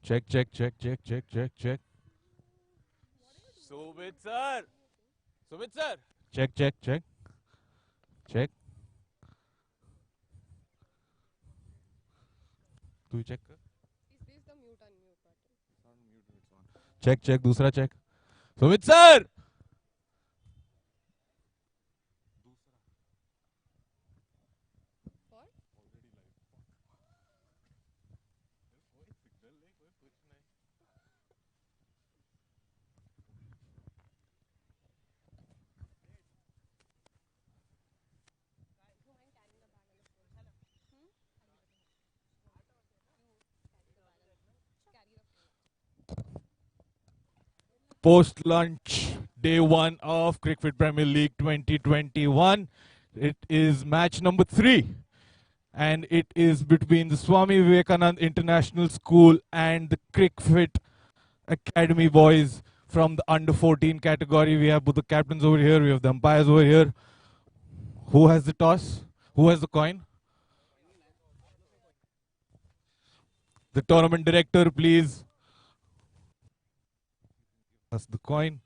Check, check, check, check, check, check, check. Sumit sir. Sumit sir. Check, check, check. Check. तू ही check कर. Is this the mute unmute button? Check, check. दूसरा check. Sumit sir. For? Post lunch, day one of Cricfit Premier League 2021. It is match number 3, and it is between the Swami Vivekanand International School and the Cricfit Academy boys from the under 14 category. We have both the captains over here, we have the umpires over here. Who has the toss? Who has the coin? The tournament director, please. That's the coin.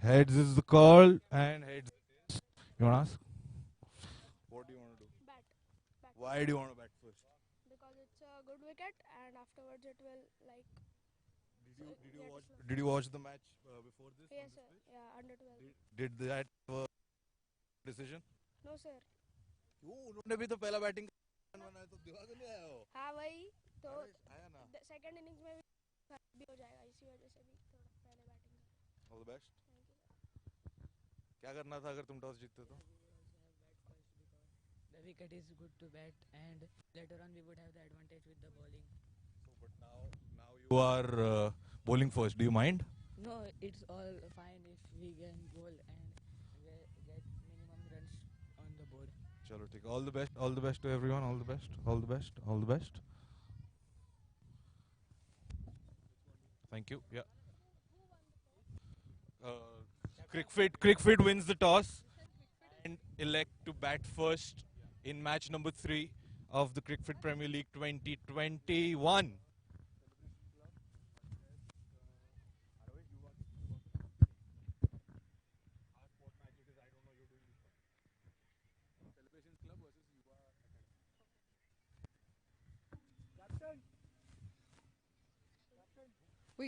Heads is the call, and heads. You want to ask? What do you want to do? Bat. Why do you want to bat first? Because it's a good wicket and afterwards it will like. Did you watch the match before this? Yes, sir. Yeah, under 12. Did that decision? No, sir. क्यों उन्होंने भी तो पहला batting बनाया तो दिमाग नहीं आया हो हाँ वही तो आया ना सेकंड इनिंग्स में भी हो जाएगा इसी वजह से भी थोड़ा पहले बैटिंग ऑल द बेस्ट क्या करना था अगर तुम टॉस जीतते तो The wicket is good to bat, and later on we would have the advantage with the bowling. but now you are bowling first. Do you mind? No, it's all fine if we can bowl and get minimum runs on the board. चलो ठीक all the best to everyone, all the best. Thank you. Yeah. Cricfit wins the toss and elect to bat first in match number 3 of the Cricfit Premier League 2021.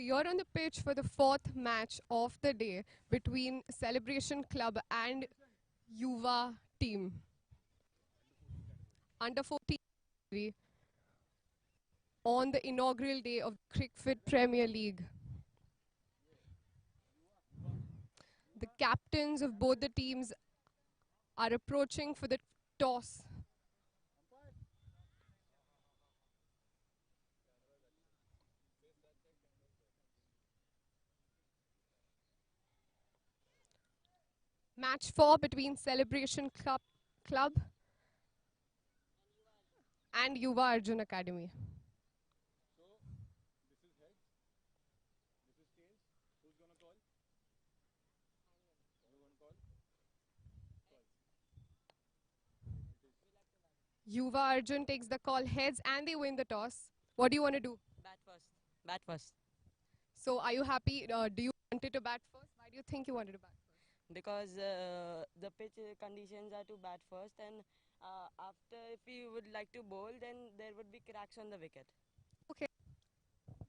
You're on the pitch for the 4th match of the day between Celebration Club and Yuva team. Under 14 on the inaugural day of Cricfit Premier League. The captains of both the teams are approaching for the toss. Match 4 between Celebration Club and Yuva Arjun Academy. Yuva Arjun takes the call heads and they win the toss. What do you want to do? Bat first. Bat first. So are you happy? Do you wanted to bat first? Why do you think you wanted to bat first? Because the pitch conditions are to bat first, and after if you would like to bowl, then there would be cracks on the wicket. Okay.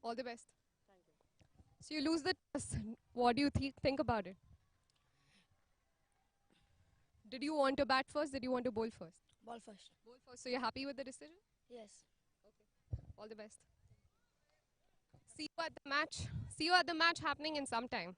All the best. Thank you. So you lose the toss. What do you think about it? Did you want to bat first? Did you want to bowl first? Ball first. Bowl first. So you're happy with the decision? Yes. All the best. See you at the match. See you at the match happening in some time.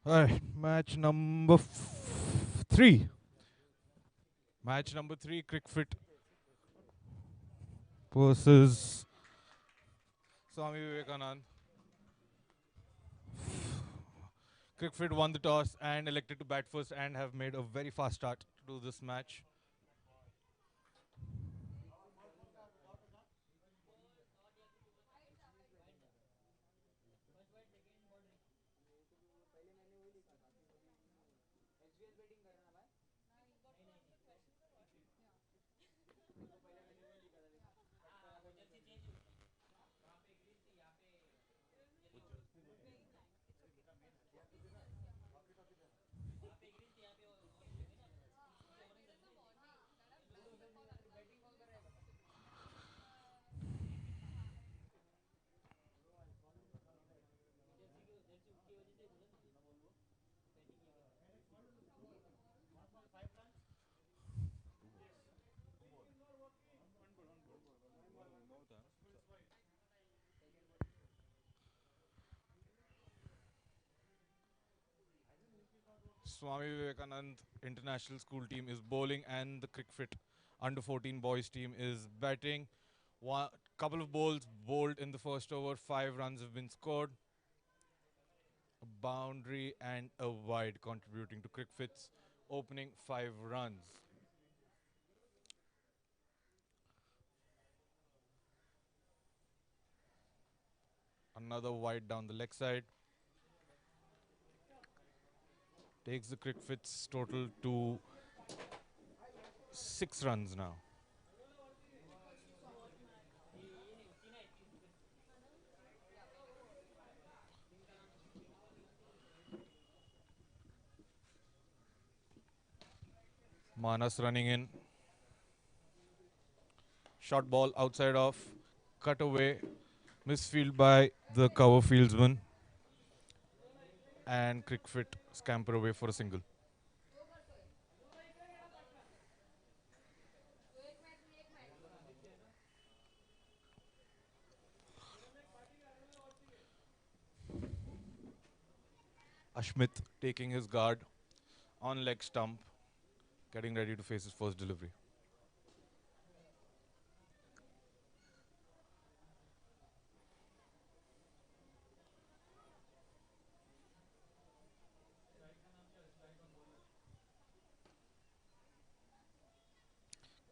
Alright, match number 3. Match number 3, Cricfit versus Swami Vivekanand. Cricfit won the toss and elected to bat first and have made a very fast start to this match. Swami Vivekanand International School team is bowling and the Cricfit under 14 boys team is batting. One couple of balls bowled in the first over, 5 runs have been scored. A boundary and a wide contributing to Cricfit's opening 5 runs. Another wide down the leg side. Takes the Cricfit's total to 6 runs now. Manas running in. Short ball outside off. Cut away. Misfield by the cover fieldsman. And Cricfit scamper away for a single. Ashmit taking his guard on leg stump, getting ready to face his first delivery.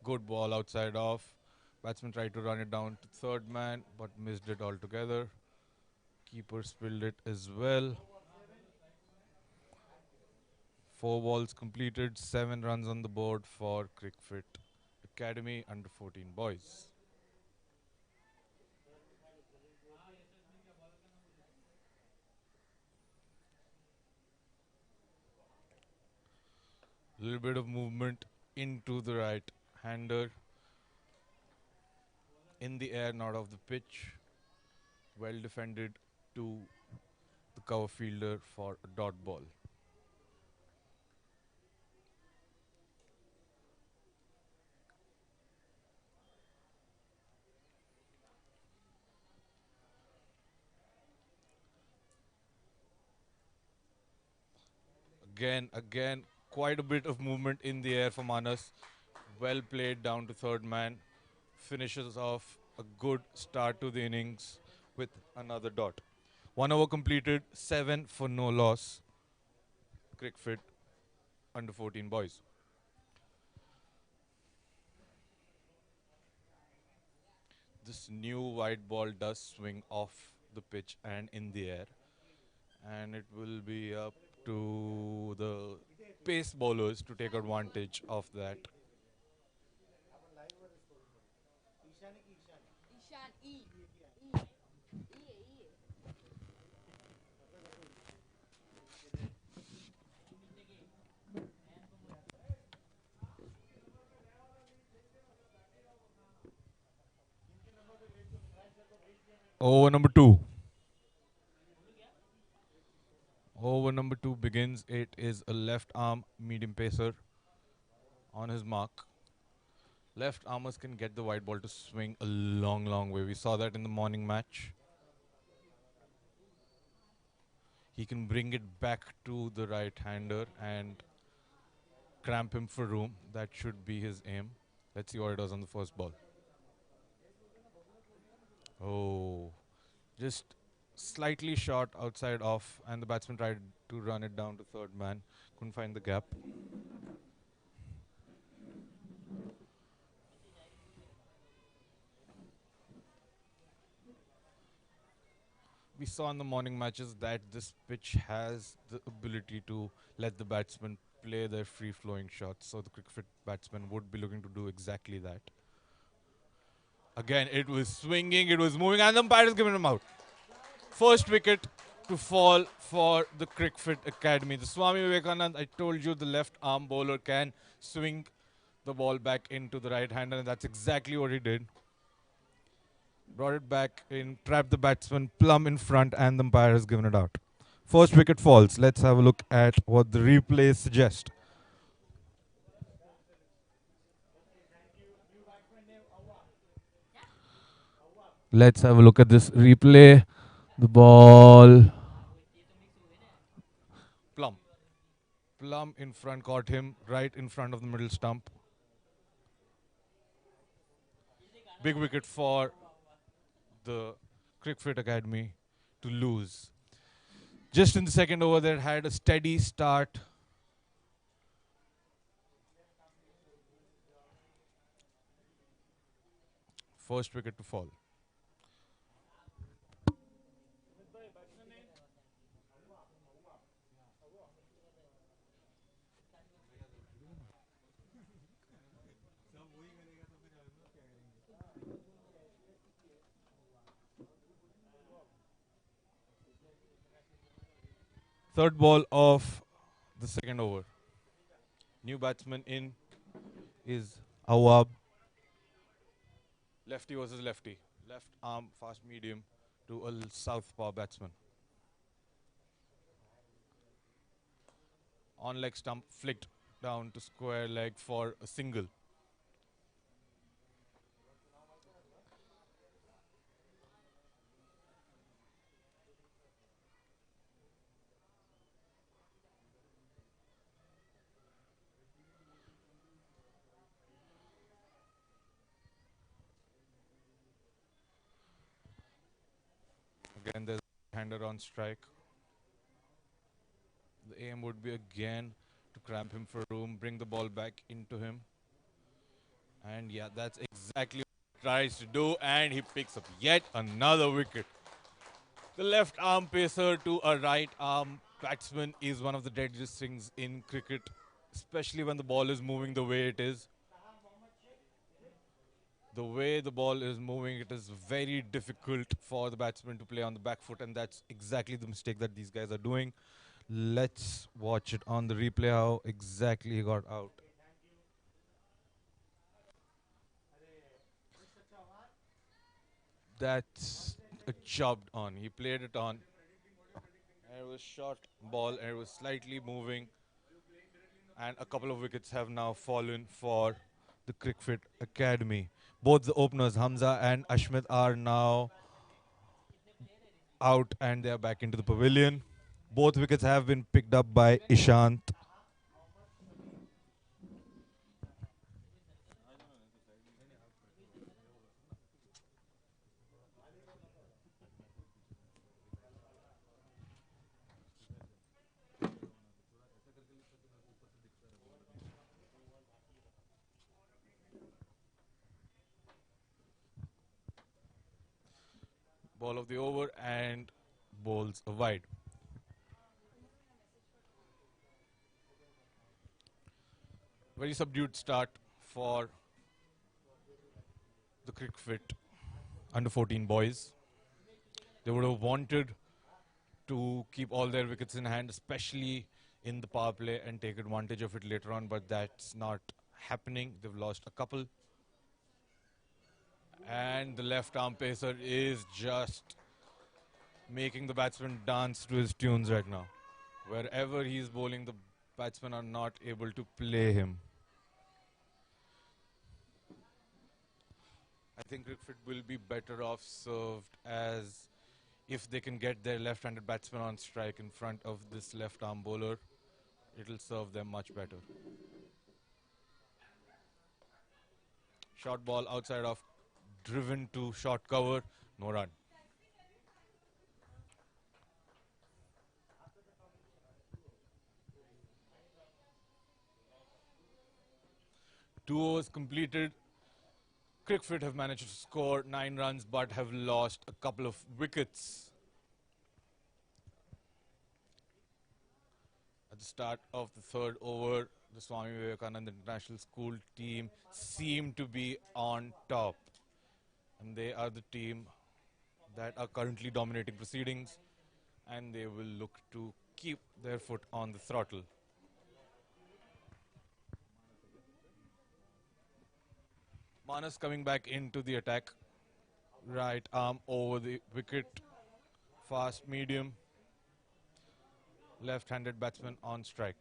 Good ball outside off. Batsman tried to run it down to third man, but missed it altogether. Keeper spilled it as well. 4 balls completed, 7 runs on the board for Cricfit Academy under 14 boys. Little bit of movement into the right hander. In the air, not off the pitch. Well defended to the cover fielder for a dot ball. Again, quite a bit of movement in the air for Manas. Well played down to third man. Finishes off a good start to the innings with another dot. 1 over completed, 7 for no loss. Cricfit under 14 boys. This new wide ball does swing off the pitch and in the air. And it will be up to the pace bowlers to take advantage of that. Over number 2. Over number 2 begins. It is a left arm medium pacer on his mark. Left armers can get the wide ball to swing a long way. We saw that in the morning match. he can bring it back to the right-hander and cramp him for room. That should be his aim. Let's see what he does on the first ball. Oh, just slightly short outside off, and the batsman tried to run it down to third man. Couldn't find the gap. We saw in the morning matches that this pitch has the ability to let the batsmen play their free-flowing shots. So the Cricfit batsman would be looking to do exactly that. Again, it was swinging, it was moving, and the umpire has given him out. First wicket to fall for the Cricfit Academy. The Swami Vivekanand, I told you, the left arm bowler can swing the ball back into the right hander, and that's exactly what he did. Brought it back in, trapped the batsman plumb in front, and the umpire has given it out. First wicket falls. Let's have a look at what the replays suggest. Let's have a look at this replay. The ball plumb. Plumb in front, caught him right in front of the middle stump. Big wicket for the Cricfit Academy to lose. Just in the second over, they had a steady start. First wicket to fall. Third ball of the second over. New batsman in is Awab. Lefty versus lefty. Left arm, fast medium to a southpaw batsman. On leg stump, flicked down to square leg for a single. Again, there's a hander on strike. The aim would be again to cramp him for room, bring the ball back into him. And yeah, that's exactly what he tries to do, and he picks up yet another wicket. The left arm pacer to a right arm batsman is one of the deadliest things in cricket, especially when the ball is moving the way it is. The way the ball is moving, it is very difficult for the batsman to play on the back foot, and that's exactly the mistake that these guys are doing. Let's watch it on the replay how exactly he got out. That's a chopped on. He played it on. And it was short ball and it was slightly moving. And a couple of wickets have now fallen for the Cricfit Academy. Both the openers, Hamza and Ashmit, are now out and they are back into the pavilion. Both wickets have been picked up by Ishant. Ball of the over and bowls a wide. Very subdued start for the Cricfit under 14 boys. They would have wanted to keep all their wickets in hand, especially in the power play, and take advantage of it later on, but that's not happening. They've lost a couple. And the left arm pacer is just making the batsman dance to his tunes right now. Wherever he's bowling, the batsmen are not able to play him. I think Cricfit will be better off served as If they can get their left-handed batsman on strike in front of this left-arm bowler, it'll serve them much better. Short ball outside off, driven to short cover, no run. Two overs completed. Cricfit have managed to score 9 runs but have lost a couple of wickets. At the start of the third over, the Swami Vivekananda International School team seemed to be on top. And they are the team that are currently dominating proceedings, and they will look to keep their foot on the throttle. Manas coming back into the attack. Right arm over the wicket. Fast medium. Left-handed batsman on strike.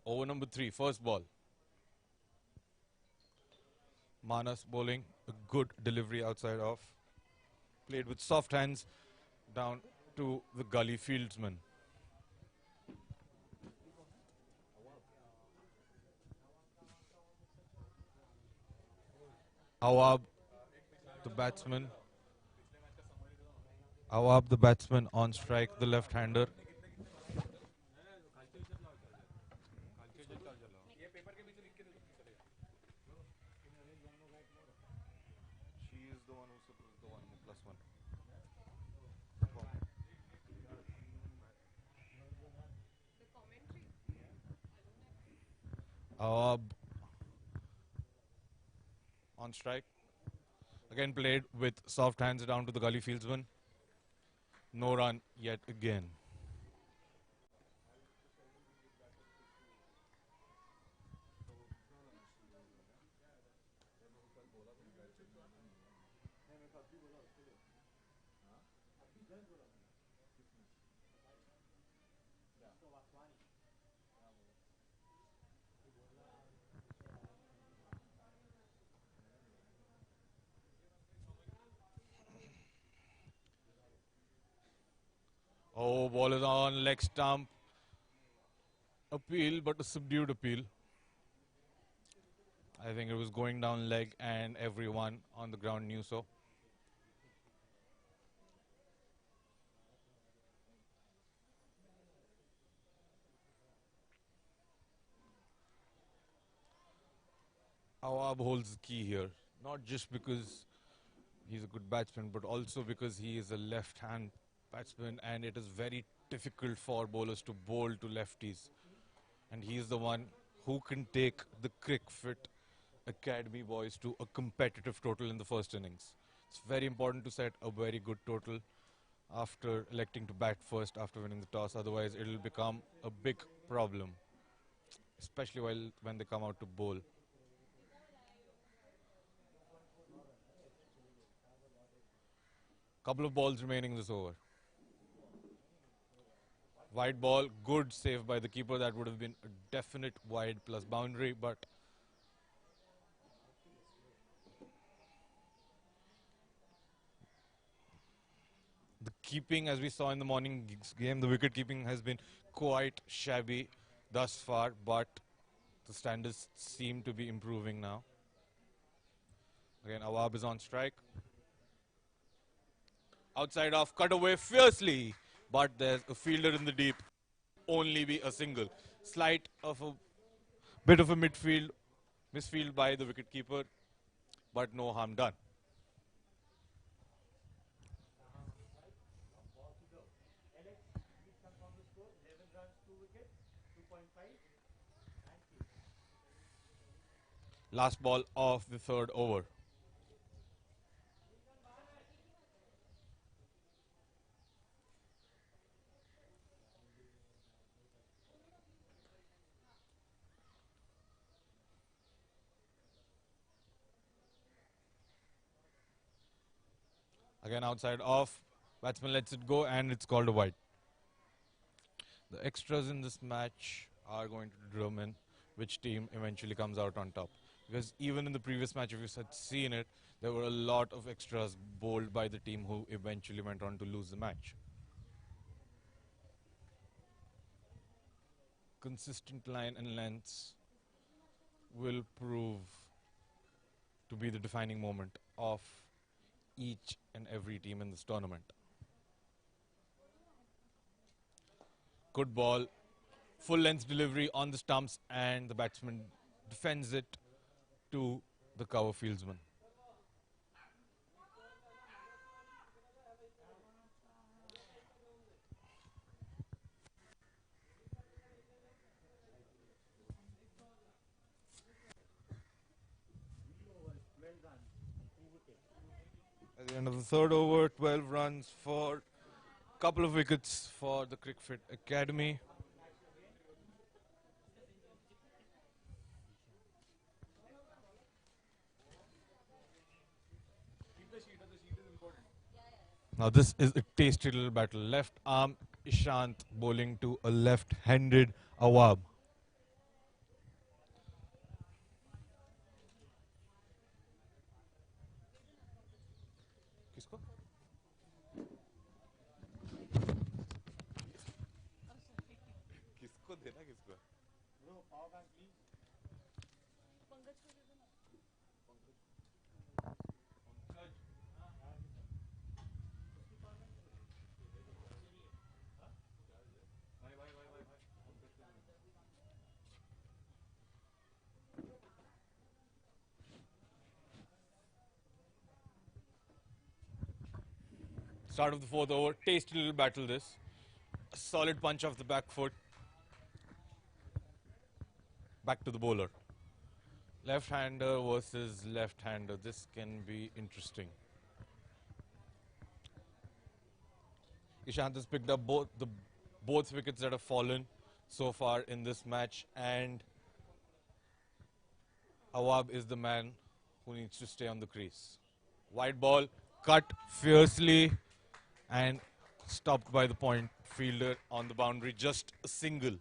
Over number 3, first ball. Manas bowling a good delivery outside off. Played with soft hands down to the gully fieldsman. Awab, the batsman. Awab, the batsman on strike, the left-hander. She is the one who's the one plus one. Awab on strike. Again played with soft hands down to the gully fieldsman. No run yet again. Oh, ball is on, leg stump. Appeal, but a subdued appeal. I think it was going down leg and everyone on the ground knew so. Awab holds the key here, not just because he's a good batsman, but also because he is a left-hand batsman and it is very difficult for bowlers to bowl to lefties. And he is the one who can take the Cricfit Academy boys to a competitive total in the first innings. It's very important to set a very good total after electing to bat first after winning the toss, otherwise it will become a big problem, especially when they come out to bowl. Couple of balls remaining this over. Wide ball, good save by the keeper. That would have been a definite wide plus boundary, but the keeping, as we saw in the morning's game, the wicket keeping has been quite shabby thus far, but the standards seem to be improving now. Again, Awab is on strike. Outside off, cut away fiercely, but there's a fielder in the deep. Only be a single. Slight of a bit of a misfield by the wicketkeeper, but no harm done. Last ball of the third over. Again outside off. Batsman lets it go and it's called a wide. The extras in this match are going to determine which team eventually comes out on top. Because even in the previous match, if you had seen it, there were a lot of extras bowled by the team who eventually went on to lose the match. Consistent line and lengths will prove to be the defining moment of each and every team in this tournament. Good ball, full length delivery on the stumps, and the batsman defends it to the cover fieldsman. At the end of the third over, 12 runs for a couple of wickets for the Cricfit Academy. Now this is a tasty little battle. Left arm Ishant bowling to a left-handed Awab. किसको? किसको देना किसको? Start of the fourth over, tasty little battle this. A solid punch off the back foot. Back to the bowler. Left-hander versus left-hander. This can be interesting. Ishant has picked up both wickets that have fallen so far in this match, and Awab is the man who needs to stay on the crease. Wide ball, cut fiercely, and stopped by the point fielder on the boundary, just a single.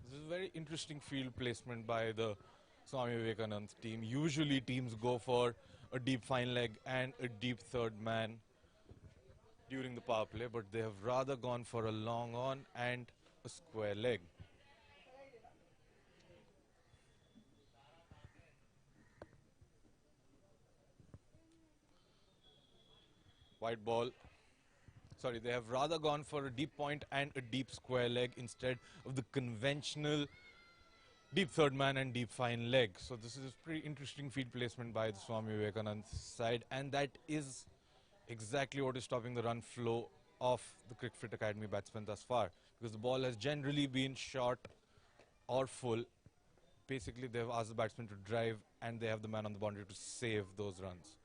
This is a very interesting field placement by the Swami Vivekanand team. Usually teams go for a deep fine leg and a deep third man during the power play, but they have rather gone for a long on and a square leg. White ball. Sorry, they have rather gone for a deep point and a deep square leg instead of the conventional deep third man and deep fine leg. So this is a pretty interesting field placement by the Swami Vivekanand side, and that is exactly what is stopping the run flow of the Cricfit Academy batsmen thus far, because the ball has generally been short or full. Basically, they have asked the batsman to drive, and they have the man on the boundary to save those runs.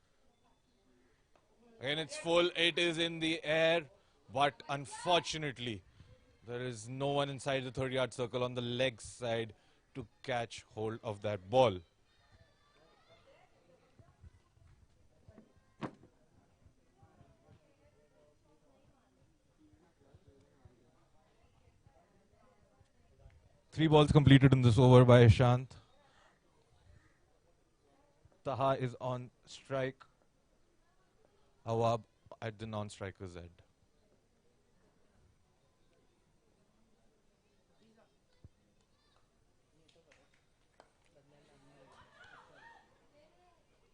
Again, it's full, it is in the air, but unfortunately, there is no one inside the 30-yard circle on the leg side to catch hold of that ball. Three balls completed in this over by Ishant. Taha is on strike. Awab at the non-striker's end.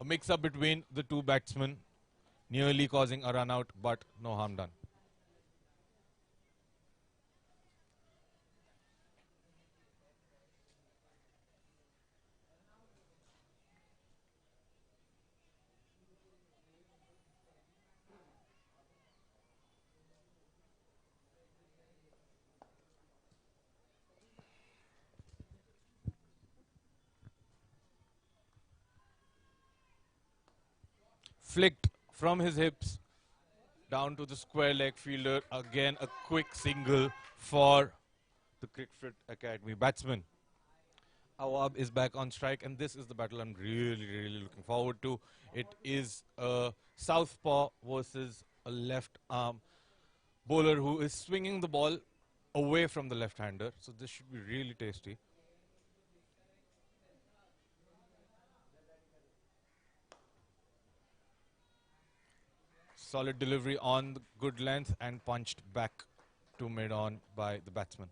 A mix-up between the two batsmen, nearly causing a run-out, but no harm done. Flicked from his hips down to the square leg fielder. Again, a quick single for the Cricfit Academy batsman. Awab is back on strike, and this is the battle I'm really looking forward to. It is a southpaw versus a left arm bowler who is swinging the ball away from the left-hander. So this should be really tasty. Solid delivery on the good length and punched back to mid-on by the batsman.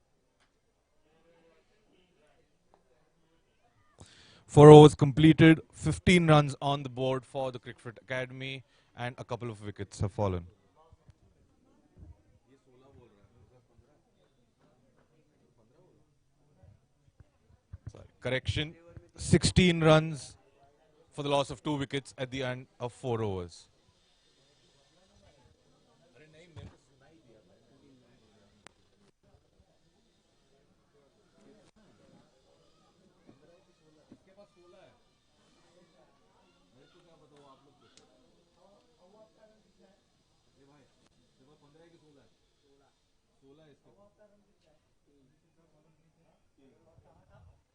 4 overs completed, 15 runs on the board for the Cricfit Academy, and a couple of wickets have fallen. Sorry, correction, 16 runs for the loss of 2 wickets at the end of 4 overs.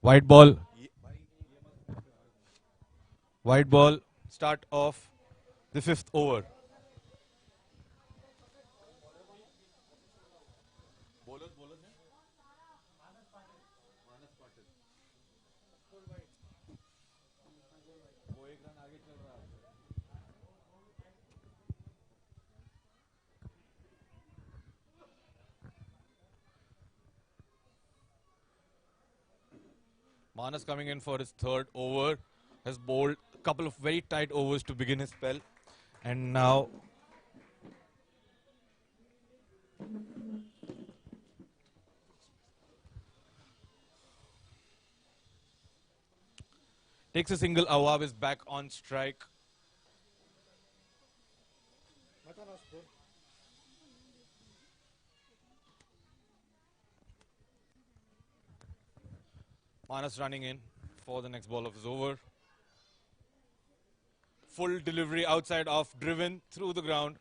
White ball. White ball. Start of the 5th over. Manas coming in for his 3rd over, has bowled a couple of very tight overs to begin his spell, and now takes a single. Awab is back on strike. Manas running in for the next ball of his over. Full delivery outside off, driven through the ground,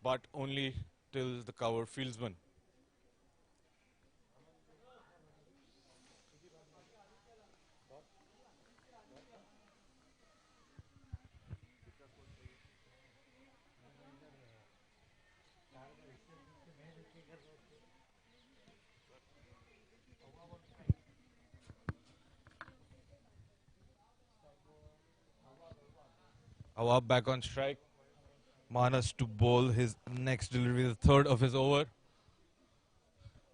but only till the cover fieldsman. Awab back on strike. Manas to bowl his next delivery, the 3rd of his over.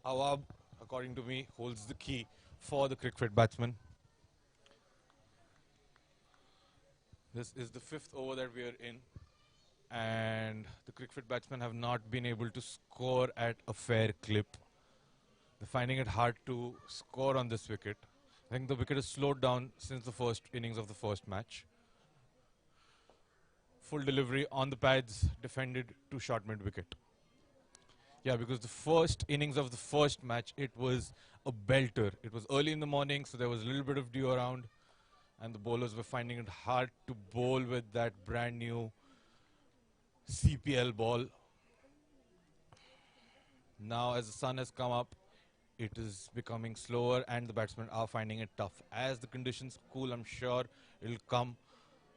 Awab, according to me, holds the key for the Cricfit batsman. This is the 5th over that we are in, and the Cricfit batsmen have not been able to score at a fair clip. They're finding it hard to score on this wicket. I think the wicket has slowed down since the first innings of the first match. Full delivery on the pads, defended to short mid wicket. Yeah, because the first innings of the first match, it was a belter. It was early in the morning, so there was a little bit of dew around, and the bowlers were finding it hard to bowl with that brand new CPL ball. Now, as the sun has come up, it is becoming slower, and the batsmen are finding it tough. As the conditions cool, I'm sure it'll come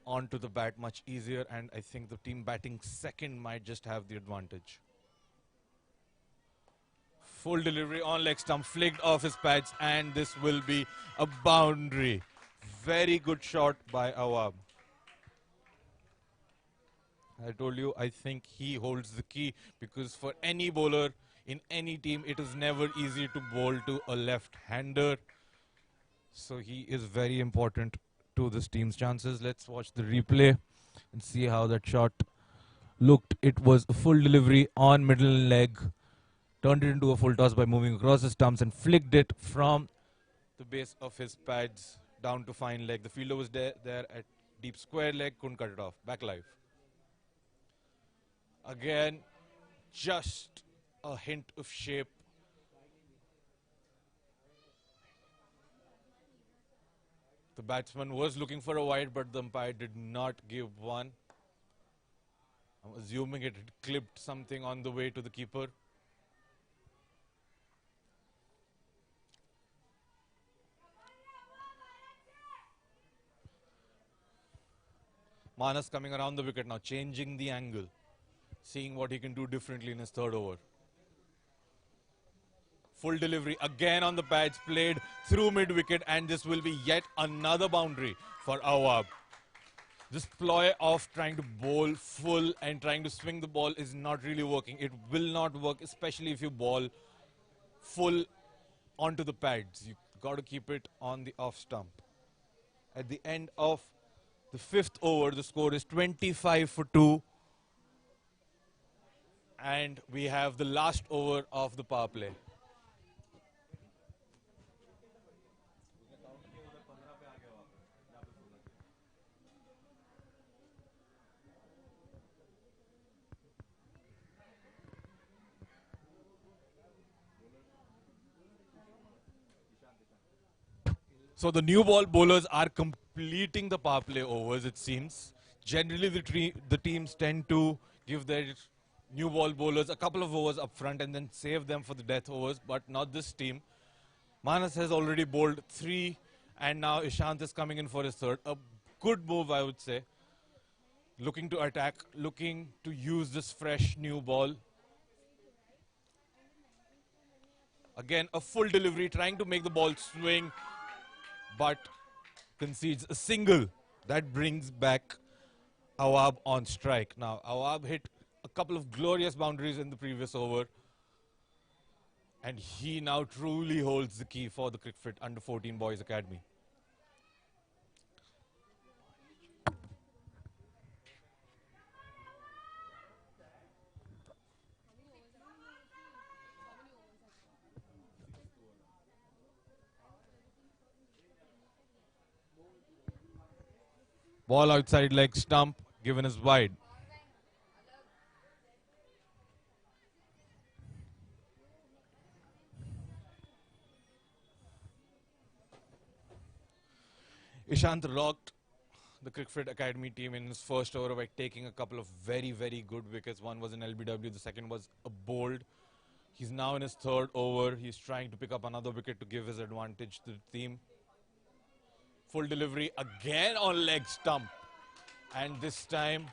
onto the bat much easier, and I think the team batting second might just have the advantage. Full delivery on leg stump, flicked off his pads, and this will be a boundary. Very good shot by Awab. I told you, I think he holds the key, because for any bowler in any team, it is never easy to bowl to a left-hander. So he is very important to this team's chances. Let's watch the replay and see how that shot looked. It was a full delivery on middle leg, turned it into a full toss by moving across his stumps and flicked it from the base of his pads down to fine leg. The fielder was there at deep square leg, couldn't cut it off. Back live. Again, just a hint of shape. The batsman was looking for a wide, but the umpire did not give one. I'm assuming it had clipped something on the way to the keeper. Manas coming around the wicket now, changing the angle, seeing what he can do differently in his third over. Full delivery again on the pads, played through mid-wicket, and this will be yet another boundary for Awab. This ploy of trying to bowl full and trying to swing the ball is not really working. It will not work, especially if you bowl full onto the pads. You got to keep it on the off stump. At the end of the 5th over, the score is 25 for 2. And we have the last over of the power play. So the new ball bowlers are completing the power play overs, it seems. Generally, the teams tend to give their new ball bowlers a couple of overs up front and then save them for the death overs, but not this team. Manas has already bowled 3, and now Ishant is coming in for his third. A good move, I would say. Looking to attack, looking to use this fresh new ball. Again, a full delivery, trying to make the ball swing, but concedes a single. That brings back Awab on strike. Now, Awab hit a couple of glorious boundaries in the previous over, and he now truly holds the key for the Cricfit Under-14 Boys Academy. Ball outside leg stump, given as wide. Ishant rocked the Cricfit Academy team in his first over by taking a couple of very, very good wickets. One was an LBW, the second was a bowled. He's now in his third over. He's trying to pick up another wicket to give his advantage to the team. Full delivery again on leg stump. And this time,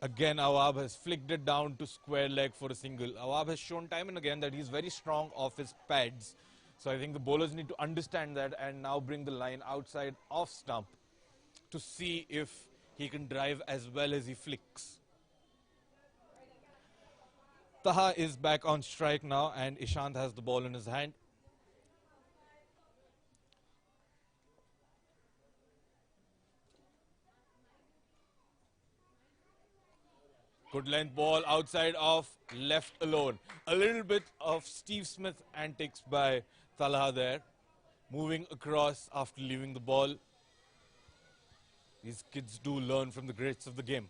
again, Awab has flicked it down to square leg for a single. Awab has shown time and again that he's very strong off his pads. So I think the bowlers need to understand that and now bring the line outside off stump to see if he can drive as well as he flicks. Taha is back on strike now and Ishant has the ball in his hand. Good length ball outside of left alone. A little bit of Steve Smith antics by Talha there. Moving across after leaving the ball. These kids do learn from the greats of the game.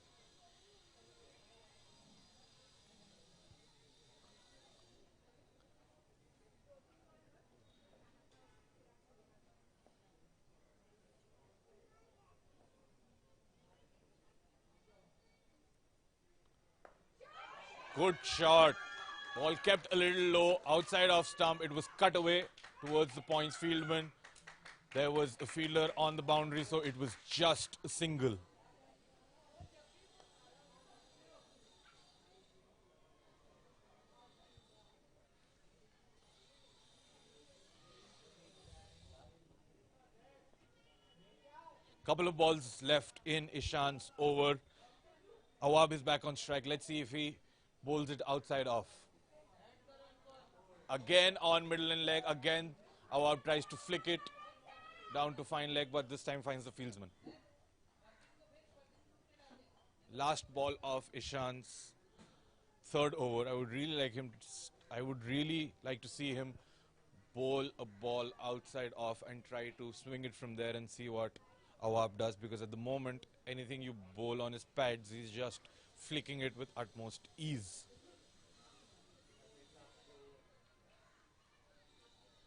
Good shot. Ball kept a little low outside off stump. It was cut away towards the points fieldman. There was a fielder on the boundary, so it was just a single. Couple of balls left in Ishant's over. Awab is back on strike. Let's see if he bowls it outside off. Again on middle and leg. Again, Awab tries to flick it down to fine leg, but this time finds the fieldsman. Last ball of Ishant's third over. I would really like to see him bowl a ball outside off and try to swing it from there and see what Awab does, because at the moment, anything you bowl on his pads, he's just flicking it with utmost ease.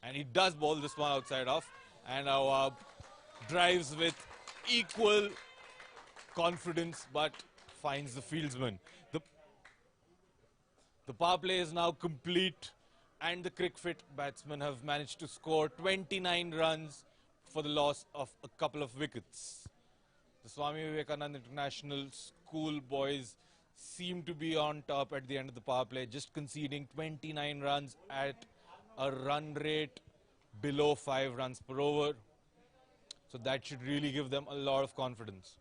And he does bowl this one outside off, and Awab drives with equal confidence but finds the fieldsman. The power play is now complete, and the Cricfit batsmen have managed to score 29 runs for the loss of a couple of wickets. The Swami Vivekananda International School boys seem to be on top at the end of the power play, just conceding 29 runs at a run rate below 5 runs per over. So that should really give them a lot of confidence.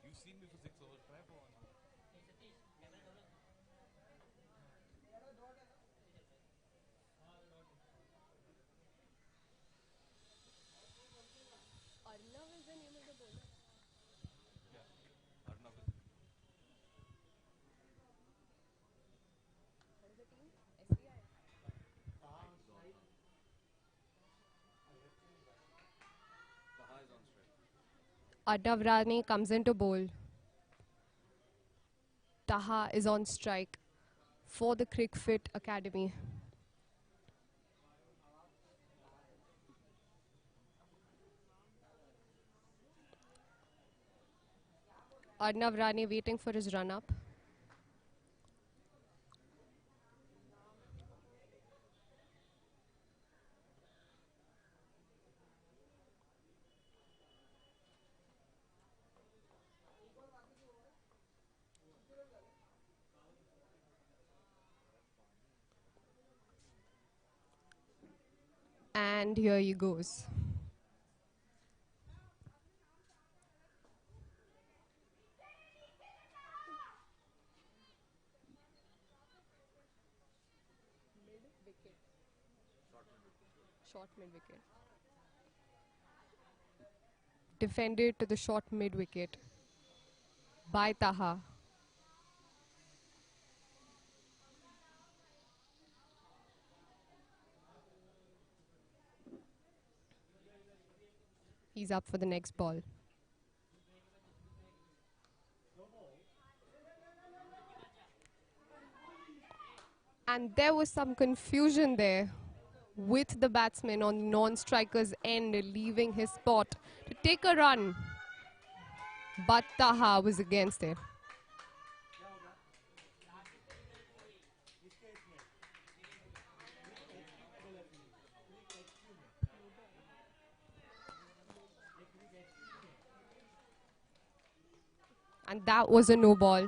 You've seen me for 6 overs. Try for one. Arnav is the name of the bowler. Arnav is What is the team? SVIS. Arnav Rane comes into bowl. Taha is on strike for the Cricfit Academy. Arnav Rane waiting for his run up. And here he goes. Short mid wicket. Defended to the short mid wicket by Taha. He's up for the next ball. And there was some confusion there with the batsman on non-striker's end leaving his spot to take a run. But Taha was against it. And that was a no ball.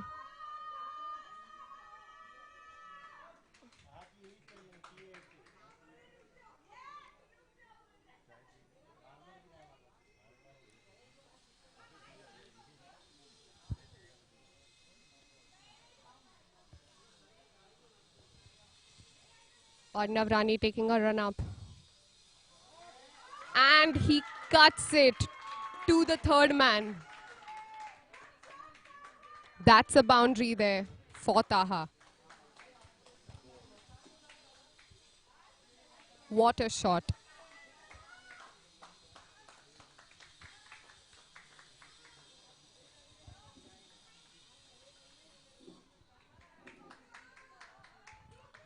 Arnav Rane taking a run up. And he cuts it to the third man. That's a boundary there for Taha. What a shot.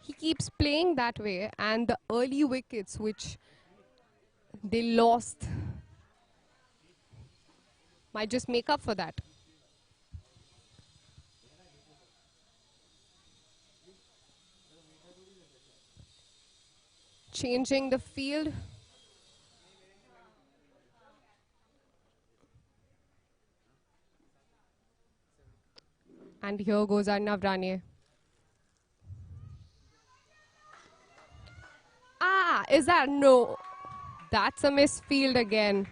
He keeps playing that way, and the early wickets which they lost might just make up for that. Changing the field. And here goes Arnav Rane. Ah, is that no? That's a misfield again.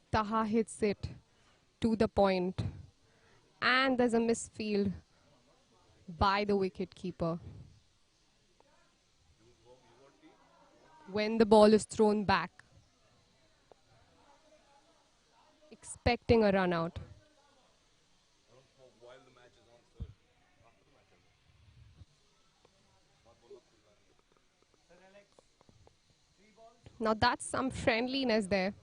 Taha hits it to the point. And there's a misfield by the wicket keeper. When the ball is thrown back, expecting a run out. Now that's some friendliness there.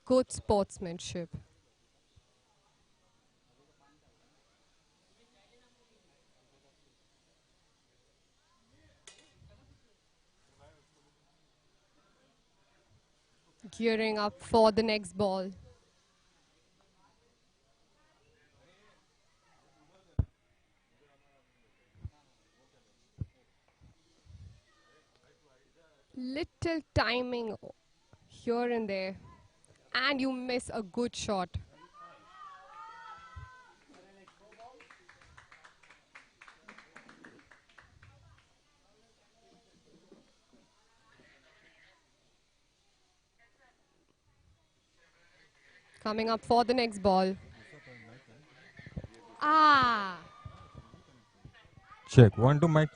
Good sportsmanship. Gearing up for the next ball. Little timing here and there. And you miss a good shot. Coming up for the next ball. Ah! Check. 1 2 mic.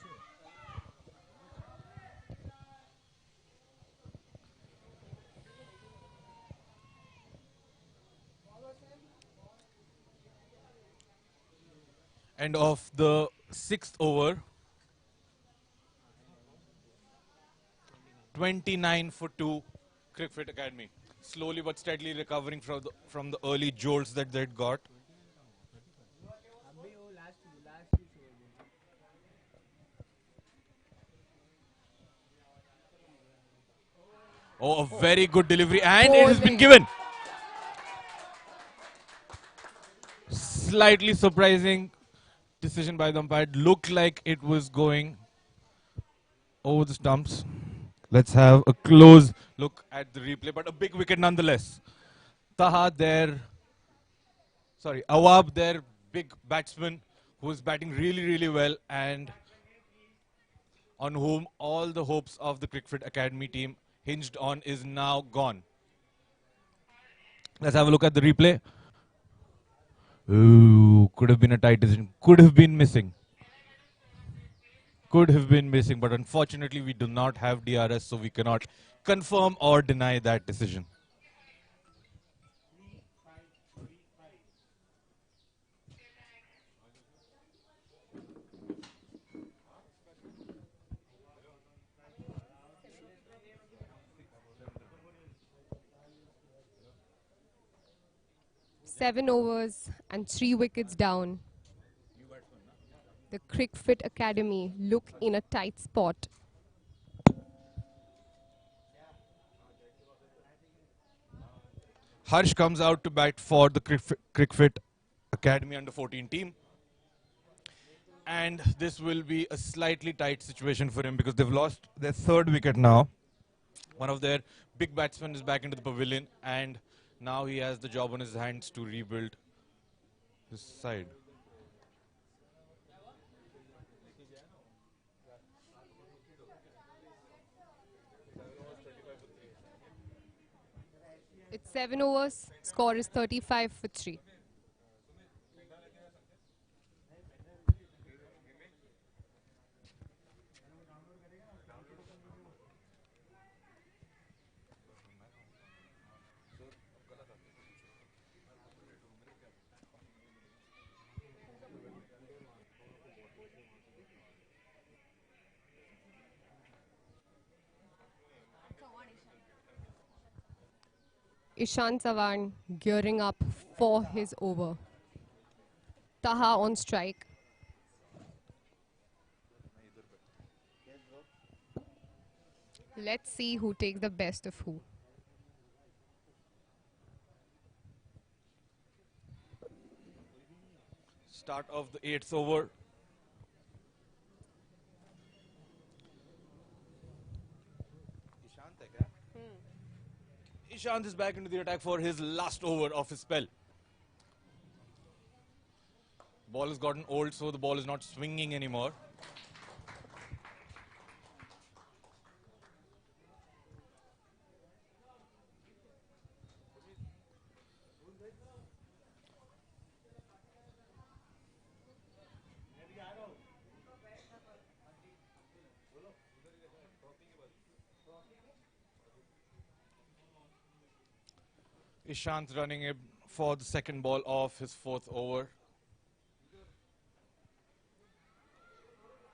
End of the 6th over. 29 for 2, Cricfit Academy. Slowly but steadily recovering from the early jolts that they'd got. Oh, a very good delivery, and it has been Bowling. given. Slightly surprising decision by the umpire. It looked like it was going over the stumps. Let's have a close look at the replay, but a big wicket nonetheless. Awab, their big batsman, who was batting really, really well, and on whom all the hopes of the Cricfit Academy team hinged on, is now gone. Let's have a look at the replay. Ooh, could have been a tight decision. Could have been missing. Could have been missing, but unfortunately we do not have DRS, so we cannot confirm or deny that decision. Seven overs and 3 wickets down. The Cricfit Academy look in a tight spot. Harsh comes out to bat for the Cricfit Academy under 14 team. And this will be a slightly tight situation for him because they've lost their 3rd wicket now. One of their big batsmen is back into the pavilion, and now he has the job on his hands to rebuild his side. It's 7 overs. Score is 35 for 3. Ishan Sawan gearing up for his over. Taha on strike. Let's see who takes the best of who. Start of the 8th over. Ishant is back into the attack for his last over of his spell. Ball has gotten old, so the ball is not swinging anymore. Ishant running in for the second ball of his 4th over.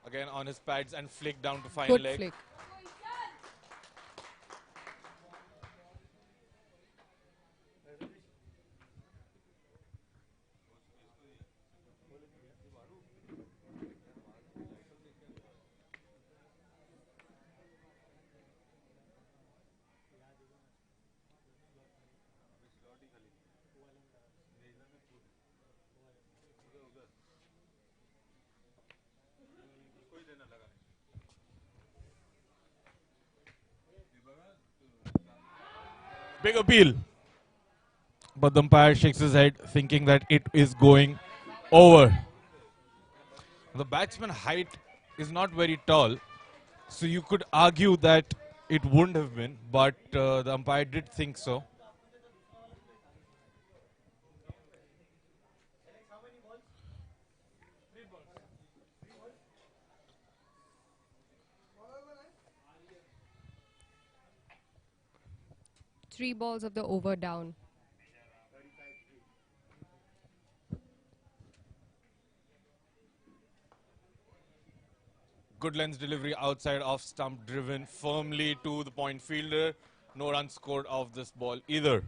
Again on his pads and flick down to final Good leg. flick. Big appeal. But the umpire shakes his head, thinking that it is going over. The batsman height is not very tall, so you could argue that it wouldn't have been, but the umpire did think so. Three balls of the over down. Good length delivery outside off stump, driven firmly to the point fielder. No runs scored off this ball either.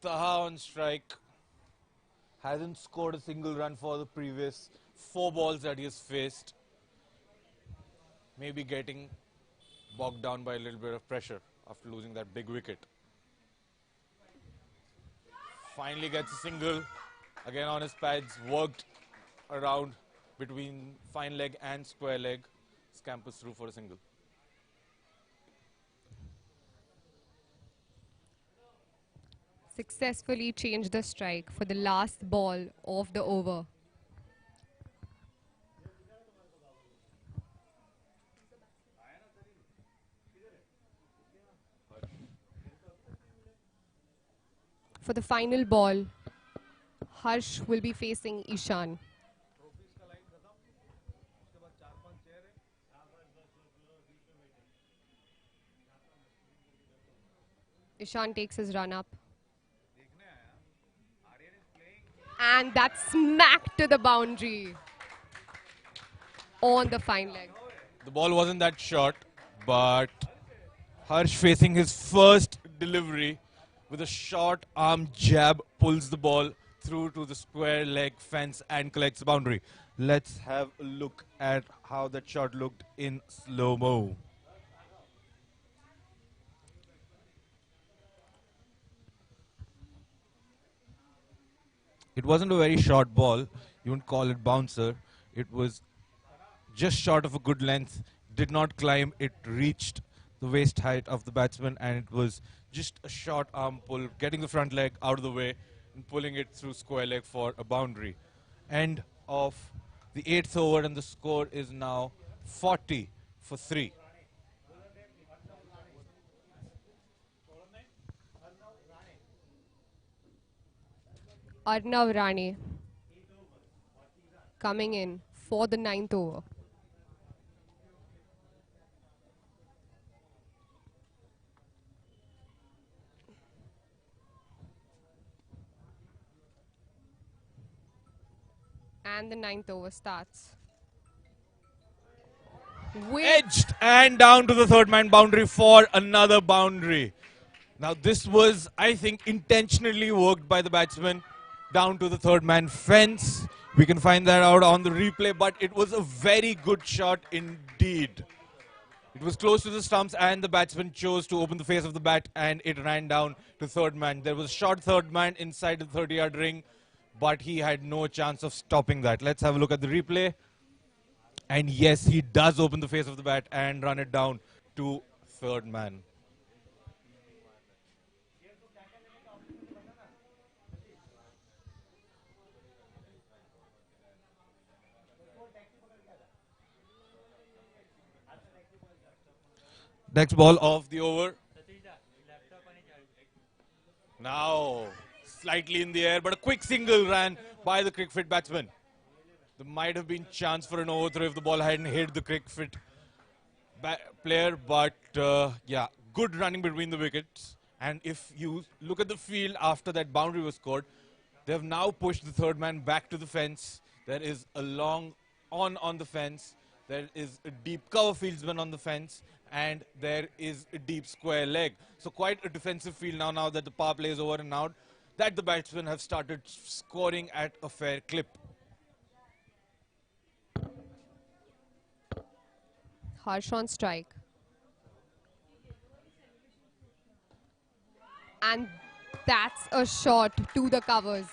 Taha on strike. Hasn't scored a single run for the previous 4 balls that he has faced. Maybe getting bogged down by a little bit of pressure after losing that big wicket. Finally gets a single. Again on his pads, worked around between fine leg and square leg. Scampers through for a single. Successfully changed the strike for the last ball of the over. For the final ball, Harsh will be facing Ishan. Ishan takes his run up. And that's smacked to the boundary on the fine leg. The ball wasn't that short, but Harsh facing his first delivery with a short arm jab pulls the ball through to the square leg fence and collects the boundary. Let's have a look at how that shot looked in slow-mo. It wasn't a very short ball. You wouldn't call it bouncer. It was just short of a good length. Did not climb. It reached the waist height of the batsman, and it was just a short arm pull, getting the front leg out of the way and pulling it through square leg for a boundary. End of the 8th over, and the score is now 40 for 3. Arnav Rane coming in for the 9th over. And the 9th over starts. Edged and down to the third man boundary for another boundary. Now this was, I think, intentionally worked by the batsman down to the third man fence. We can find that out on the replay, but it was a very good shot indeed. It was close to the stumps and the batsman chose to open the face of the bat and it ran down to third man. There was a short third man inside the 30-yard ring, but he had no chance of stopping that. Let's have a look at the replay. And yes, he does open the face of the bat and run it down to third man. Next ball of the over. Now, slightly in the air, but a quick single ran by the Cricfit batsman. There might have been chance for an overthrow if the ball hadn't hit the Cricfit player, but yeah, good running between the wickets. And if you look at the field after that boundary was scored, they have now pushed the third man back to the fence. There is a long on the fence. There is a deep cover fieldsman on the fence, and there is a deep square leg. So quite a defensive field now that the power play is over and out, that the batsmen have started scoring at a fair clip. Harsh on strike. And that's a shot to the covers.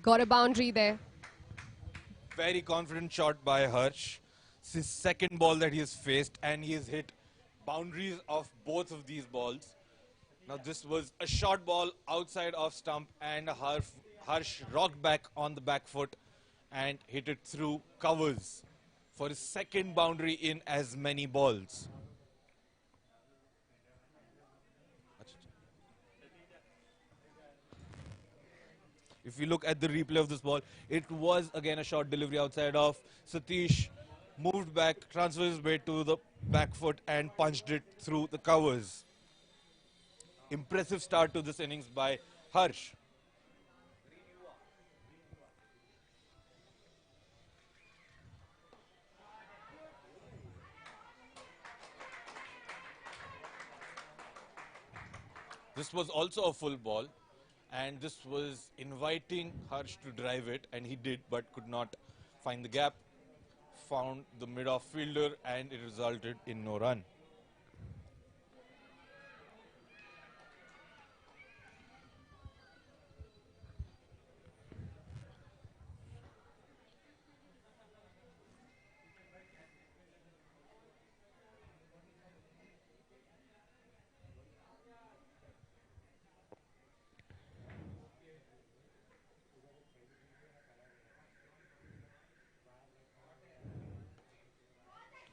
Got a boundary there. Very confident shot by Harsh. It's his second ball that he has faced, and he has hit boundaries of both of these balls. Now this was a short ball outside of stump, and Harsh rocked back on the back foot and hit it through covers for his second boundary in as many balls. If you look at the replay of this ball, it was again a short delivery outside of Satish. Moved back, transferred his weight to the back foot and punched it through the covers. Impressive start to this innings by Harsh. This was also a full ball, and this was inviting Harsh to drive it, and he did, but could not find the gap. Found the mid-off fielder, and it resulted in no run.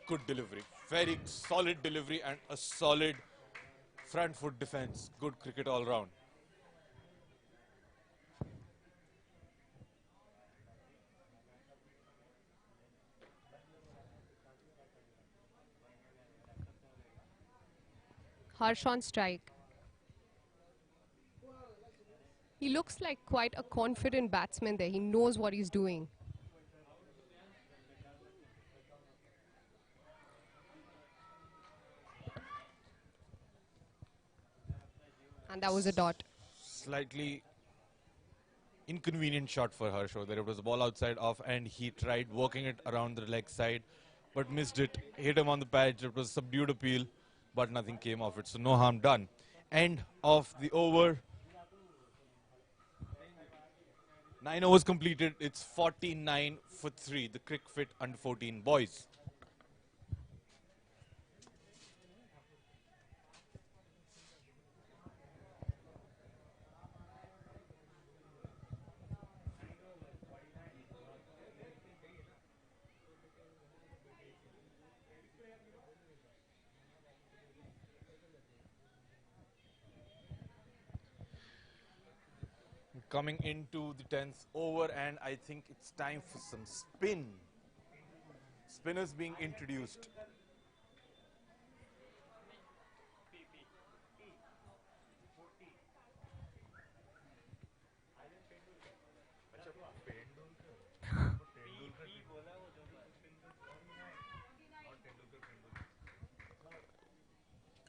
Good delivery, very solid delivery, and a solid front foot defense. Good cricket all round. Harsh on strike. He looks like quite a confident batsman there. He knows what he's doing. And that was a dot. Slightly inconvenient shot for Harsh. There it was a ball outside off, and he tried working it around the leg side, but missed it. Hit him on the patch. It was subdued appeal, but nothing came of it. So no harm done. End of the over. 9 overs completed. It's 49 for 3. The Cricfit under 14 boys. Coming into the 10th over, and I think it's time for some spin. Spinners being introduced.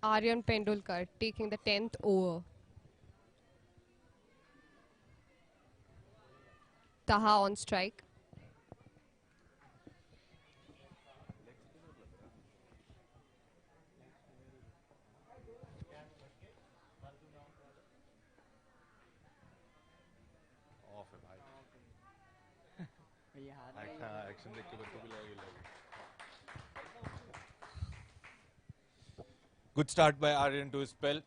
Aryan Pendulkar taking the 10th over. Taha on strike. Good start by Aryan to his spell.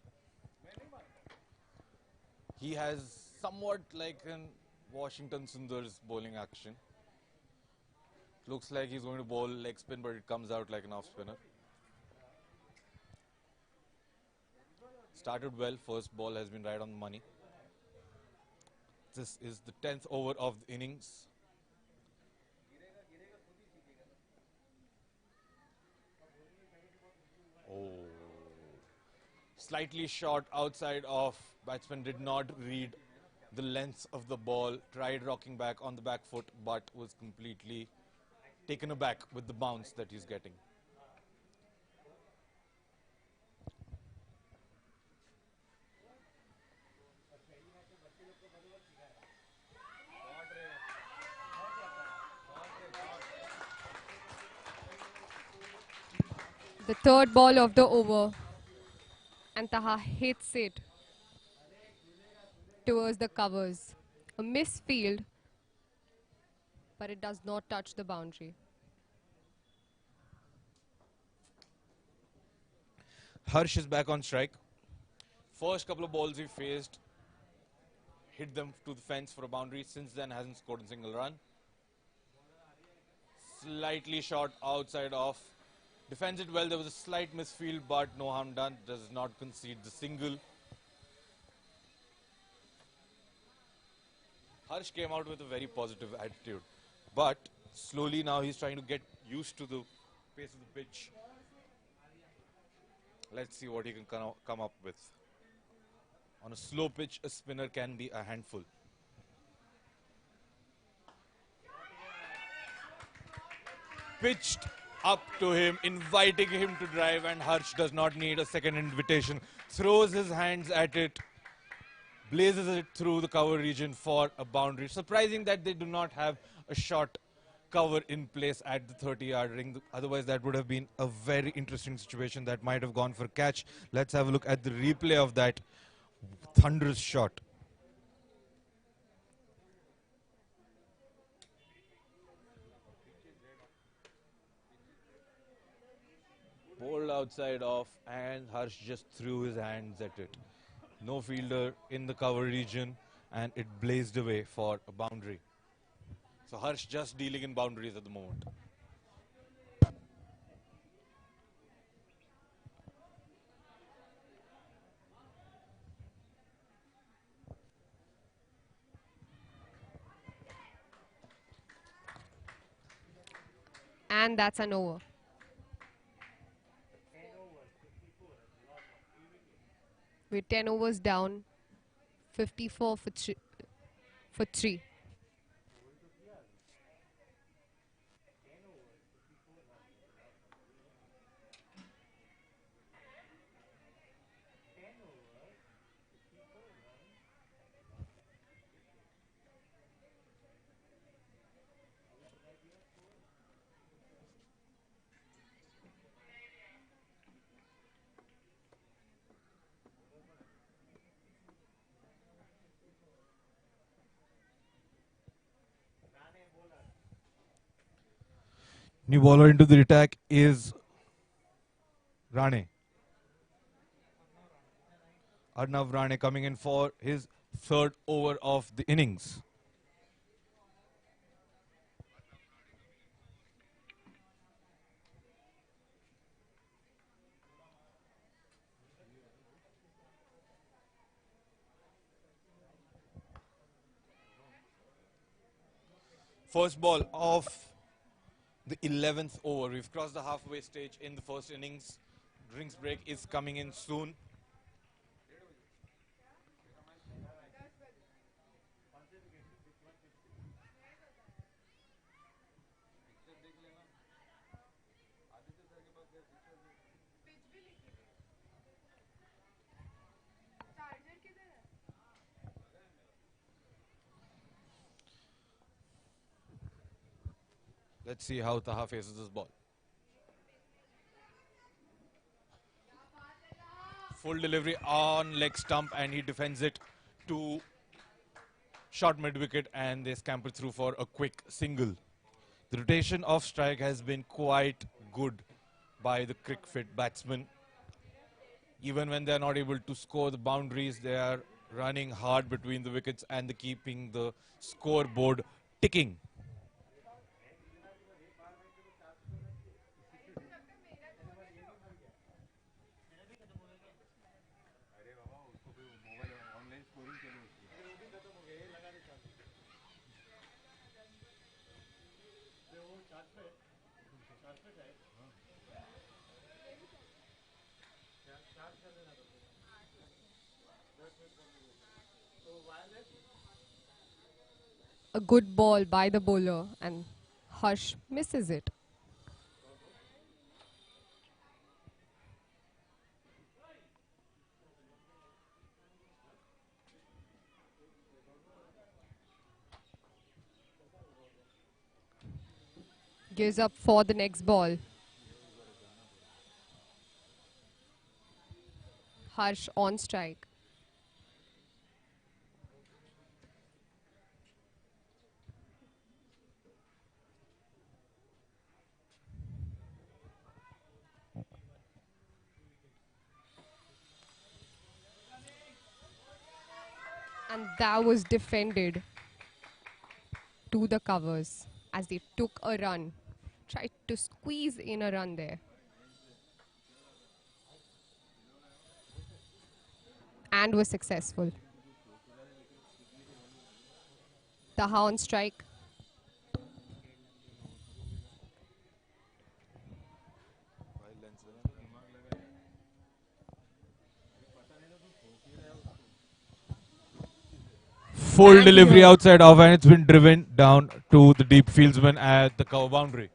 He has somewhat like an Washington Sundar's bowling action. Looks like he's going to bowl leg spin, but it comes out like an off spinner. Started well. First ball has been right on the money. This is the 10th over of the innings. Oh. Slightly short outside of. Batsman did not read the length of the ball. Tried rocking back on the back foot, but was completely taken aback with the bounce that he's getting. The third ball of the over. And Taha hits it towards the covers. A misfield, but it does not touch the boundary. Harsh is back on strike. First couple of balls he faced hit them to the fence for a boundary. Since then hasn't scored a single run. Slightly short outside off. Defends it well. There was a slight misfield, but no harm done. Does not concede the single. Harsh came out with a very positive attitude, but slowly now he's trying to get used to the pace of the pitch. Let's see what he can come up with. On a slow pitch, a spinner can be a handful. Pitched up to him, inviting him to drive, and Harsh does not need a second invitation. Throws his hands at it, blazes it through the cover region for a boundary. Surprising that they do not have a short cover in place at the 30-yard ring. Otherwise, that would have been a very interesting situation that might have gone for catch. Let's have a look at the replay of that thunderous shot. Bowled outside off, and Harsh just threw his hands at it. No fielder in the cover region, and it blazed away for a boundary. So Harsh just dealing in boundaries at the moment. And that's an over. With 10 overs down, 54 for 3. New bowler into the attack is Rane. Arnav Rane coming in for his third over of the innings. First ball of the 11th over. We've crossed the halfway stage in the first innings. Drinks break is coming in soon. Let's see how Taha faces this ball. Full delivery on leg stump, and he defends it to short mid wicket, and they scamper through for a quick single. The rotation of strike has been quite good by the Cricfit batsmen. Even when they are not able to score the boundaries, they are running hard between the wickets and keeping the scoreboard ticking. A good ball by the bowler, and Harsh misses it. Gives up for the next ball. Harsh on strike. And that was defended to the covers as they took a run. Tried to squeeze in a run there. And was successful. Taha on strike. Full And delivery here- outside off, and it's been driven down to the deep fieldsman at the cover boundary.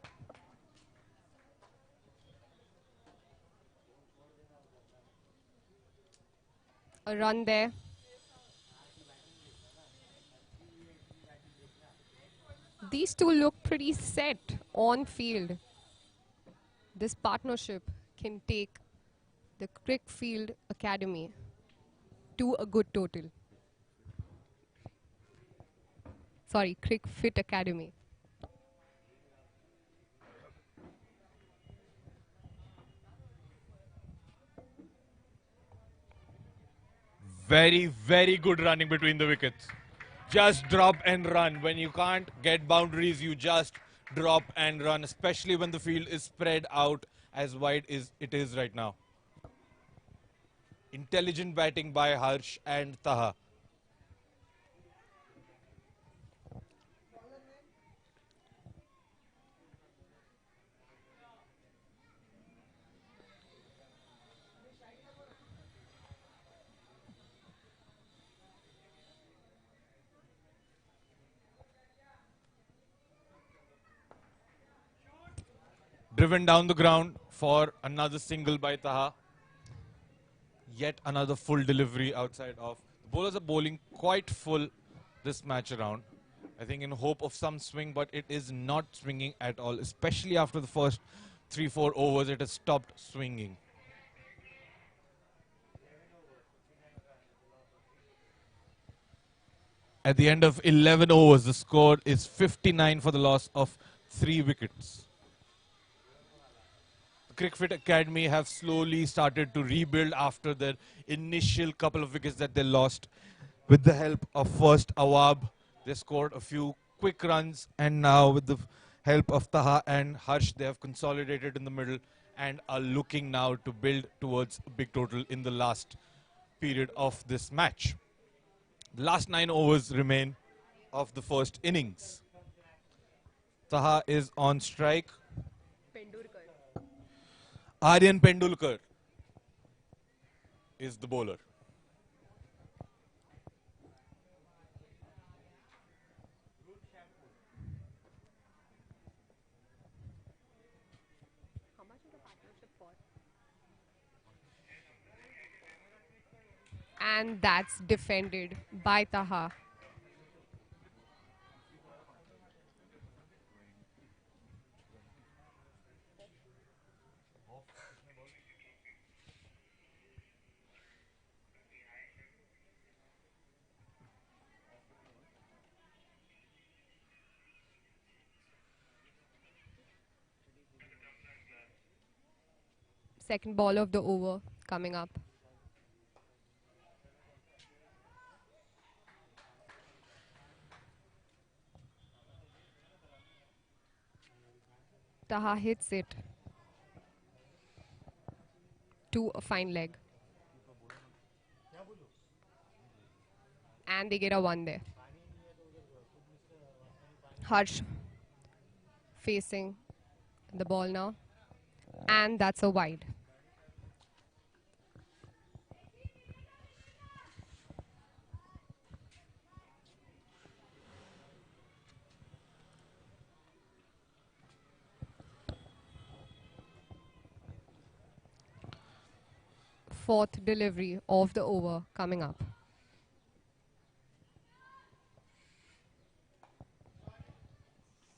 A run there. These two look pretty set on field. This partnership can take the Cricfield Academy to a good total. Sorry, Cricfit Academy. Very, very good running between the wickets. Just drop and run. When you can't get boundaries, you just drop and run, especially when the field is spread out as wide as it is right now. Intelligent batting by Harsh and Taha. Driven down the ground for another single by Taha. Yet another full delivery outside of. The bowlers are bowling quite full this match around. I think in hope of some swing, but it is not swinging at all. Especially after the first 3-4 overs, it has stopped swinging. At the end of 11 overs, the score is 59 for the loss of 3 wickets. Cricfit Academy have slowly started to rebuild after their initial couple of wickets that they lost. With the help of first Awab, they scored a few quick runs, and now with the help of Taha and Harsh, they have consolidated in the middle and are looking now to build towards a big total in the last period of this match. The last 9 overs remain of the first innings. Taha is on strike. Aryan Pendulkar is the bowler. And that's defended by Taha. Second ball of the over coming up. Taha hits it to a fine leg. And they get a 1 there. Harsh facing the ball now. And that's a wide. Fourth delivery of the over coming up.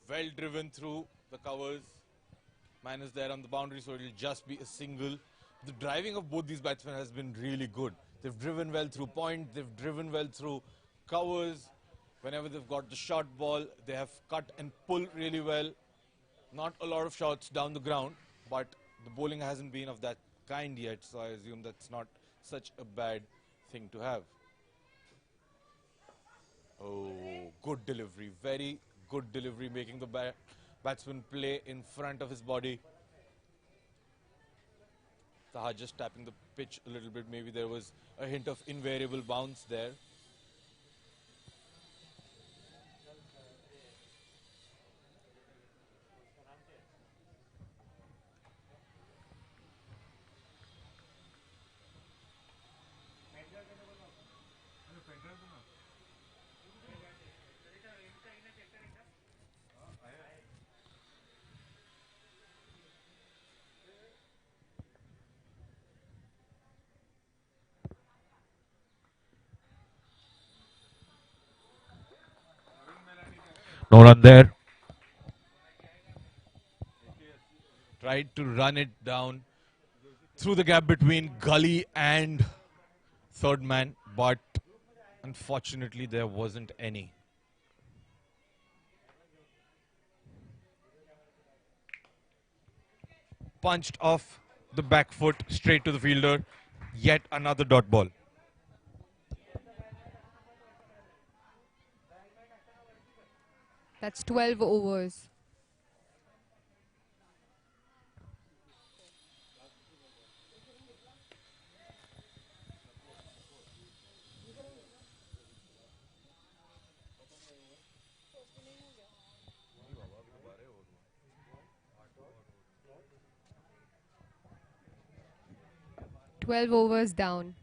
Well driven through the covers. Man is there on the boundary, so it'll just be a single. The driving of both these batsmen has been really good. They've driven well through point, they've driven well through covers. Whenever they've got the short ball, they have cut and pulled really well. Not a lot of shots down the ground, but the bowling hasn't been of that kind yet, so I assume that's not such a bad thing to have. Oh, good delivery. Very good delivery, making the batsman play in front of his body. Taha just tapping the pitch a little bit. Maybe there was a hint of invariable bounce there. No run there. Tried to run it down through the gap between Gully and third man, but unfortunately there wasn't any. Punched off the back foot straight to the fielder. Yet another dot ball. That's 12 overs. "12 overs down.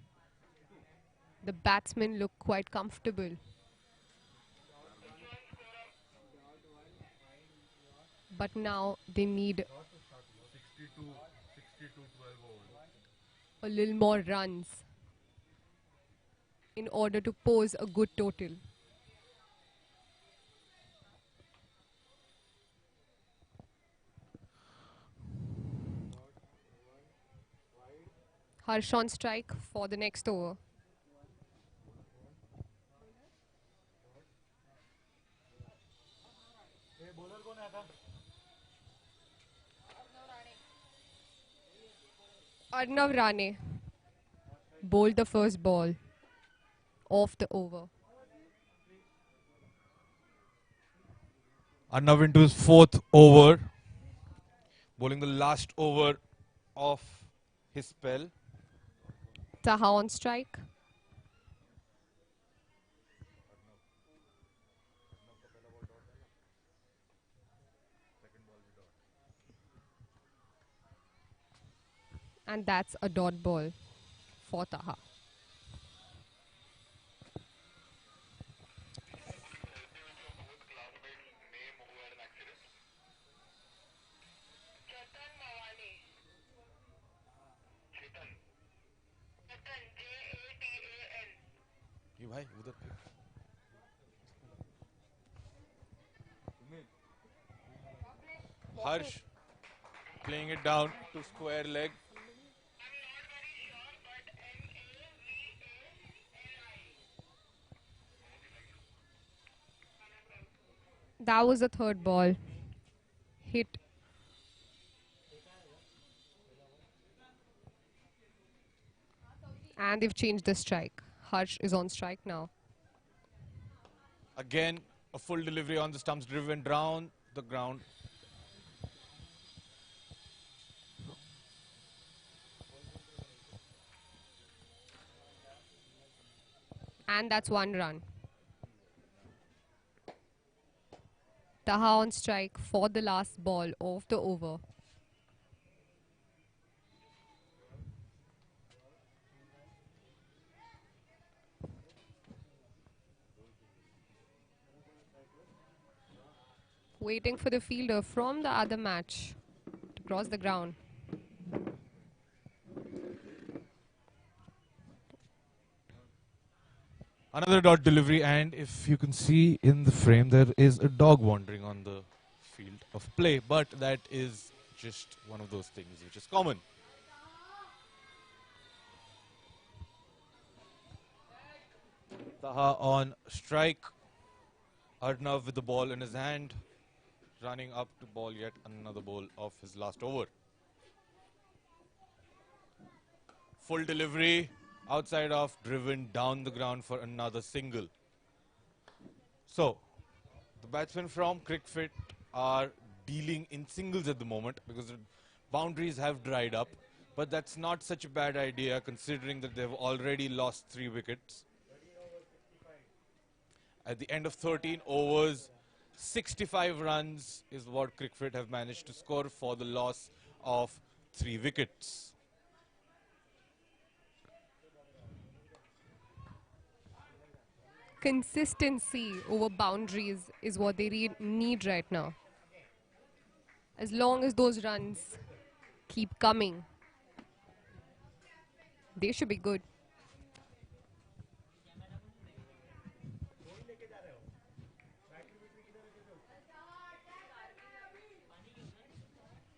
The batsmen look quite comfortable. But now they need a little more runs in order to pose a good total. Harsh on strike for the next over. Arnav Rane bowled the first ball of the over. Arnav into his fourth over, bowling the last over of his spell. Taha on strike. And that's a dot ball for Taha. ये भाई उधर Harsh playing it down to square leg. That was the third ball. Hit. And they've changed the strike. Harsh is on strike now. Again, a full delivery on the stumps, driven down the ground. And that's one run. Taha on strike for the last ball of the over. Waiting for the fielder from the other match to cross the ground. Another dot delivery, and if you can see in the frame, there is a dog wandering on the field of play, but that is just one of those things which is common. Taha on strike. Arnav with the ball in his hand, running up to ball yet another ball of his last over. Full delivery, outside off, driven down the ground for another single. So, the batsmen from Cricfit are dealing in singles at the moment because the boundaries have dried up. But that's not such a bad idea considering that they've already lost 3 wickets. At the end of 13 overs, 65 runs is what Cricfit have managed to score for the loss of 3 wickets. Consistency over boundaries is what they need right now. As long as those runs keep coming, they should be good.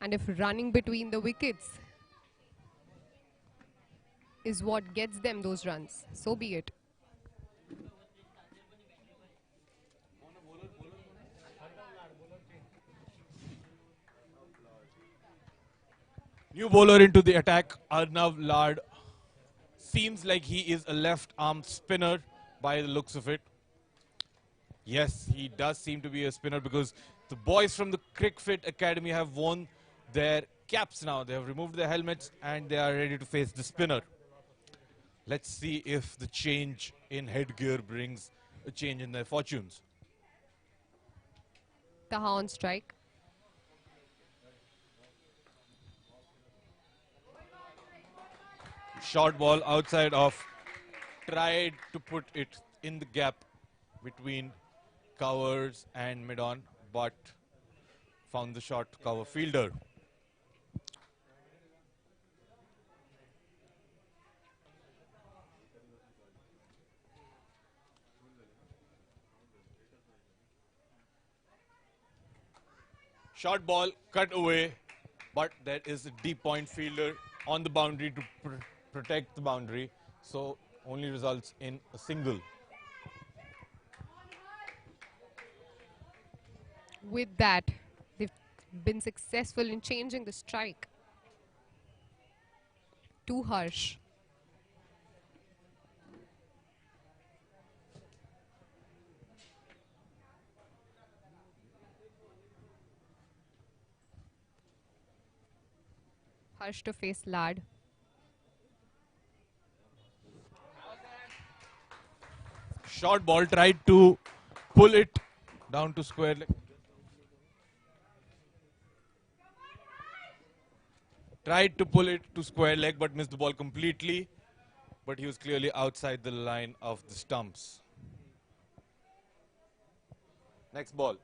And if running between the wickets is what gets them those runs, so be it. New bowler into the attack, Arnav Lad. Seems like he is a left-arm spinner by the looks of it. Yes, he does seem to be a spinner because the boys from the Cricfit Academy have worn their caps now. They have removed their helmets and they are ready to face the spinner. Let's see if the change in headgear brings a change in their fortunes. Taha on strike. Short ball outside off. Tried to put it in the gap between covers and mid-on, but found the short cover fielder. Short ball cut away, but there is a deep point fielder on the boundary to protect the boundary, so only results in a single. With that, they've been successful in changing the strike. Too harsh. Harsh to face Lad. Short ball, tried to pull it down to square leg. Tried to pull it to square leg but missed the ball completely. But he was clearly outside the line of the stumps. Next ball.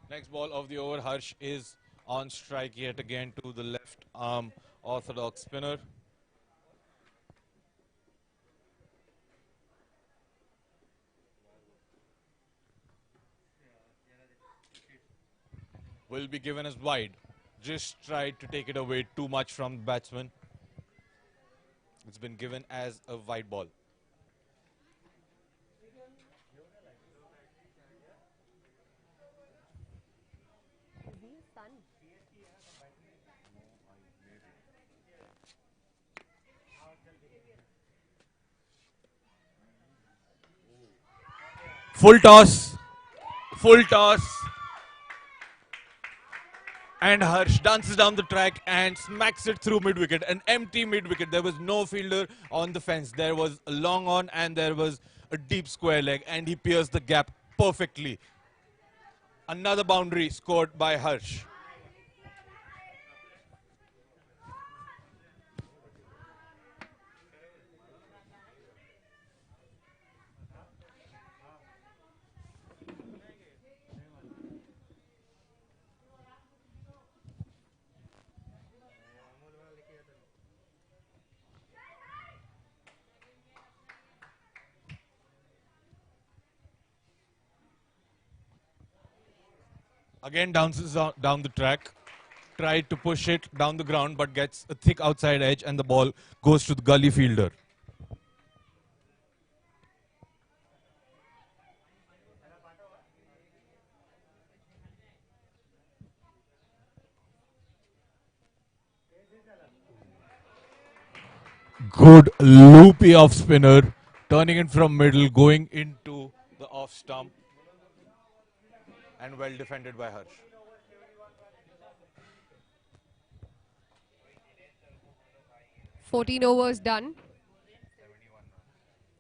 Next ball of the over, Harsh is on strike yet again to the left arm orthodox spinner. Will be given as wide. Just tried to take it away too much from the batsman. It's been given as a wide ball. Full toss. Full toss. And Harsh dances down the track and smacks it through mid-wicket. An empty mid-wicket. There was no fielder on the fence. There was a long on and there was a deep square leg. And he pierced the gap perfectly. Another boundary scored by Harsh. Again bounces down the track. Tried to push it down the ground but gets a thick outside edge and the ball goes to the gully fielder. good loopy off spinner, turning in from middle, going into the off stump, and well defended by Harsh. "14 overs done.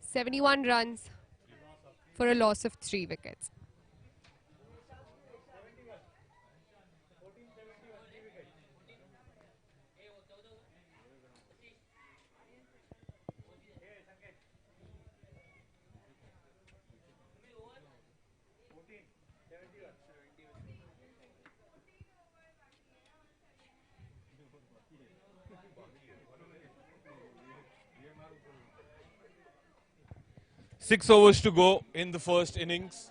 71 runs for a loss of 3 wickets. Six overs to go in the first innings.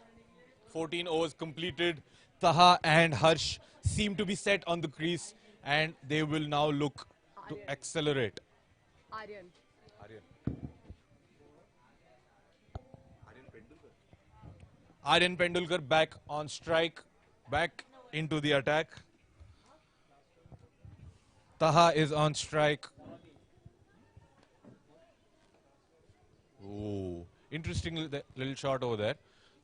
14 overs completed. Taha and Harsh seem to be set on the crease and they will now look to accelerate. Aryan. Aryan Pendulkar back on strike, back into the attack. Taha is on strike. Oh, interesting little shot over there.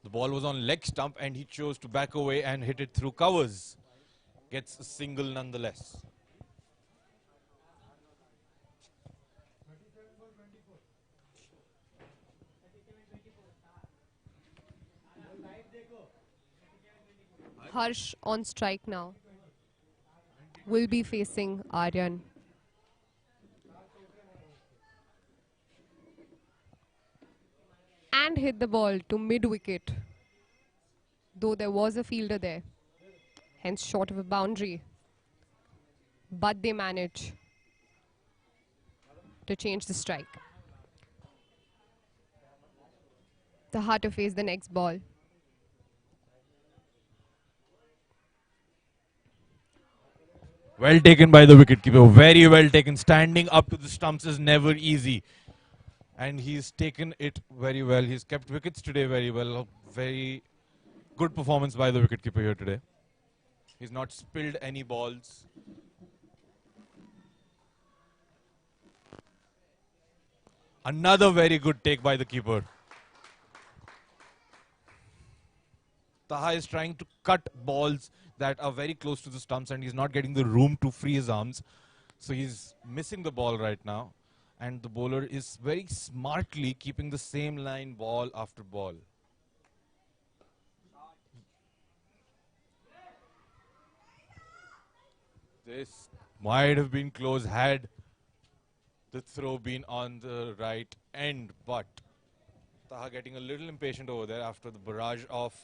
The ball was on leg stump and he chose to back away and hit it through covers. Gets a single nonetheless. Harsh on strike now. Will be facing Aryan. And hit the ball to mid-wicket. Though there was a fielder there. Hence short of a boundary. But they manage to change the strike. Taha to face the next ball. Well taken by the wicketkeeper. Very well taken. Standing up to the stumps is never easy. And he's taken it very well. He's kept wickets today very well. A very good performance by the wicketkeeper here today. He's not spilled any balls. Another very good take by the keeper. Taha is trying to cut balls that are very close to the stumps and he's not getting the room to free his arms. So he's missing the ball right now. And the bowler is very smartly keeping the same line ball after ball. This might have been close had the throw been on the right end, but Taha getting a little impatient over there after the barrage of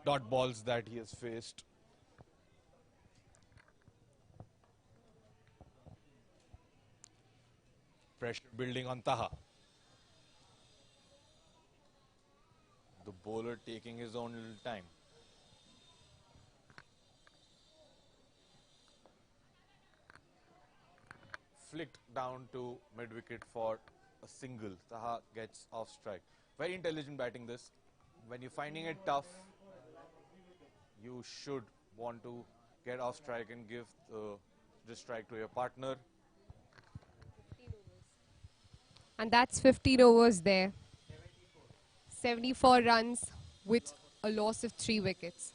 dot balls that he has faced. Pressure building on Taha. The bowler taking his own little time. Flicked down to mid-wicket for a single. Taha gets off strike. Very intelligent batting this. When you're finding it tough, you should want to get off strike and give the strike to your partner. And that's 15 overs there. 74 runs with a loss of 3 wickets.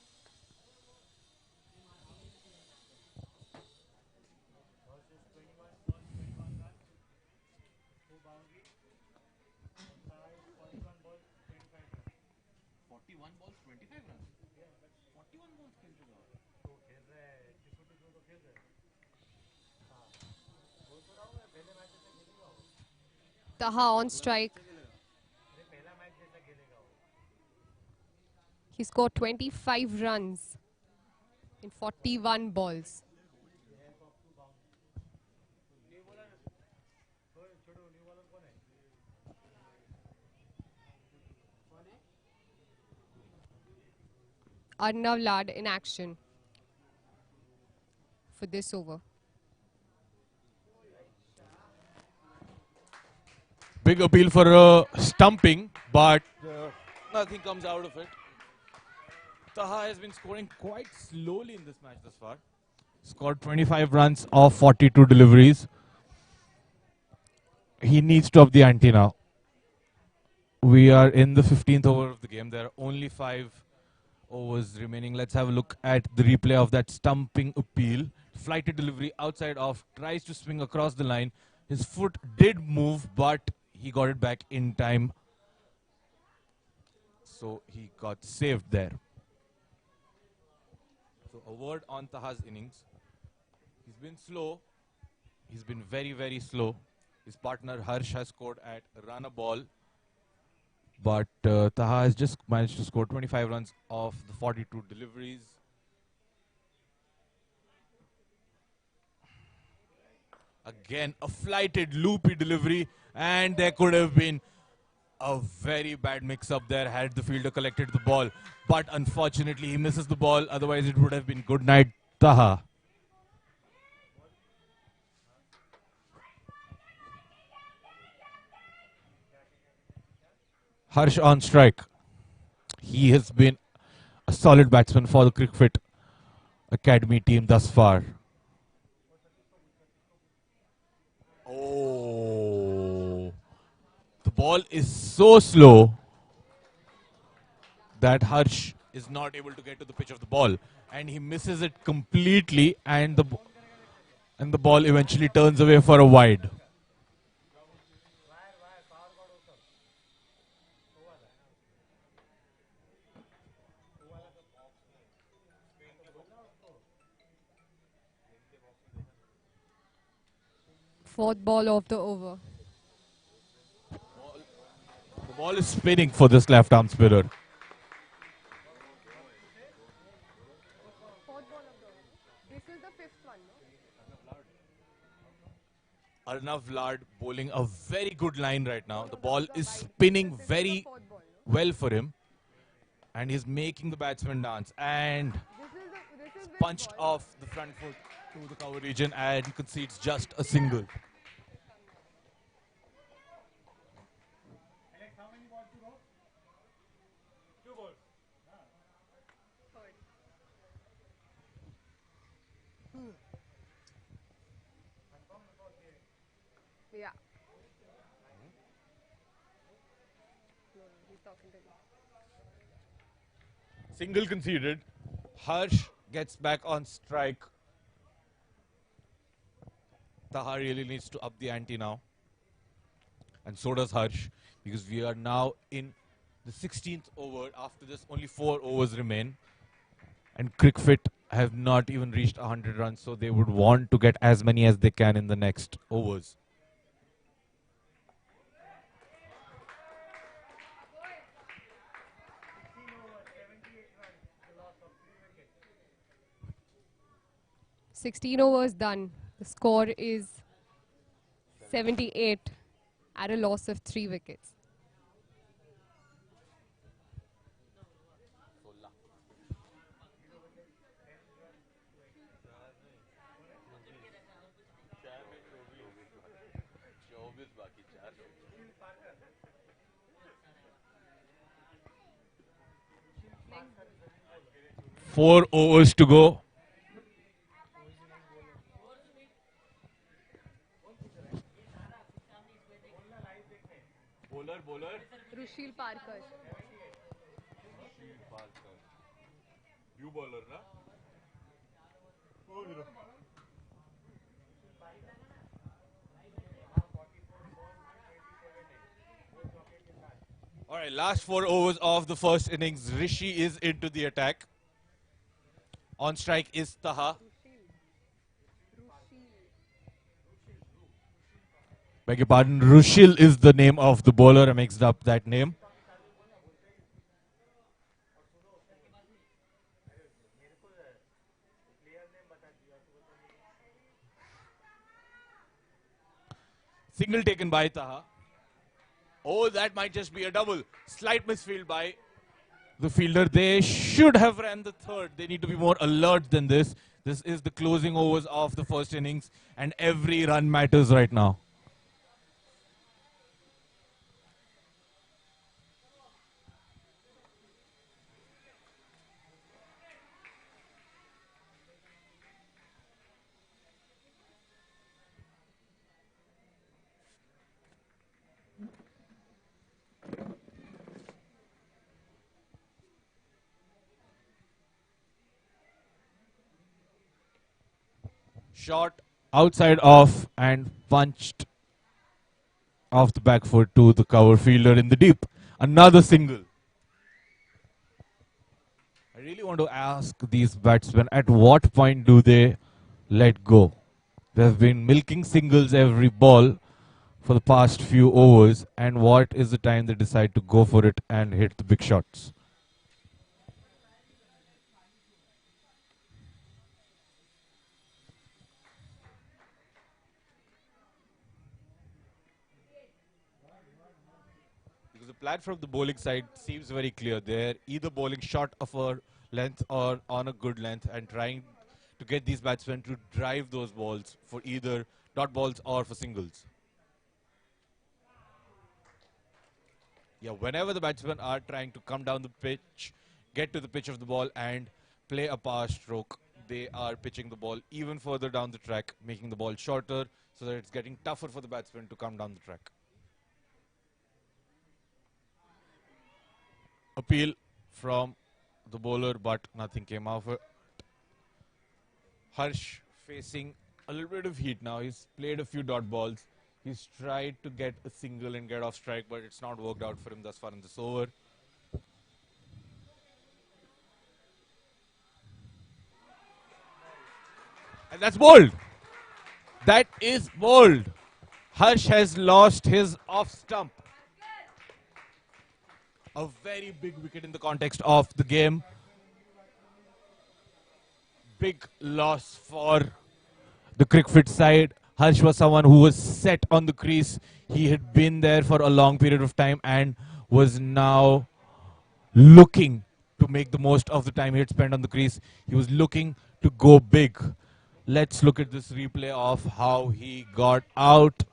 Taha on strike. He scored 25 runs in 41 balls. Arnav Lad in action for this over. Big appeal for a stumping, but nothing comes out of it. Taha has been scoring quite slowly in this match thus far. Scored 25 runs off 42 deliveries. He needs to up the ante now. We are in the 15th over of the game. There are only 5 overs remaining. Let's have a look at the replay of that stumping appeal. Flighted delivery outside off, tries to swing across the line. His foot did move, but he got it back in time. So he got saved there. So a word on Taha's innings. He's been slow. He's been very, very slow. His partner Harsh has scored at run a ball. But Taha has just managed to score 25 runs off the 42 deliveries. Again, a flighted, loopy delivery. And there could have been a very bad mix-up there had the fielder collected the ball. But unfortunately, he misses the ball. Otherwise, it would have been good night, Taha. Harsh on strike. He has been a solid batsman for the Cricfit Academy team thus far. Oh, the ball is so slow that Harsh is not able to get to the pitch of the ball, and he misses it completely, and the ball eventually turns away for a wide. Fourth ball of the over. The ball is spinning for this left arm spinner. This is the fifth one, Arnav Lad bowling a very good line right now. The ball is spinning very well for him, and he's making the batsman dance. And it's punched off the front foot to the cover region and concedes just a single. Yeah. He's talking to me. Single conceded. Harsh gets back on strike. Taha really needs to up the ante now. And so does Harsh, because we are now in the 16th over. After this, only 4 overs remain. And Cricfit have not even reached 100 runs, so they would want to get as many as they can in the next overs. "16 overs done. The score is 78 at a loss of 3 wickets. Four overs to go. Bowler. Rushil Parkar. You bowler, na? All right, last 4 overs of the first innings. Rishi is into the attack. On strike is Taha. Beg your pardon, Rushil is the name of the bowler. I mixed up that name. Single taken by Taha. Oh, that might just be a double. Slight misfield by the fielder. They should have ran the third. They need to be more alert than this. This is the closing overs of the first innings, and every run matters right now. Shot outside off and punched off the back foot to the cover fielder in the deep. Another single. I really want to ask these batsmen at what point do they let go? They've been milking singles every ball for the past few overs, and what is the time they decide to go for it and hit the big shots? Because the plan from the bowling side seems very clear. They're either bowling short of a length or on a good length and trying to get these batsmen to drive those balls for either dot balls or for singles. Yeah, whenever the batsmen are trying to come down the pitch, get to the pitch of the ball and play a power stroke, they are pitching the ball even further down the track, making the ball shorter so that it's getting tougher for the batsman to come down the track. Appeal from the bowler, but nothing came out of it. Harsh facing a little bit of heat now. He's played a few dot balls. He's tried to get a single and get off strike, but it's not worked out for him thus far in this over. And that's bold. That is bold. Harsh has lost his off stump. A very big wicket in the context of the game. Big loss for the Cricfit side. Harsh was someone who was set on the crease. He had been there for a long period of time and was now looking to make the most of the time he had spent on the crease. He was looking to go big. Let's look at this replay of how he got out.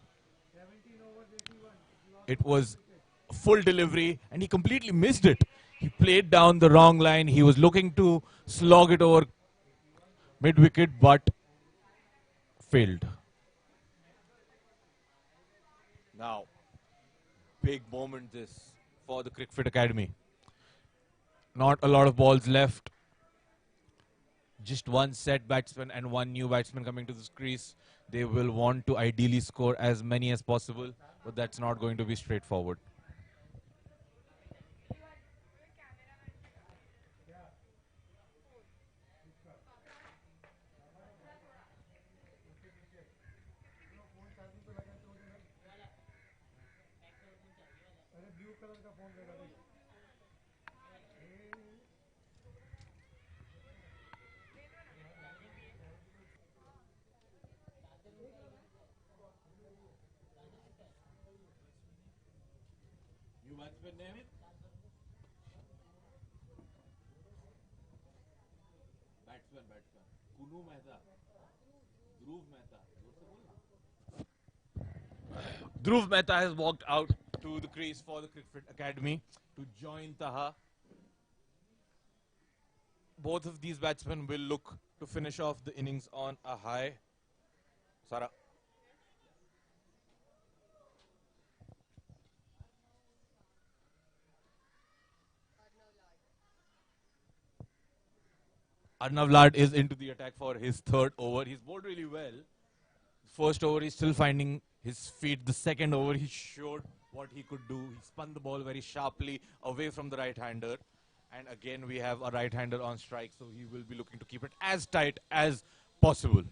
It was full delivery and he completely missed it. He played down the wrong line. He was looking to slog it over mid-wicket but failed. Now, big moment this for the Cricfit Academy. Not a lot of balls left. Just one set batsman and one new batsman coming to this crease. They will want to ideally score as many as possible, but that's not going to be straightforward. New batsman name it? Batsman. Kunu Mehta. Dhruv Mehta. Dhruv Mehta has walked out to the crease for the Cricfit Academy to join Taha. Both of these batsmen will look to finish off the innings on a high. Sara. Arnav Lad is into the attack for his third over. He's bowled really well. First over, he's still finding his feet. The second over, he showed what he could do. He spun the ball very sharply away from the right-hander. And again, we have a right-hander on strike, so he will be looking to keep it as tight as possible.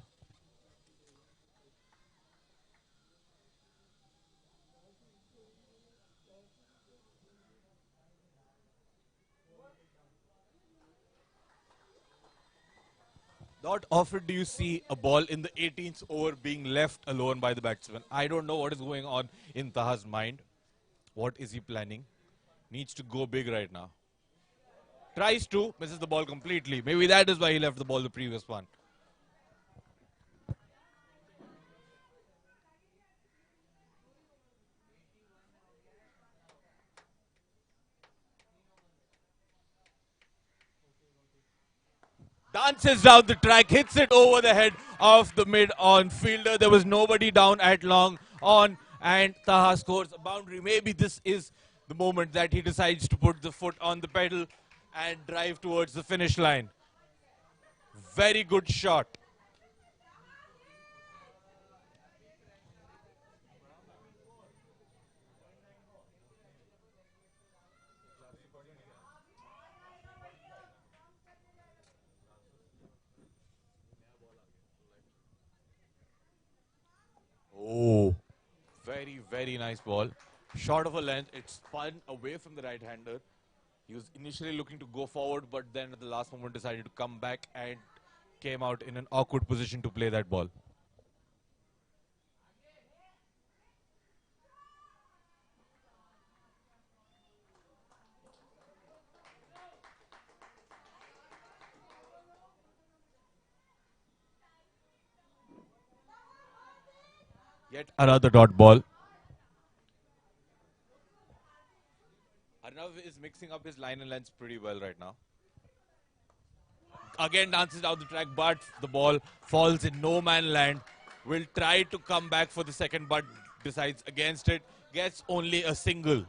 Not often do you see a ball in the 18th over being left alone by the batsman. I don't know what is going on in Taha's mind. What is he planning? Needs to go big right now. Tries to, misses the ball completely. Maybe that is why he left the ball the previous one. Dances down the track, hits it over the head of the mid-on fielder. There was nobody down at long on, and Taha scores a boundary. Maybe this is the moment that he decides to put the foot on the pedal and drive towards the finish line. Very good shot. Very nice ball. Short of a length, it spun away from the right-hander. He was initially looking to go forward, but then at the last moment decided to come back and came out in an awkward position to play that ball. Yet another dot ball. Arnav is mixing up his line and lengths pretty well right now. Again dances down the track, but the ball falls in no man land. Will try to come back for the second, but decides against it. Gets only a single.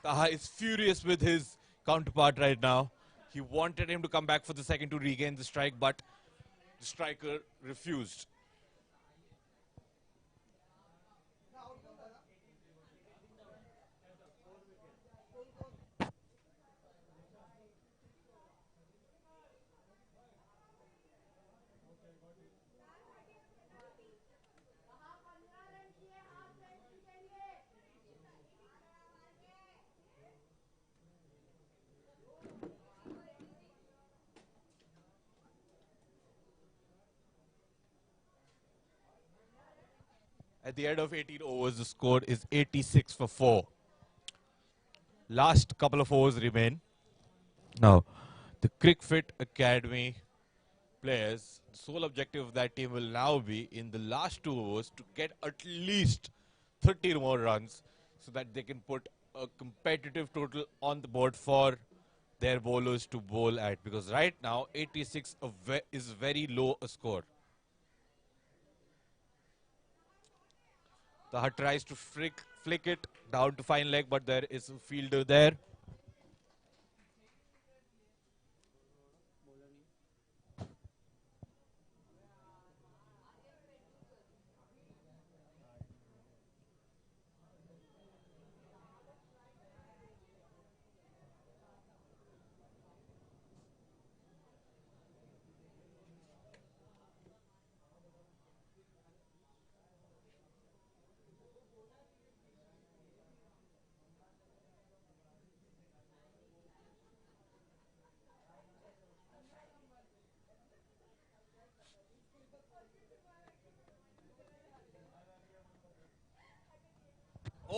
Taha is furious with his counterpart right now. He wanted him to come back for the second to regain the strike, but the striker refused. At the end of 18 overs, the score is 86 for 4. Last couple of overs remain. Now, the Cricfit Academy players, the sole objective of that team will now be in the last 2 overs to get at least 30 more runs so that they can put a competitive total on the board for their bowlers to bowl at. Because right now, 86 is very low a score. Taha tries to flick it down to fine leg, but there is a fielder there.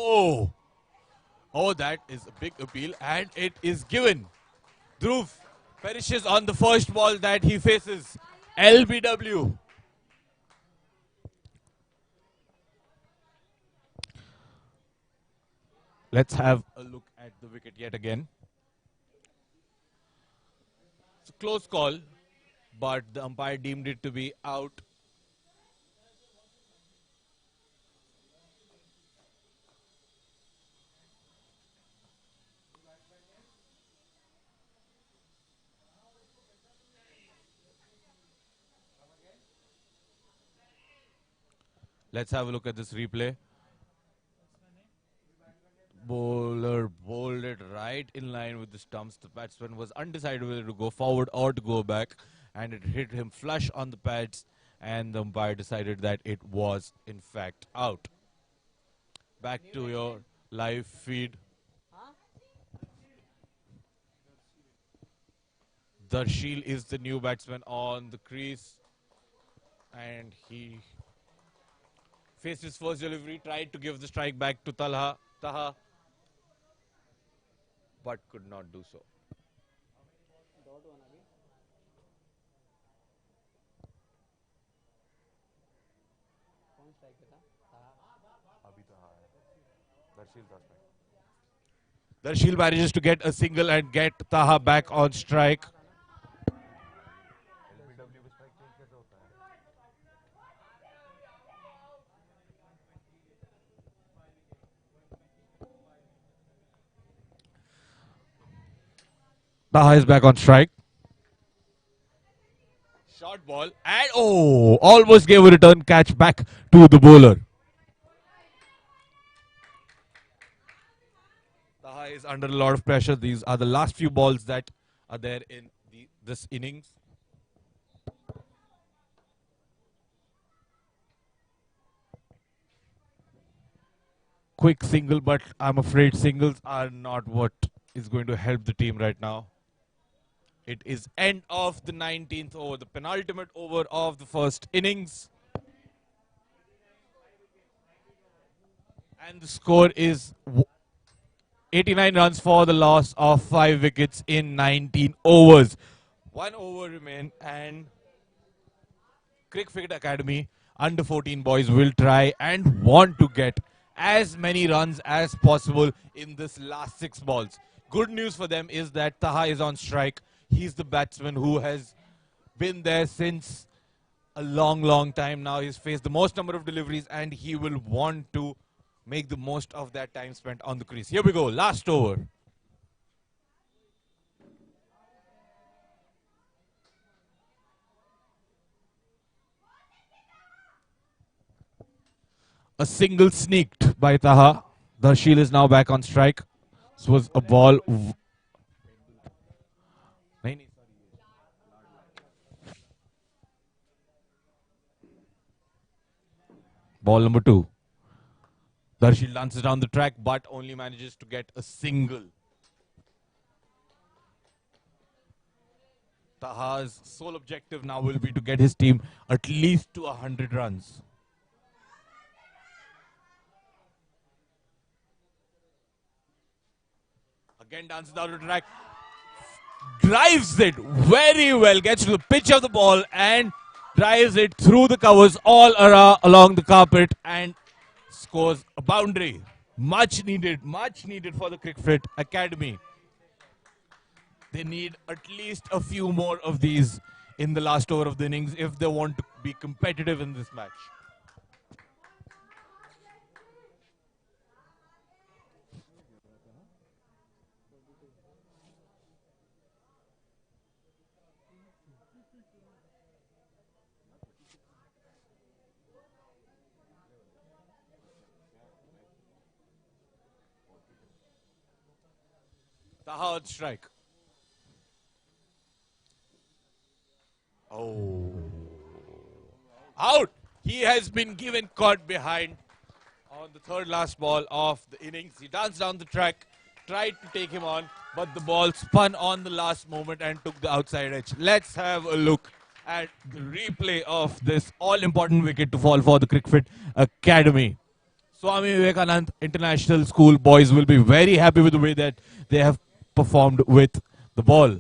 Oh, oh, that is a big appeal, and it is given. Dhruv perishes on the first ball that he faces. LBW. Let's have a look at the wicket yet again. It's a close call, but the umpire deemed it to be out. Let's have a look at this replay. Bowler bowled it right in line with the stumps. The batsman was undecided whether to go forward or to go back, and it hit him flush on the pads, and the umpire decided that it was in fact out. Back to your live feed. Darshil is the new batsman on the crease, and he faced his first delivery, tried to give the strike back to Taha, but could not do so. Darshil manages to get a single and get Taha back on strike. Taha is back on strike. Short ball and almost gave a return catch back to the bowler. Taha is under a lot of pressure. These are the last few balls that are there in this innings. quick single, but I'm afraid singles are not what is going to help the team right now. It is end of the 19th over, the penultimate over of the first innings. And the score is 89 runs for the loss of 5 wickets in 19 overs. 1 over remain, and Cricfit Academy under 14 boys will try and want to get as many runs as possible in this last 6 balls. Good news for them is that Taha is on strike. He's the batsman who has been there since a long time now. He's faced the most number of deliveries and he will want to make the most of that time spent on the crease. Here we go, last over. A single sneaked by Taha. Darshil is now back on strike. This was a ball. Ball number 2. Darshil dances down the track but only manages to get a single. Taha's sole objective now will be to get his team at least to 100 runs. Again dances down the track. Drives it very well. Gets to the pitch of the ball and drives it through the covers all along the carpet and scores a boundary. Much needed for the Cricfit Academy. They need at least a few more of these in the last over of the innings if they want to be competitive in this match. Taha on strike. Oh. Out! He has been given caught behind on the third last ball of the innings. He danced down the track, tried to take him on, but the ball spun on the last moment and took the outside edge. Let's have a look at the replay of this all-important wicket to fall for the Cricfit Academy. Swami Vivekanand International School boys will be very happy with the way that they have performed with the ball.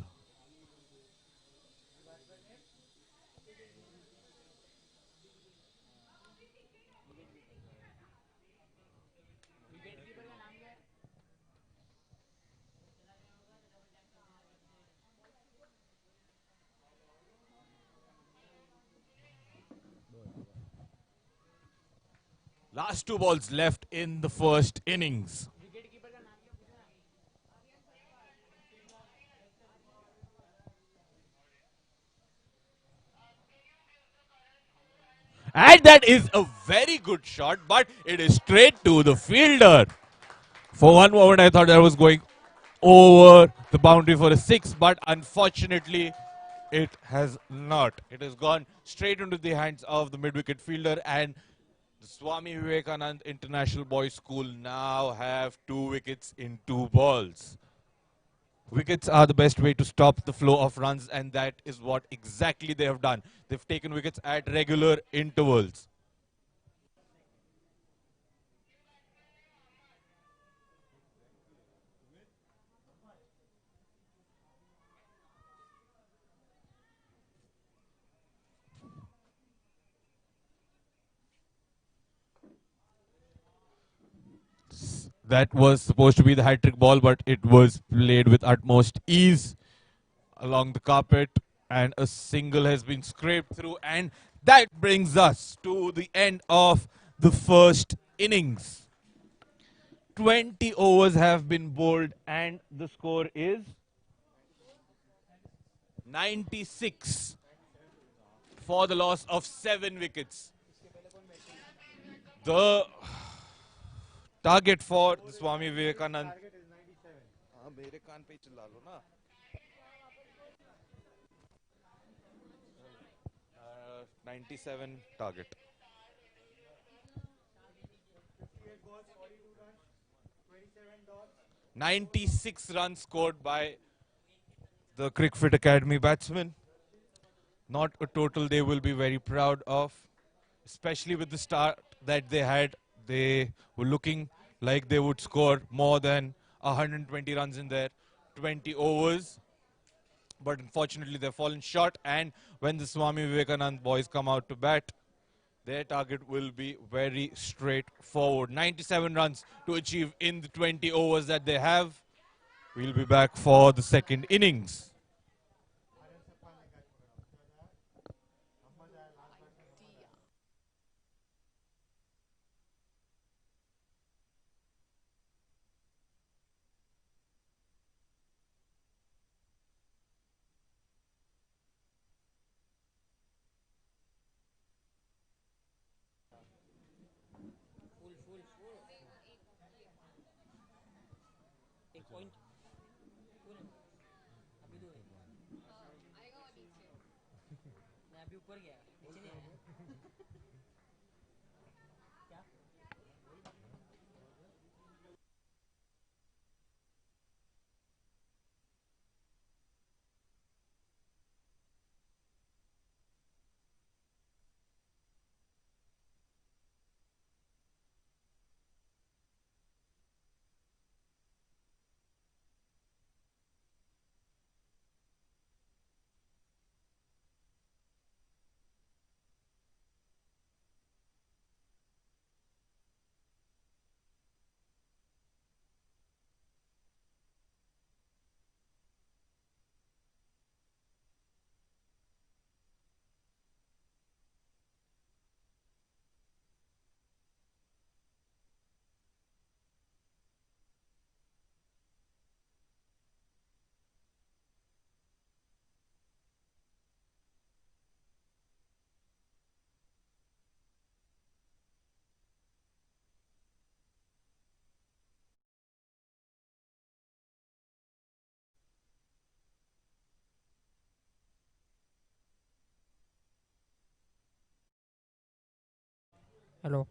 Last 2 balls left in the first innings. And that is a very good shot, but it is straight to the fielder. For one moment, I thought that was going over the boundary for a 6, but unfortunately, it has not. It has gone straight into the hands of the mid-wicket fielder, and the Swami Vivekanand International Boys School now have 2 wickets in 2 balls. Wickets are the best way to stop the flow of runs, and that is what exactly they have done. They've taken wickets at regular intervals. That was supposed to be the hat-trick ball, but it was played with utmost ease along the carpet, and a single has been scraped through, and that brings us to the end of the first innings. 20 overs have been bowled, and the score is 96 for the loss of 7 wickets. The target for the Swami Vivekanand. 97 target. 96 runs scored by the Cricfit Academy batsmen. Not a total they will be very proud of, especially with the start that they had. They were looking like they would score more than 120 runs in their 20 overs. But unfortunately, they've fallen short. And when the Swami Vivekanand boys come out to bat, their target will be very straightforward. 97 runs to achieve in the 20 overs that they have. We'll be back for the second innings. Hello.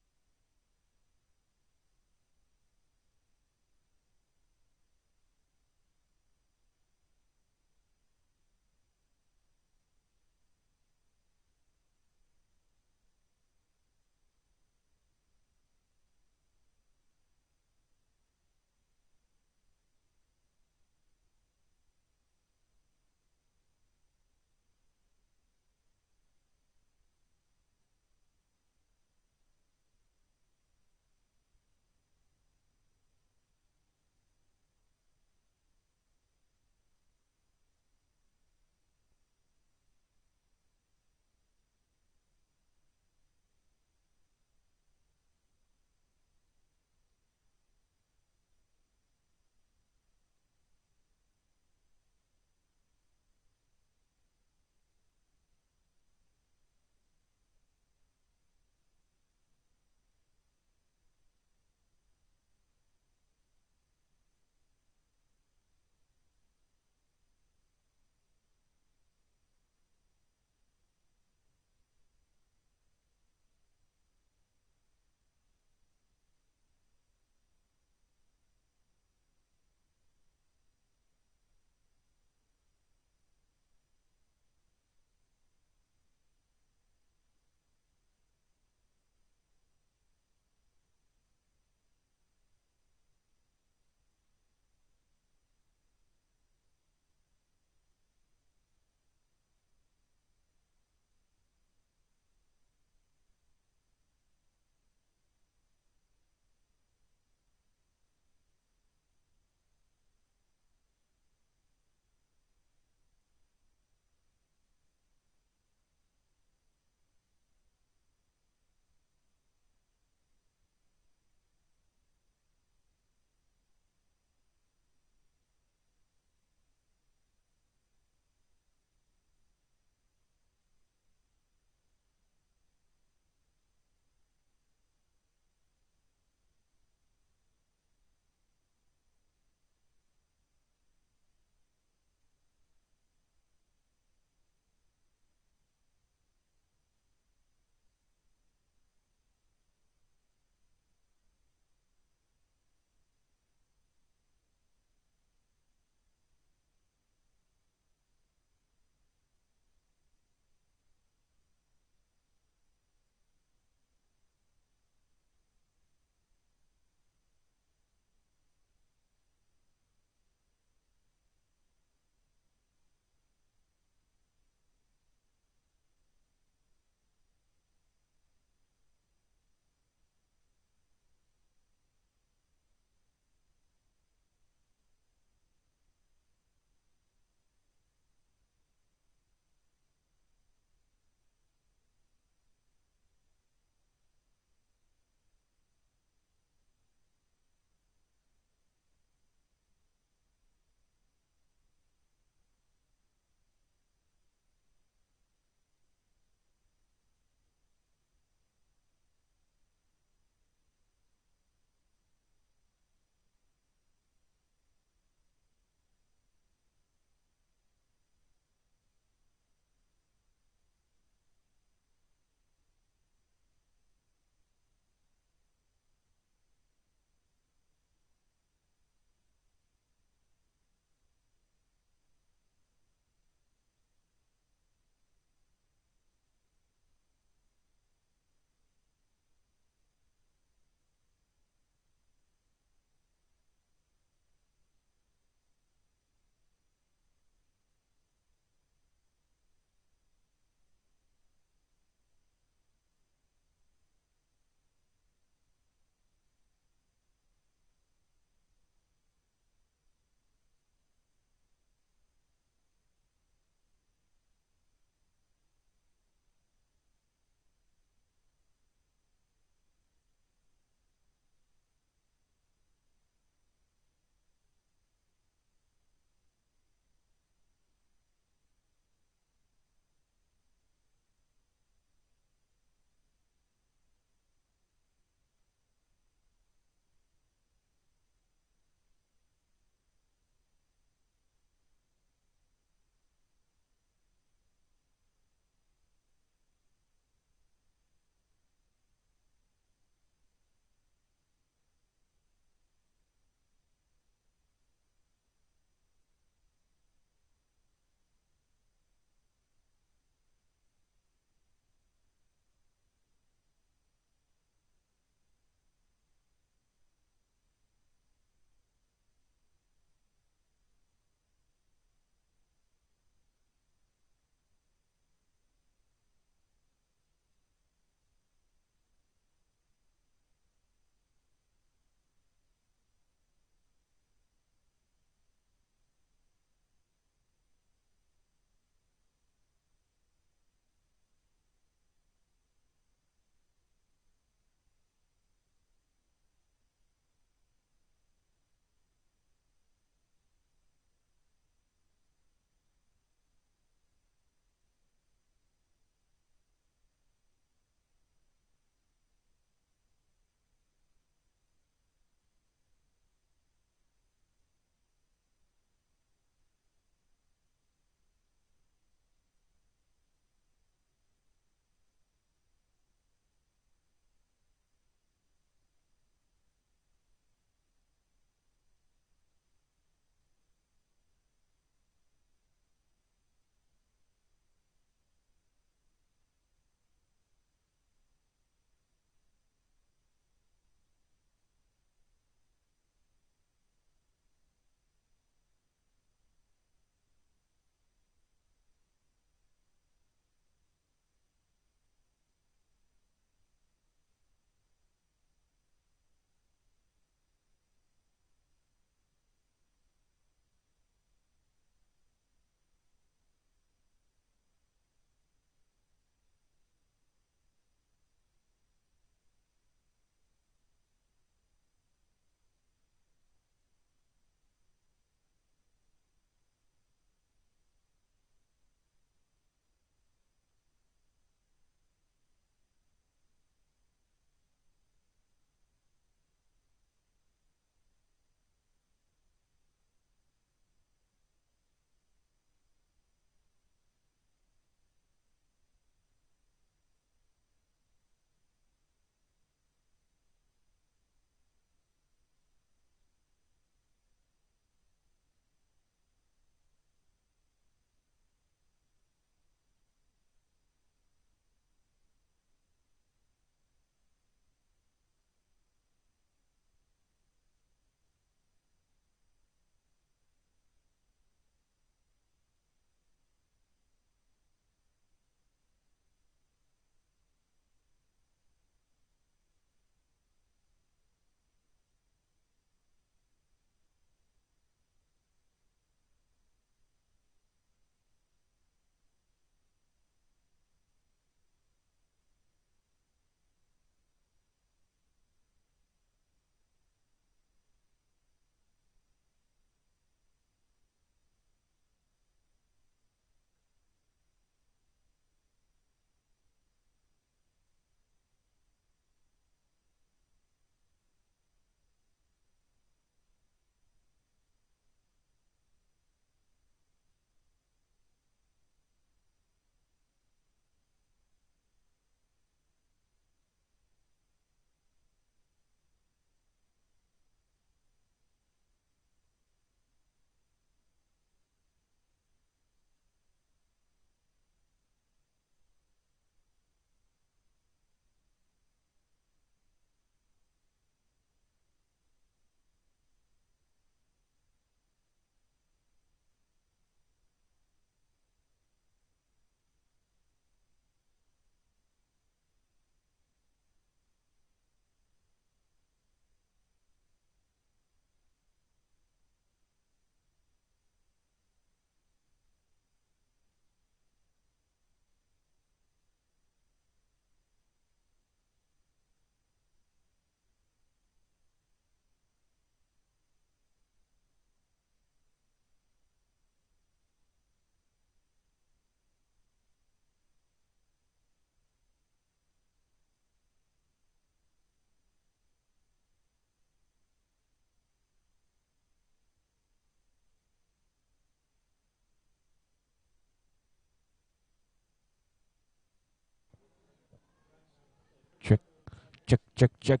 check, check, check.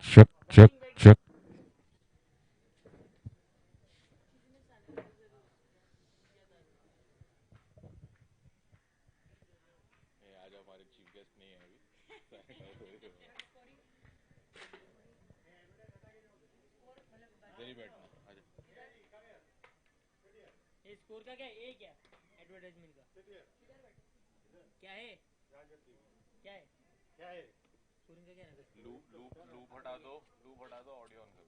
Check, check, check. ये score का क्या ए क्या advertisement का क्या है क्या है scoring का क्या है लूप हटा दो ऑडियो ऑन कर दो ऑडियो ऑन करो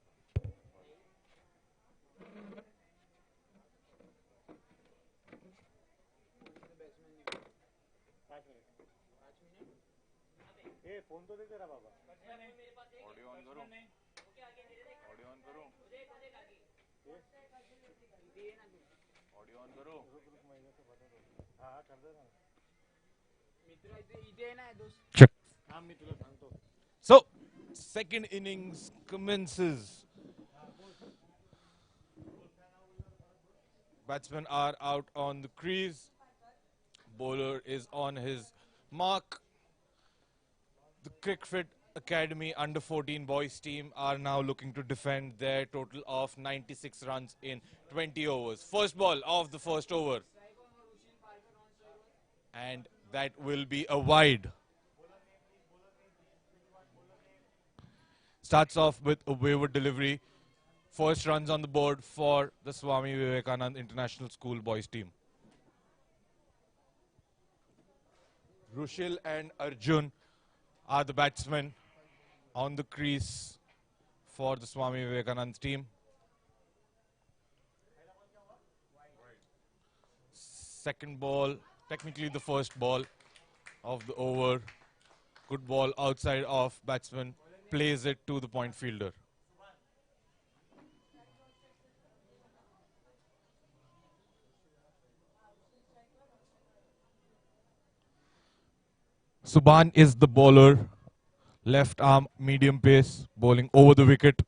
ऑडियो ऑन करो Check. So, second innings commences. Batsmen are out on the crease. Bowler is on his mark. The Cricfit Academy under 14 boys team are now looking to defend their total of 96 runs in 20 overs. First ball of the first over. And that will be a wide. Starts off with a wayward delivery. First runs on the board for the Swami Vivekanand International School boys team. Rushil and Arjun are the batsmen on the crease for the Swami Vivekanand team. Second ball, technically the first ball of the over. Good ball outside of batsman, plays it to the point fielder. Subhan is the bowler, left arm medium pace, bowling over the wicket.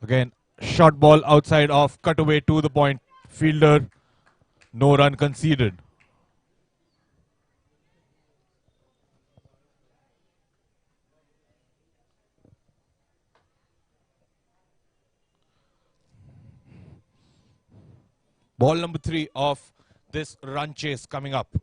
Again, short ball outside off, cut away to the point fielder. No run conceded. Ball number 3 of this run chase coming up.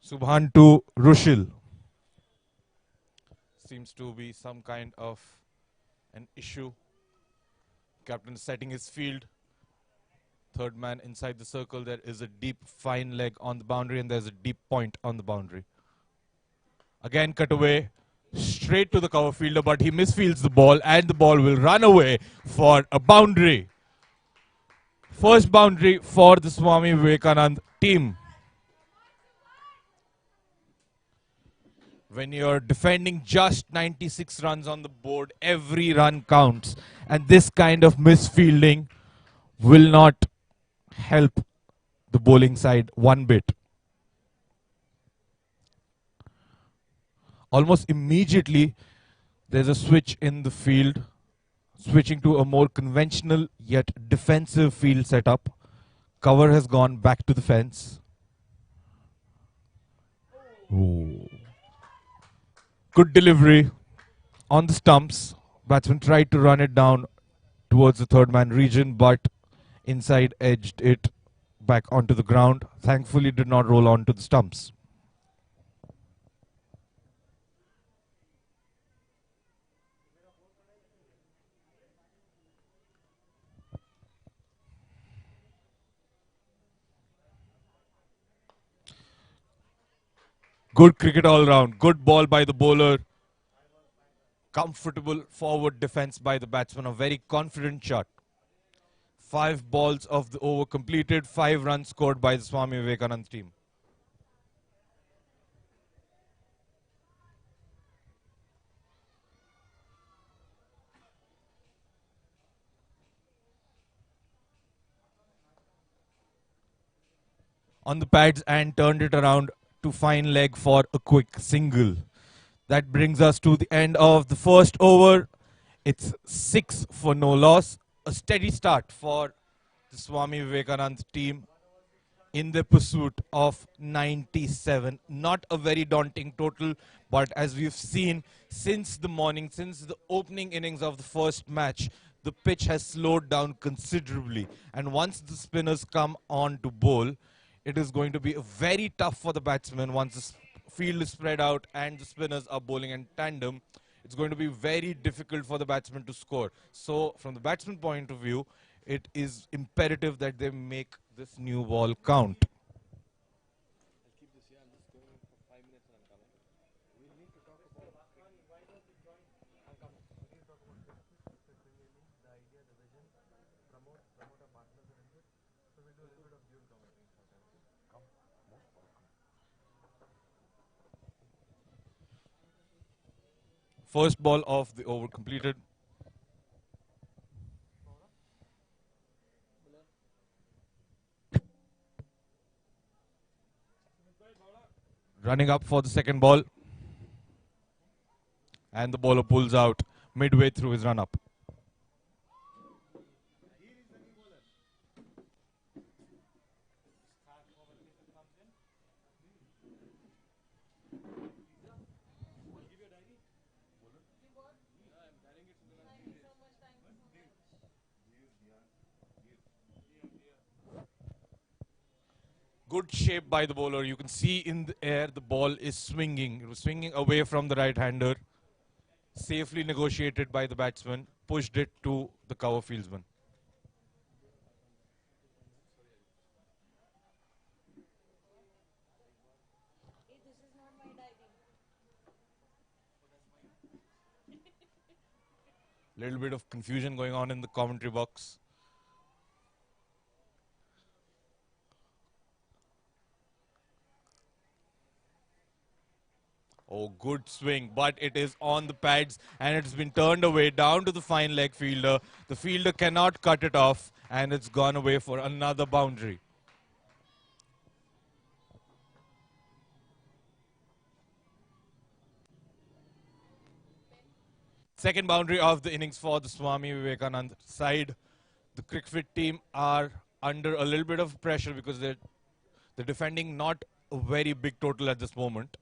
Subhan to Rushil. Seems to be some kind of an issue. Captain setting his field. Third man inside the circle. There is a deep fine leg on the boundary and there's a deep point on the boundary. Again cut away. Straight to the cover fielder, but he misfields the ball and the ball will run away for a boundary. First boundary for the Swami Vivekanand team. When you're defending just 96 runs on the board, every run counts. And this kind of misfielding will not help the bowling side one bit. Almost immediately, there's a switch in the field, switching to a more conventional yet defensive field setup. Cover has gone back to the fence. Ooh. Good delivery on the stumps. Batsman tried to run it down towards the third man region, but inside edged it back onto the ground. Thankfully did not roll onto the stumps. Good cricket all round. Good ball by the bowler. Comfortable forward defense by the batsman. A very confident shot. 5 balls of the over completed. 5 runs scored by the Swami Vivekanand team. on the pads and turned it around to fine leg for a quick single. That brings us to the end of the first over. It's 6 for no loss. A steady start for the Swami Vivekanand team in the pursuit of 97. Not a very daunting total, but as we've seen since the morning, since the opening innings of the first match, the pitch has slowed down considerably. And once the spinners come on to bowl, it is going to be very tough for the batsmen once the field is spread out and the spinners are bowling in tandem. It's going to be very difficult for the batsmen to score. So from the batsman point of view, it is imperative that they make this new ball count. First ball of the over completed. Running up for the second ball. And the bowler pulls out midway through his run up. Good shape by the bowler. You can see in the air the ball is swinging. It was swinging away from the right-hander. Safely negotiated by the batsman. Pushed it to the cover fieldsman. Little bit of confusion going on in the commentary box. Oh, good swing, but it is on the pads and it's been turned away down to the fine leg fielder. The fielder cannot cut it off and it's gone away for another boundary. Second boundary of the innings for the Swami Vivekanand side. The Cricfit team are under a little bit of pressure because they're defending not a very big total at this moment.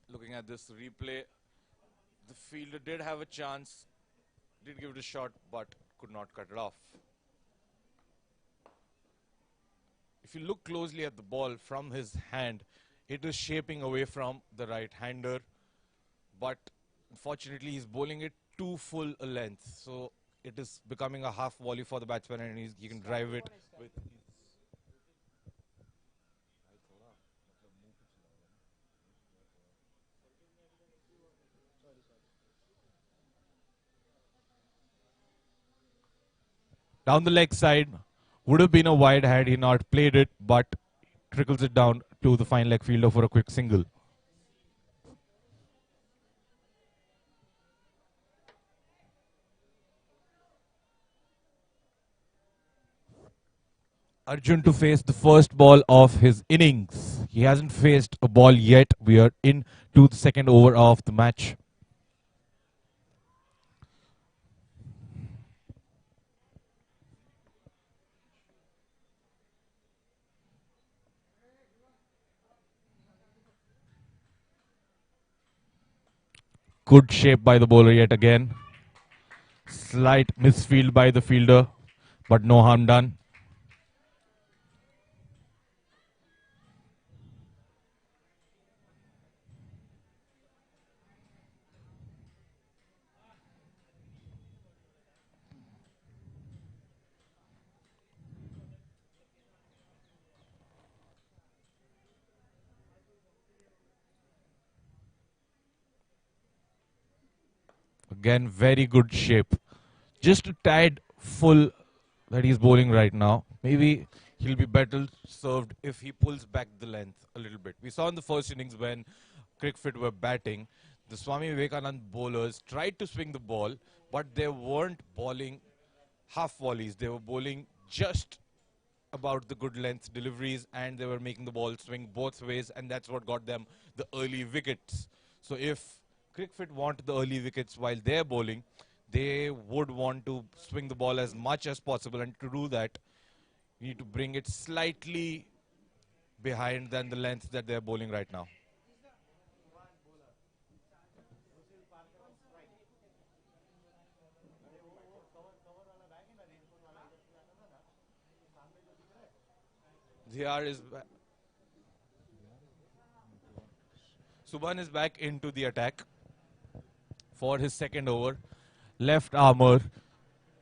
Looking at this replay, the fielder did have a chance, did give it a shot, but could not cut it off. If you look closely at the ball from his hand, it is shaping away from the right-hander, but unfortunately he's bowling it too full a length, so it is becoming a half volley for the batsman and he can drive it with ease. Down the leg side, would have been a wide had he not played it, but trickles it down to the fine leg fielder for a quick single. Arjun to face the first ball of his innings. He hasn't faced a ball yet. We are into the second over of the match. Good shape by the bowler yet again. Slight misfield by the fielder, but no harm done. Again, very good shape. Just a tad full that he's bowling right now. Maybe he'll be better served if he pulls back the length a little bit. We saw in the first innings when Cricfit were batting, The Swami Vivekanand bowlers tried to swing the ball, but they weren't bowling half volleys. They were bowling just about the good length deliveries, and they were making the ball swing both ways, and that's what got them the early wickets. So if Cricfit want the early wickets while they're bowling, they would want to swing the ball as much as possible, and to do that, you need to bring it slightly behind than the length that they're bowling right now. Ziyar is Subhan is back into the attack for his second over. Left armour.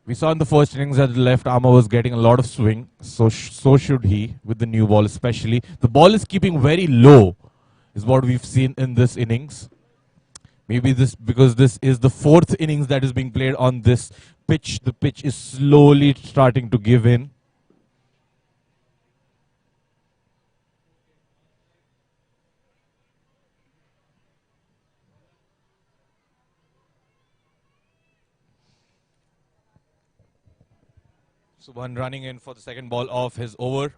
We saw in the first innings that the left armour was getting a lot of swing. So should he with the new ball especially. The ball is keeping very low is what we've seen in this innings. Maybe this because this is the fourth innings that is being played on this pitch. The pitch is slowly starting to give in. Subhan running in for the second ball of his over.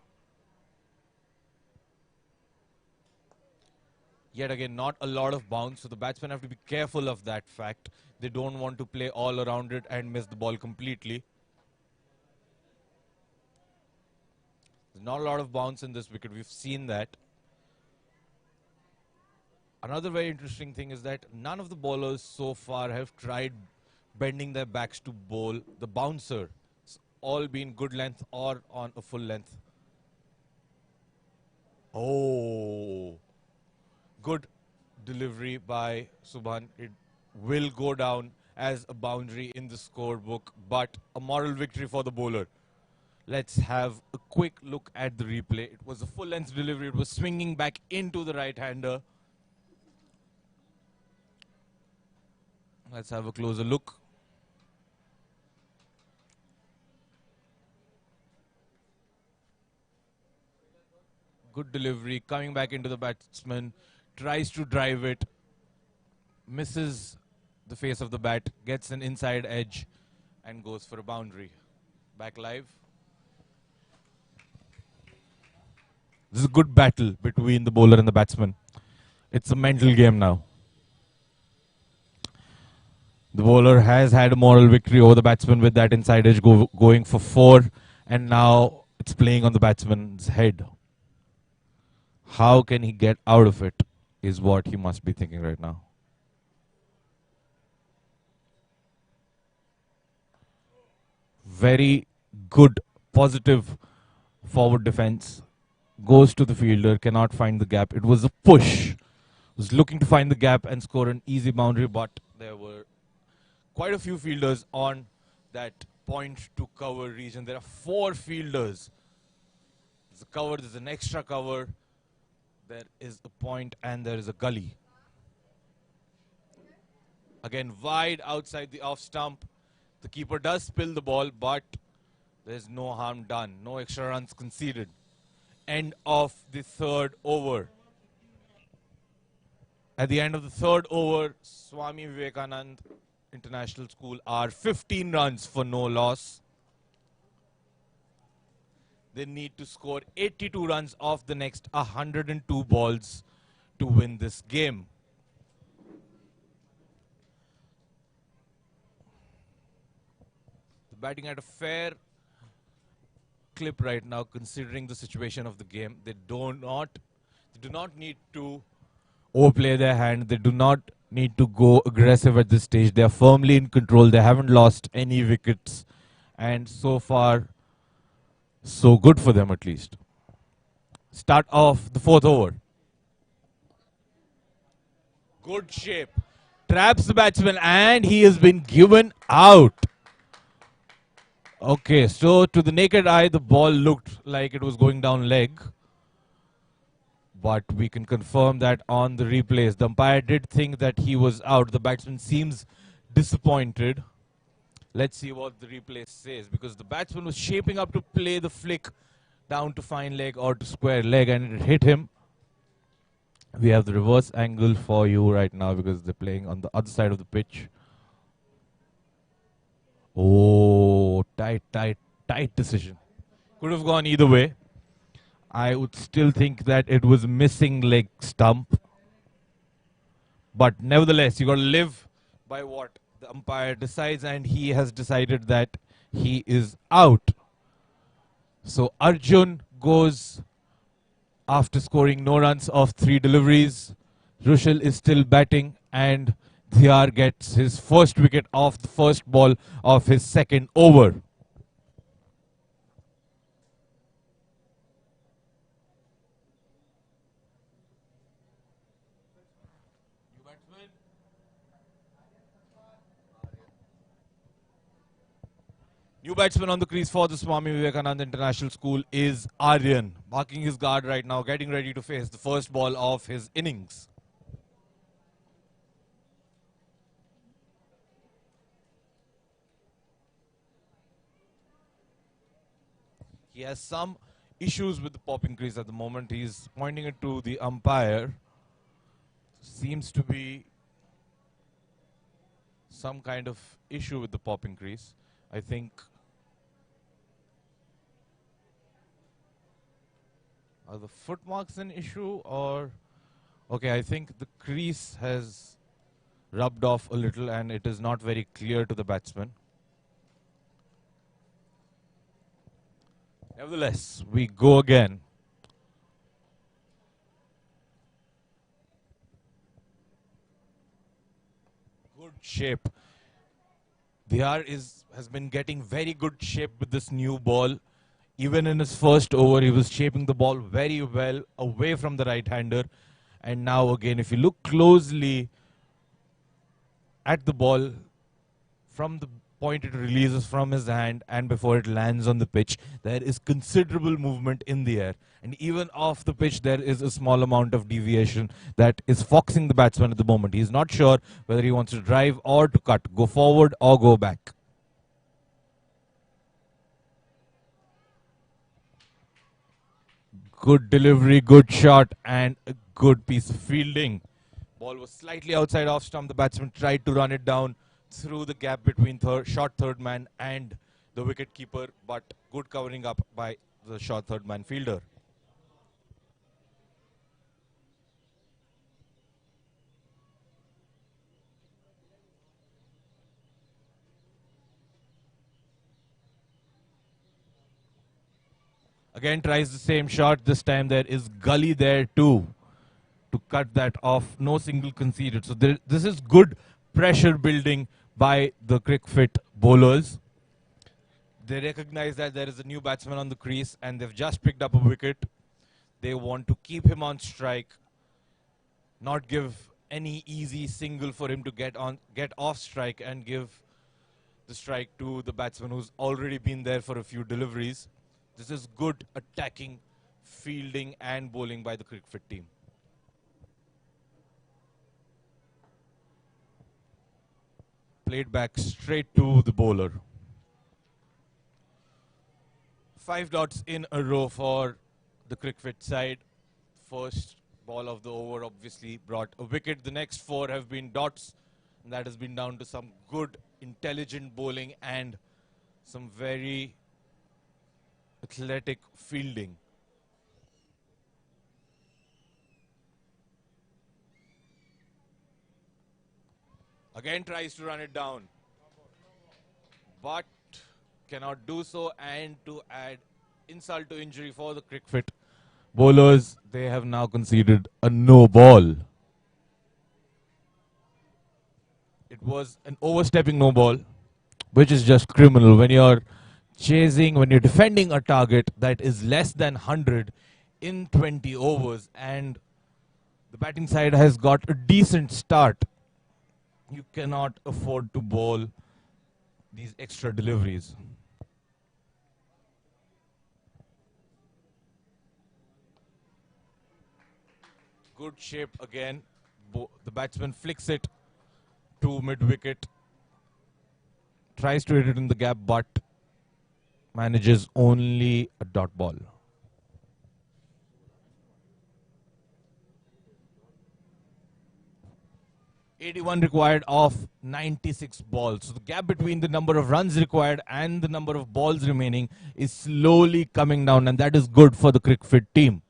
Yet again, not a lot of bounce, so the batsmen have to be careful of that fact. They don't want to play all around it and miss the ball completely. There's not a lot of bounce in this wicket. We've seen that. Another very interesting thing is that none of the bowlers so far have tried bending their backs to bowl the bouncer. It's all been good length or on a full length. Oh, good delivery by Subhan. It will go down as a boundary in the scorebook, but a moral victory for the bowler. Let's have a quick look at the replay. It was a full length delivery. It was swinging back into the right-hander. Let's have a closer look. Good delivery, coming back into the batsman, tries to drive it, misses the face of the bat, gets an inside edge, and goes for a boundary. Back live. This is a good battle between the bowler and the batsman. It's a mental game now. The bowler has had a moral victory over the batsman with that inside edge going for 4, and now it's playing on the batsman's head. How can he get out of it is what he must be thinking right now. Very good, positive forward defense. Goes to the fielder, cannot find the gap. It was a push. Was looking to find the gap and score an easy boundary, but there were quite a few fielders on that point to cover region. There are 4 fielders. There's a cover, there's an extra cover. There is a point and there is a gully. Again, wide outside the off stump. The keeper does spill the ball, but there's no harm done. No extra runs conceded. End of the third over. At the end of the third over, Swami Vivekanand International School are 15 runs for no loss. They need to score 82 runs off the next 102 balls to win this game. The batting at a fair clip right now, considering the situation of the game. They do not need to overplay their hand. They do not need to go aggressive at this stage. They are firmly in control. They haven't lost any wickets, and so far, so good for them at least. Start off the fourth over. Good shape. Traps the batsman and he has been given out. Okay, so to the naked eye, the ball looked like it was going down leg. But we can confirm that on the replays. The umpire did think that he was out. The batsman seems disappointed. Let's see what the replay says, because the batsman was shaping up to play the flick down to fine leg or to square leg, and it hit him. We have the reverse angle for you right now because they're playing on the other side of the pitch. Oh, tight decision. Could have gone either way. I would still think that it was missing leg stump. But nevertheless, you got to live by what the umpire decides, and he has decided that he is out. So Arjun goes after scoring no runs of 3 deliveries. Rushil is still batting, and Dhyar gets his first wicket off the first ball of his second over. New batsman on the crease for the Swami Vivekananda International School is Aryan, marking his guard right now, getting ready to face the first ball of his innings. He has some issues with the popping crease at the moment. He's pointing it to the umpire. Seems to be some kind of issue with the popping crease. I think are the foot marks an issue, or okay, I think the crease has rubbed off a little and it is not very clear to the batsman. Nevertheless, we go again. Good shape. Dhyar has been getting very good shape with this new ball. Even in his first over, he was shaping the ball very well away from the right-hander. And now again, if you look closely at the ball, from the point it releases from his hand and before it lands on the pitch, there is considerable movement in the air. And even off the pitch, there is a small amount of deviation that is foxing the batsman at the moment. He's not sure whether he wants to drive or to cut, go forward or go back. Good delivery, good shot, and a good piece of fielding. Ball was slightly outside off stump. The batsman tried to run it down through the gap between short third man and the wicket keeper, but good covering up by the short third man fielder. Again tries the same shot. This time there is gully there too to cut that off. No single conceded. So this is good pressure building by the Cricfit bowlers. They recognize that there is a new batsman on the crease and they've just picked up a wicket. They want to keep him on strike, not give any easy single for him to get off strike and give the strike to the batsman who's already been there for a few deliveries. This is good attacking, fielding and bowling by the Cricfit team. Played back straight to the bowler. 5 dots in a row for the Cricfit side. First ball of the over obviously brought a wicket. The next 4 have been dots. And that has been down to some good, intelligent bowling and some very athletic fielding. Again tries to run it down, but cannot do so, and to add insult to injury for the Cricfit bowlers, they have now conceded a no ball. It was an overstepping no ball, which is just criminal when you're when you're defending a target that is less than 100 in 20 overs and the batting side has got a decent start. You cannot afford to bowl these extra deliveries. Good shape again. The batsman flicks it to mid-wicket. Tries to hit it in the gap, but manages only a dot ball. 81 required of 96 balls. So the gap between the number of runs required and the number of balls remaining is slowly coming down, and that is good for the Cricfit team.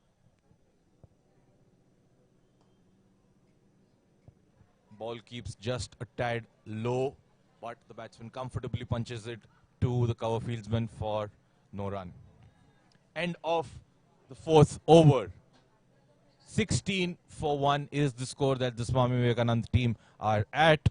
Ball keeps just a tad low, but the batsman comfortably punches it to the cover fieldsman for no run. End of the fourth over. 16 for 1 is the score that the Swami Vivekanand team are at.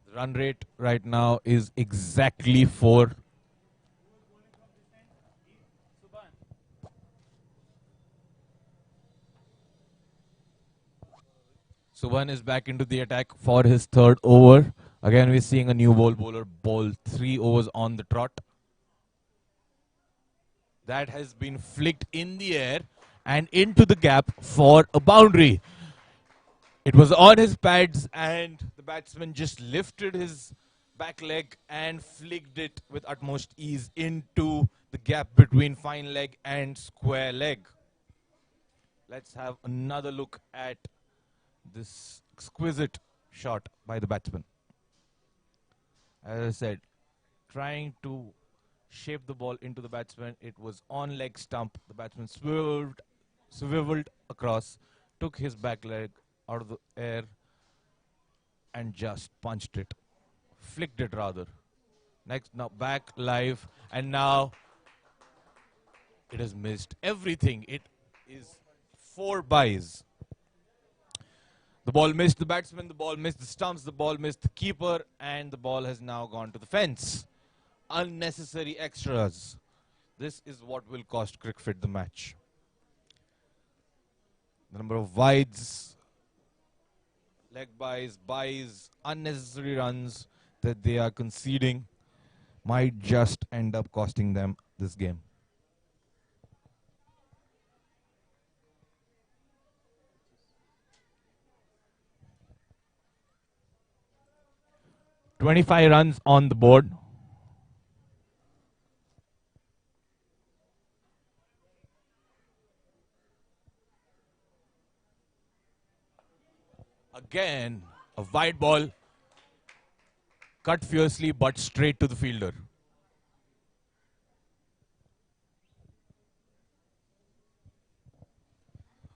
The run rate right now is exactly 4. Subhan is back into the attack for his third over. Again, we're seeing a new bowler bowl 3 overs on the trot. That has been flicked in the air and into the gap for a boundary. It was on his pads and the batsman just lifted his back leg and flicked it with utmost ease into the gap between fine leg and square leg. Let's have another look at this exquisite shot by the batsman. As I said, trying to shape the ball into the batsman. It was on leg stump. The batsman swiveled across, took his back leg out of the air and just punched it. Flicked it rather. Next, now back live, and now it has missed everything. It is 4 byes. The ball missed the batsman, the ball missed the stumps, the ball missed the keeper, and the ball has now gone to the fence. Unnecessary extras. This is what will cost Cricfit the match. The number of wides, leg byes, unnecessary runs that they are conceding might just end up costing them this game. "25 runs on the board. Again, a wide ball, cut fiercely but straight to the fielder.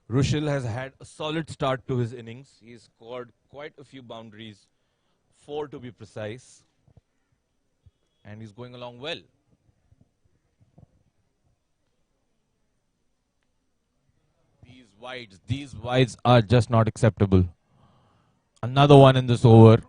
Rushil has had a solid start to his innings. He's scored quite a few boundaries, 4 to be precise, and he's going along well. These wides are just not acceptable. Another one in this over.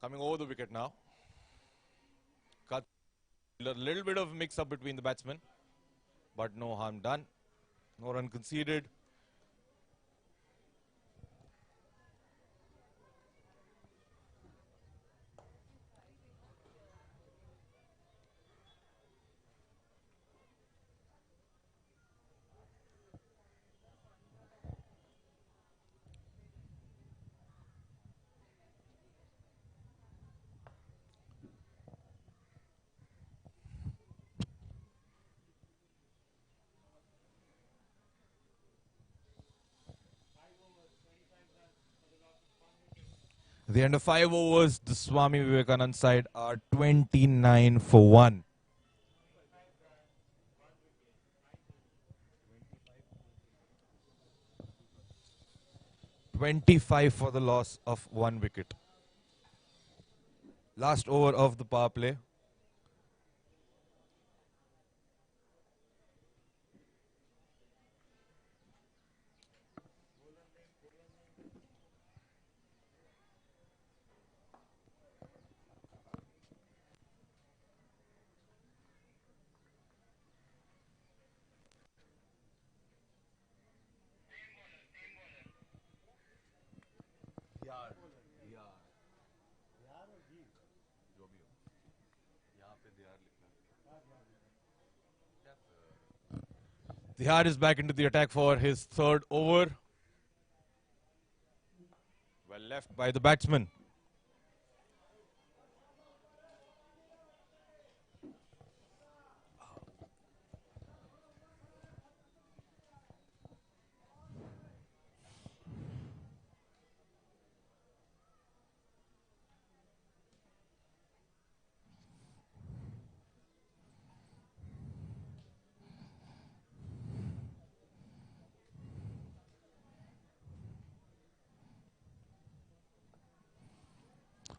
Coming over the wicket now. Cut. A little bit of mix up between the batsmen, but no harm done. No run conceded. At the end of 5 overs, the Swami Vivekanand side are 29 for 1. 25 for the loss of 1 wicket. Last over of the power play. Dihar is back into the attack for his third over. Well left by the batsman.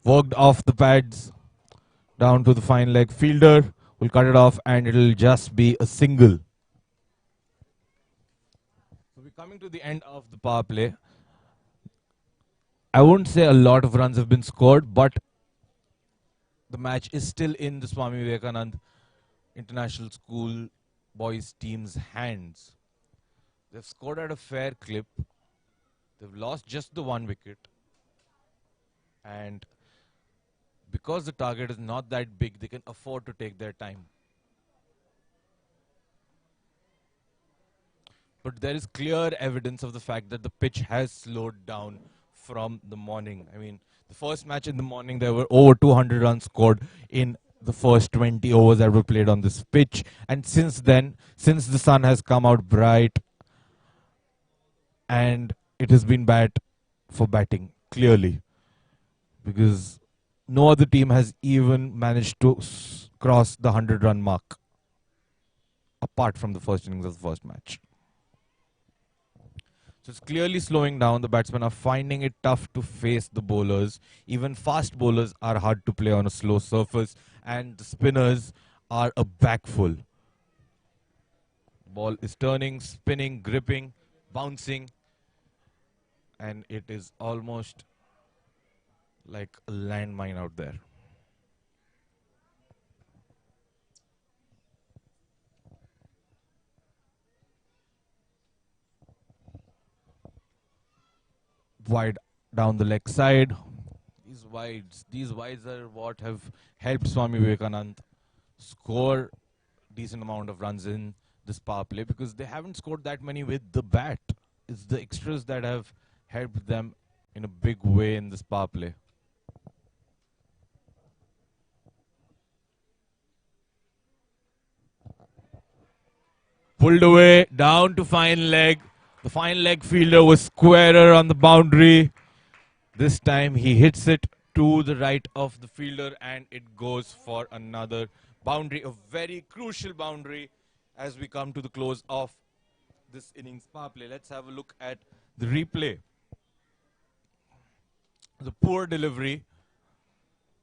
Worked off the pads down to the fine leg fielder. Will cut it off and it'll just be a single. So we're coming to the end of the power play. I won't say a lot of runs have been scored, but the match is still in the Swami Vivekanand International School boys team's hands. They've scored at a fair clip. They've lost just the 1 wicket. And because the target is not that big, they can afford to take their time. But there is clear evidence of the fact that the pitch has slowed down from the morning. I mean, the first match in the morning, there were over 200 runs scored in the first 20 overs that were played on this pitch. And since then, since the sun has come out bright, and it has been bad for batting, clearly. Because no other team has even managed to cross the 100-run mark, apart from the first innings of the first match. So it's clearly slowing down. The batsmen are finding it tough to face the bowlers. Even fast bowlers are hard to play on a slow surface. And the spinners are a bagful. Ball is turning, spinning, gripping, bouncing. And it is almost like a landmine out there. Wide down the leg side. These wides are what have helped Swami Vivekanand score decent amount of runs in this power play, because they haven't scored that many with the bat. It's the extras that have helped them in a big way in this power play. Pulled away, down to fine leg. The fine leg fielder was squarer on the boundary. This time he hits it to the right of the fielder and it goes for another boundary. A very crucial boundary as we come to the close of this innings power play. Let's have a look at the replay. The poor delivery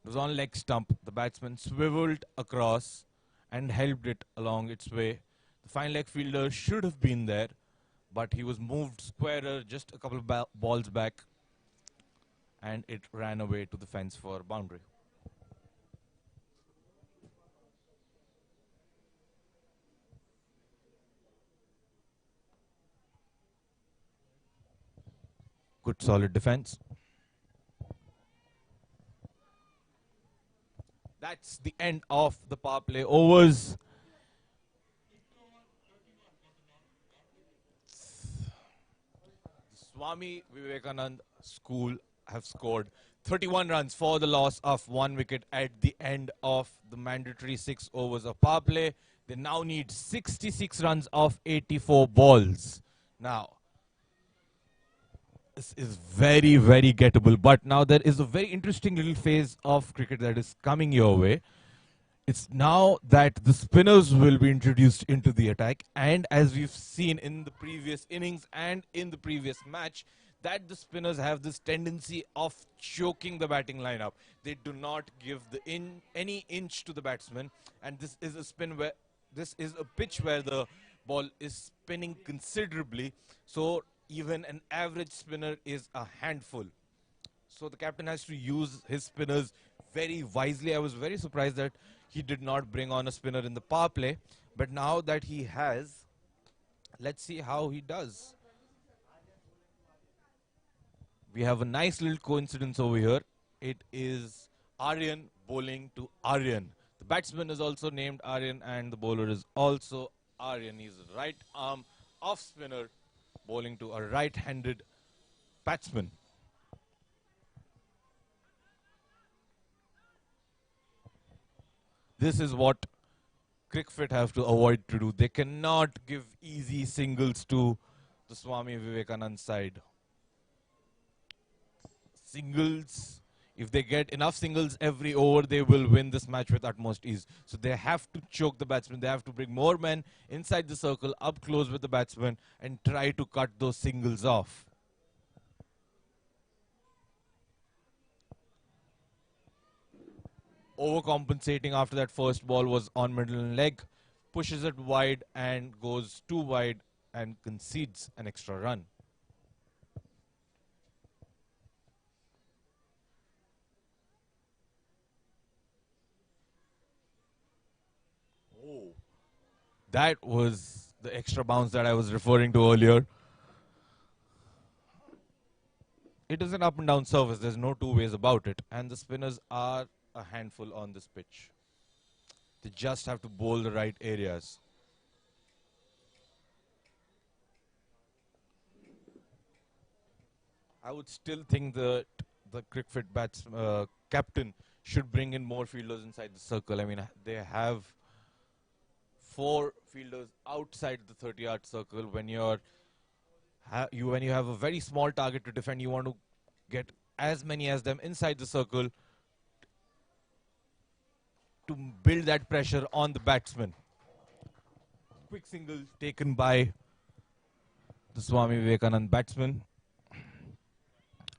was on leg stump. The batsman swiveled across and helped it along its way. The fine leg fielder should have been there, but he was moved squarer just a couple of balls back, and it ran away to the fence for boundary. Good solid defense. That's the end of the power play overs. Swami Vivekanand School have scored 31 runs for the loss of 1 wicket at the end of the mandatory 6 overs of power play. They now need 66 runs of 84 balls. Now, this is very, very gettable. But now there is a very interesting little phase of cricket that is coming your way. It's now that the spinners will be introduced into the attack. And as we've seen in the previous innings and in the previous match, that the spinners have this tendency of choking the batting lineup. They do not give any inch to the batsman, and this is a this is a pitch where the ball is spinning considerably. So even an average spinner is a handful. So the captain has to use his spinners very wisely. I was very surprised that he did not bring on a spinner in the power play, but now that he has, let's see how he does. We have a nice little coincidence over here. It is Aryan bowling to Aryan. The batsman is also named Aryan and the bowler is also Aryan. He's a right arm off spinner bowling to a right-handed batsman. This is what Cricfit have to avoid to do. They cannot give easy singles to the Swami Vivekanand side. Singles, if they get enough singles every over, they will win this match with utmost ease. So they have to choke the batsman. They have to bring more men inside the circle, up close with the batsman, and try to cut those singles off. Overcompensating after that first ball was on middle leg, pushes it wide and goes too wide and concedes an extra run. Oh, that was the extra bounce that I was referring to earlier. It is an up and down surface. There's no two ways about it. And the spinners are a handful on this pitch. They just have to bowl the right areas. I would still think that the Cricfit captain should bring in more fielders inside the circle. I mean, they have 4 fielders outside the 30-yard circle. When when you have a very small target to defend, you want to get as many as them inside the circle to build that pressure on the batsman. Quick single taken by the Swami Vivekanand batsman.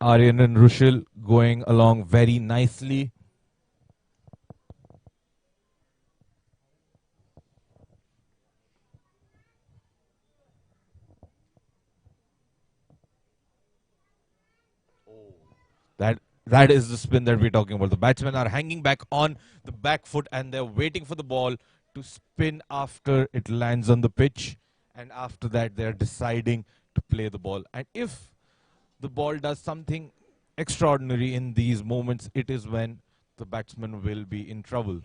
Aryan and Rushil going along very nicely. That is the spin that we're talking about. The batsmen are hanging back on the back foot and they're waiting for the ball to spin after it lands on the pitch. And after that, they're deciding to play the ball. And if the ball does something extraordinary in these moments, it is when the batsman will be in trouble.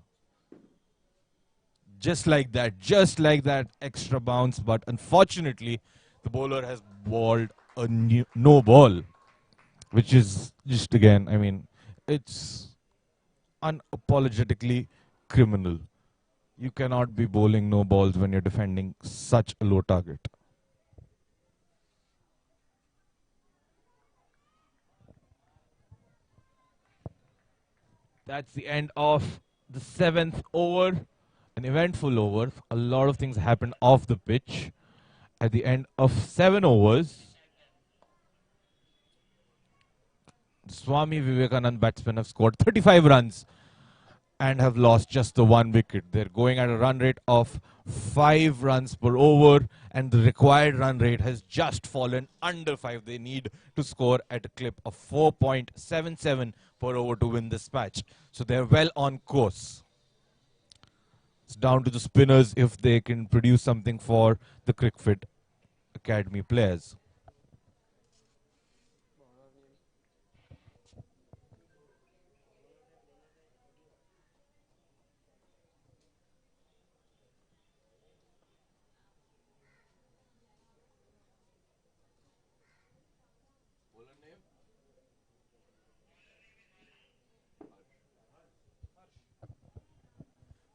Just like that extra bounce. But unfortunately, the bowler has bowled a no ball. Which is just, again, I mean, it's unapologetically criminal. You cannot be bowling no balls when you're defending such a low target. That's the end of the 7th over. An eventful over. A lot of things happened off the pitch. At the end of 7 overs, Swami Vivekanand batsmen have scored 35 runs and have lost just the 1 wicket. They're going at a run rate of 5 runs per over and the required run rate has just fallen under 5. They need to score at a clip of 4.77 per over to win this match. So they're well on course. It's down to the spinners if they can produce something for the Cricfit Academy players.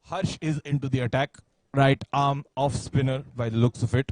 Harsh is into the attack. Right arm off spinner by the looks of it.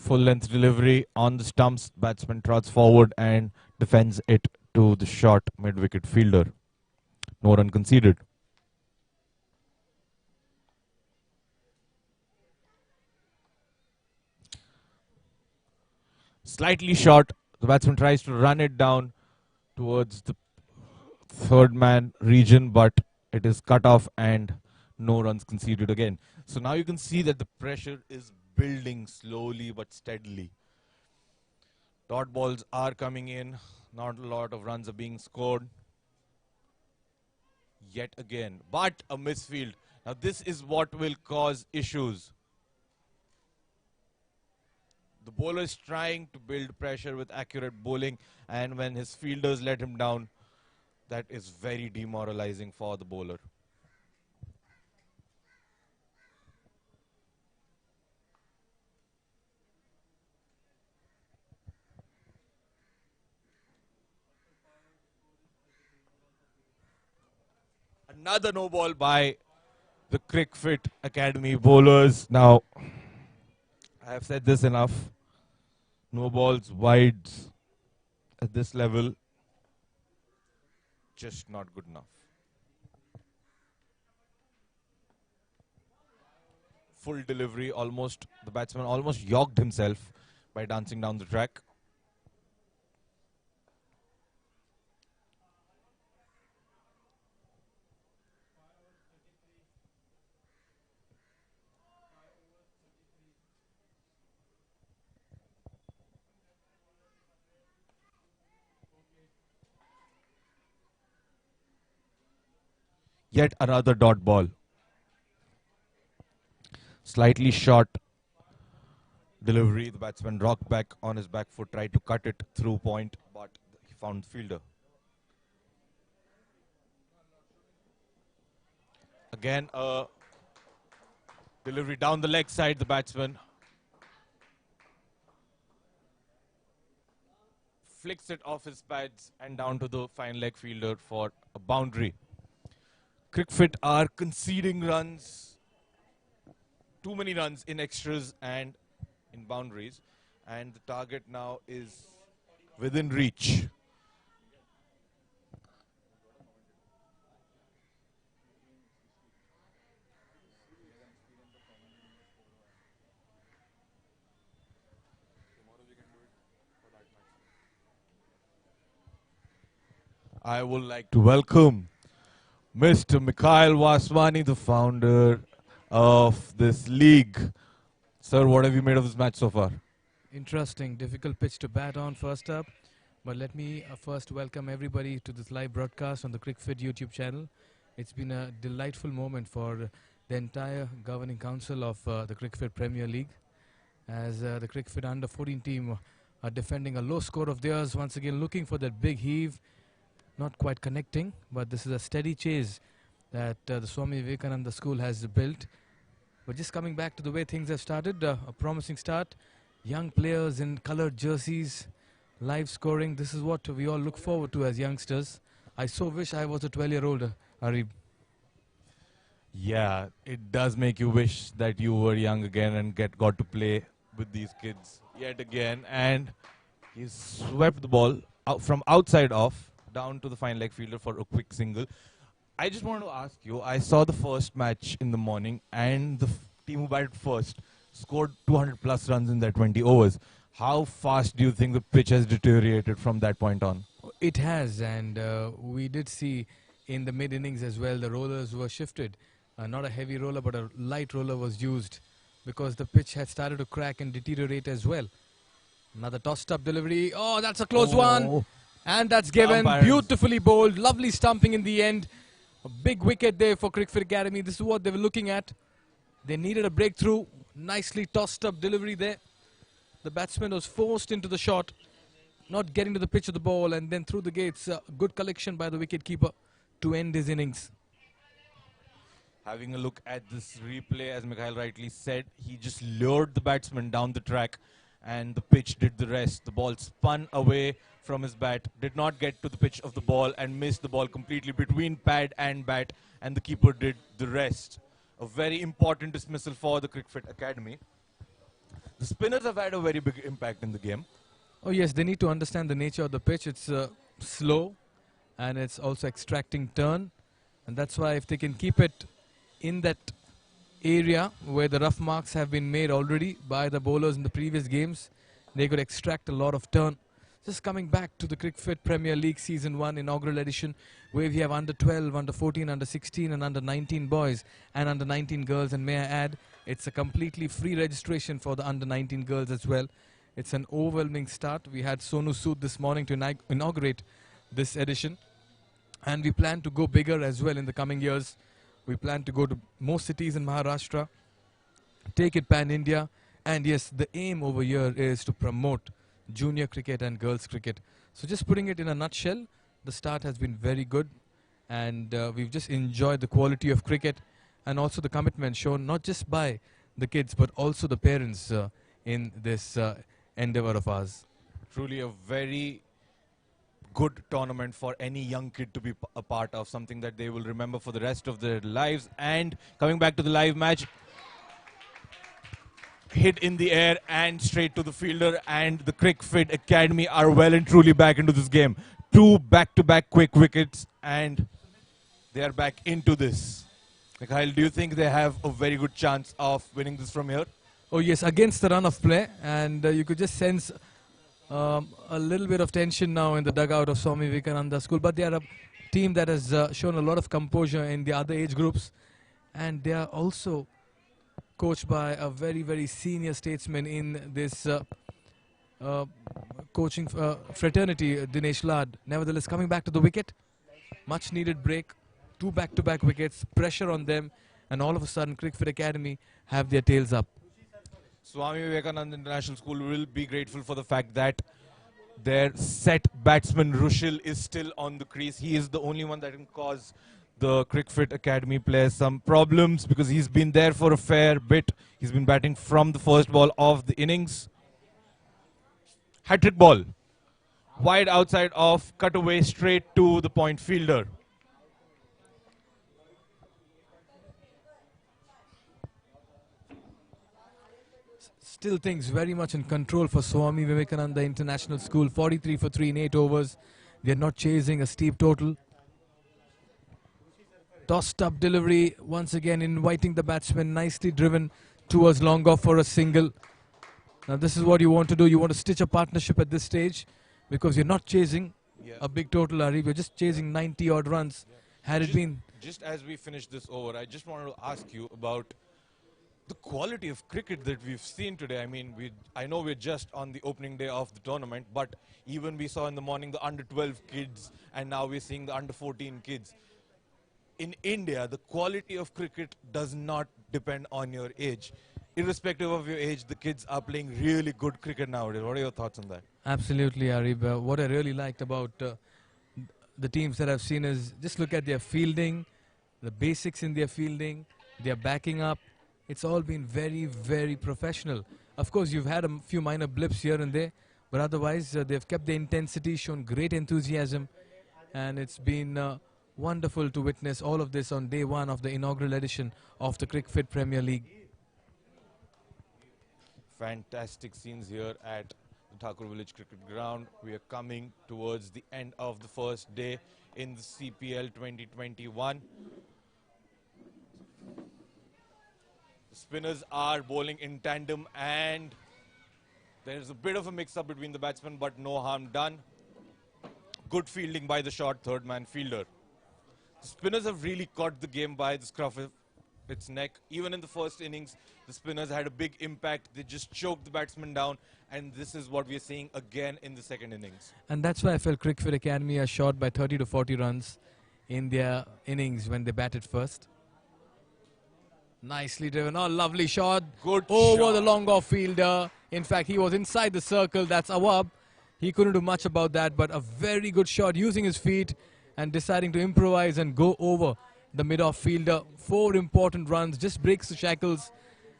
Full length delivery on the stumps. Batsman trots forward and defends it to the short mid wicket fielder. No run conceded. Slightly short. The batsman tries to run it down towards the third man region, but it is cut off and no runs conceded again. So now you can see that the pressure is building slowly but steadily. Dot balls are coming in. Not a lot of runs are being scored. Yet again, but a misfield. Now this is what will cause issues. The bowler is trying to build pressure with accurate bowling, and when his fielders let him down, that is very demoralizing for the bowler. Another no ball by the Cricfit Academy bowlers. Now, I have said this enough. No balls, wides at this level, just not good enough. Full delivery, almost, the batsman almost yogged himself by dancing down the track. Yet another dot ball. Slightly short delivery. The batsman rocked back on his back foot, tried to cut it through point, but he found fielder. Again, a delivery down the leg side, the batsman flicks it off his pads and down to the fine leg fielder for a boundary. Cricfit are conceding runs, too many runs in extras and in boundaries, and the target now is within reach. I would like to welcome Mr. Mikhail Vaswani, the founder of this league. Sir, what have you made of this match so far? Interesting, difficult pitch to bat on first up. But let me first welcome everybody to this live broadcast on the Cricfit YouTube channel. It's been a delightful moment for the entire governing council of the Cricfit Premier League, as the Cricfit under 14 team are defending a low score of theirs, once again looking for that big heave. Not quite connecting, but this is a steady chase that the Swami Vivekananda school has built. But just coming back to the way things have started, a promising start. Young players in colored jerseys, live scoring. This is what we all look forward to as youngsters. I so wish I was a 12-year-old, Arib. Yeah, it does make you wish that you were young again and got to play with these kids yet again. And he swept the ball out from outside off down to the fine leg fielder for a quick single. I just want to ask you, I saw the first match in the morning and the team who batted first scored 200 plus runs in their 20 overs. How fast do you think the pitch has deteriorated from that point on? It has, and we did see in the mid innings as well, the rollers were shifted. Not a heavy roller, but a light roller was used because the pitch had started to crack and deteriorate as well. Another tossed up delivery. Oh, that's a close one. And that's given. Beautifully bowled. Lovely stumping in the end. A big wicket there for Cricfit Academy. This is what they were looking at. They needed a breakthrough. Nicely tossed up delivery there. The batsman was forced into the shot, not getting to the pitch of the ball, and then through the gates. Good collection by the wicketkeeper to end his innings. Having a look at this replay, as Mikhail rightly said, he just lured the batsman down the track and the pitch did the rest. The ball spun away from his bat, did not get to the pitch of the ball and missed the ball completely between pad and bat, and the keeper did the rest. A very important dismissal for the Cricfit Academy. The spinners have had a very big impact in the game. Oh yes, they need to understand the nature of the pitch. It's slow and it's also extracting turn. And that's why if they can keep it in that area where the rough marks have been made already by the bowlers in the previous games, they could extract a lot of turn. Just coming back to the Cricfit Premier League Season 1 inaugural edition, where we have under 12, under 14, under 16 and under 19 boys and under 19 girls. And may I add, it's a completely free registration for the under 19 girls as well. It's an overwhelming start. We had Sonu Sood this morning to inaugurate this edition. And we plan to go bigger as well in the coming years. We plan to go to more cities in Maharashtra, take it pan-India. And yes, the aim over here is to promote junior cricket and girls cricket. So just putting it in a nutshell, the start has been very good. And we've just enjoyed the quality of cricket and also the commitment shown not just by the kids but also the parents in this endeavor of ours. Truly a very good tournament for any young kid to be a part of, something that they will remember for the rest of their lives. And coming back to the live match, hit in the air and straight to the fielder, and the Cricfit Academy are well and truly back into this game. 2 back-to-back quick wickets and they are back into this. Mikhail, do you think they have a very good chance of winning this from here? Oh yes, against the run of play, and you could just sense a little bit of tension now in the dugout of Swami Vivekananda School, but they are a team that has shown a lot of composure in the other age groups, and they are also coached by a very, very senior statesman in this coaching fraternity, Dinesh Lad. Nevertheless, coming back to the wicket, much needed break, 2 back-to-back wickets, pressure on them, and all of a sudden Cricfit Academy have their tails up. Swami Vivekananda International School will be grateful for the fact that their set batsman Rushil is still on the crease. He is the only one that can cause the Cricfit Academy players some problems because he's been there for a fair bit. He's been batting from the first ball of the innings. Hat-trick ball. Wide outside off, cut away straight to the point fielder. Still things very much in control for Swami Vivekananda International School. 43 for 3 in 8 overs. They're not chasing a steep total. Tossed up delivery, once again inviting the batsman, nicely driven towards long off for a single. Now this is what you want to do. You want to stitch a partnership at this stage because you're not chasing a big total, Arif. You're just chasing 90 odd runs. Had it been... Just as we finish this over, I just wanted to ask you about the quality of cricket that we've seen today. I mean, I know we're just on the opening day of the tournament, but even we saw in the morning the under 12 kids, and now we're seeing the under 14 kids. In India, the quality of cricket does not depend on your age. Irrespective of your age, the kids are playing really good cricket nowadays. What are your thoughts on that? Absolutely, Arif. What I really liked about the teams that I've seen is just look at their fielding, the basics in their fielding, their backing up. It's all been very, very professional. Of course, you've had a few minor blips here and there, but otherwise they've kept the intensity, shown great enthusiasm, and it's been wonderful to witness all of this on day 1 of the inaugural edition of the Cricfit Premier League. Fantastic scenes here at the Thakur Village Cricket Ground. We are coming towards the end of the first day in the CPL 2021. Spinners are bowling in tandem and there's a bit of a mix-up between the batsmen, but no harm done. Good fielding by the short third-man fielder. The spinners have really caught the game by the scruff of its neck. Even in the first innings, the spinners had a big impact. They just choked the batsman down, and this is what we are seeing again in the second innings. And that's why I felt Cricfit Academy are short by 30 to 40 runs in their innings when they batted first. Nicely driven. Oh, lovely shot. Good over shot. the long off fielder. In fact, he was inside the circle. That's Awab. He couldn't do much about that, but a very good shot using his feet and deciding to improvise and go over the mid-off fielder. 4 important runs, just breaks the shackles.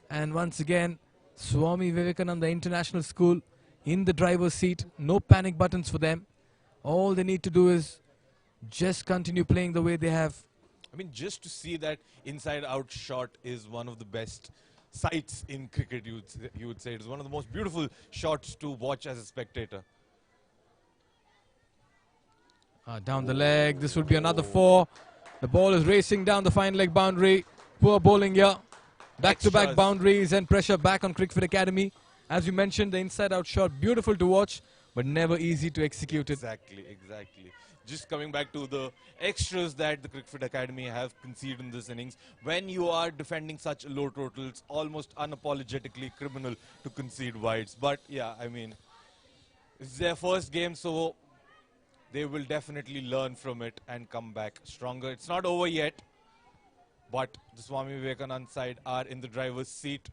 And once again, Swami Vivekananda International School in the driver's seat. No panic buttons for them. All they need to do is just continue playing the way they have. I mean, just to see that inside-out shot is one of the best sights in cricket, you would say. It is one of the most beautiful shots to watch as a spectator. Down the leg, this would be another 4. The ball is racing down the fine leg boundary. Poor bowling here. Back-to-back Extras. boundaries and pressure back on Cricfit Academy. As you mentioned, the inside-out shot, beautiful to watch, but never easy to execute it. Exactly. Just coming back to the extras that the Cricfit Academy have conceded in this innings. When you are defending such low totals, almost unapologetically criminal to concede wides. But yeah, I mean, it's their first game, so they will definitely learn from it and come back stronger. It's not over yet, but the Swami Vivekanand side are in the driver's seat.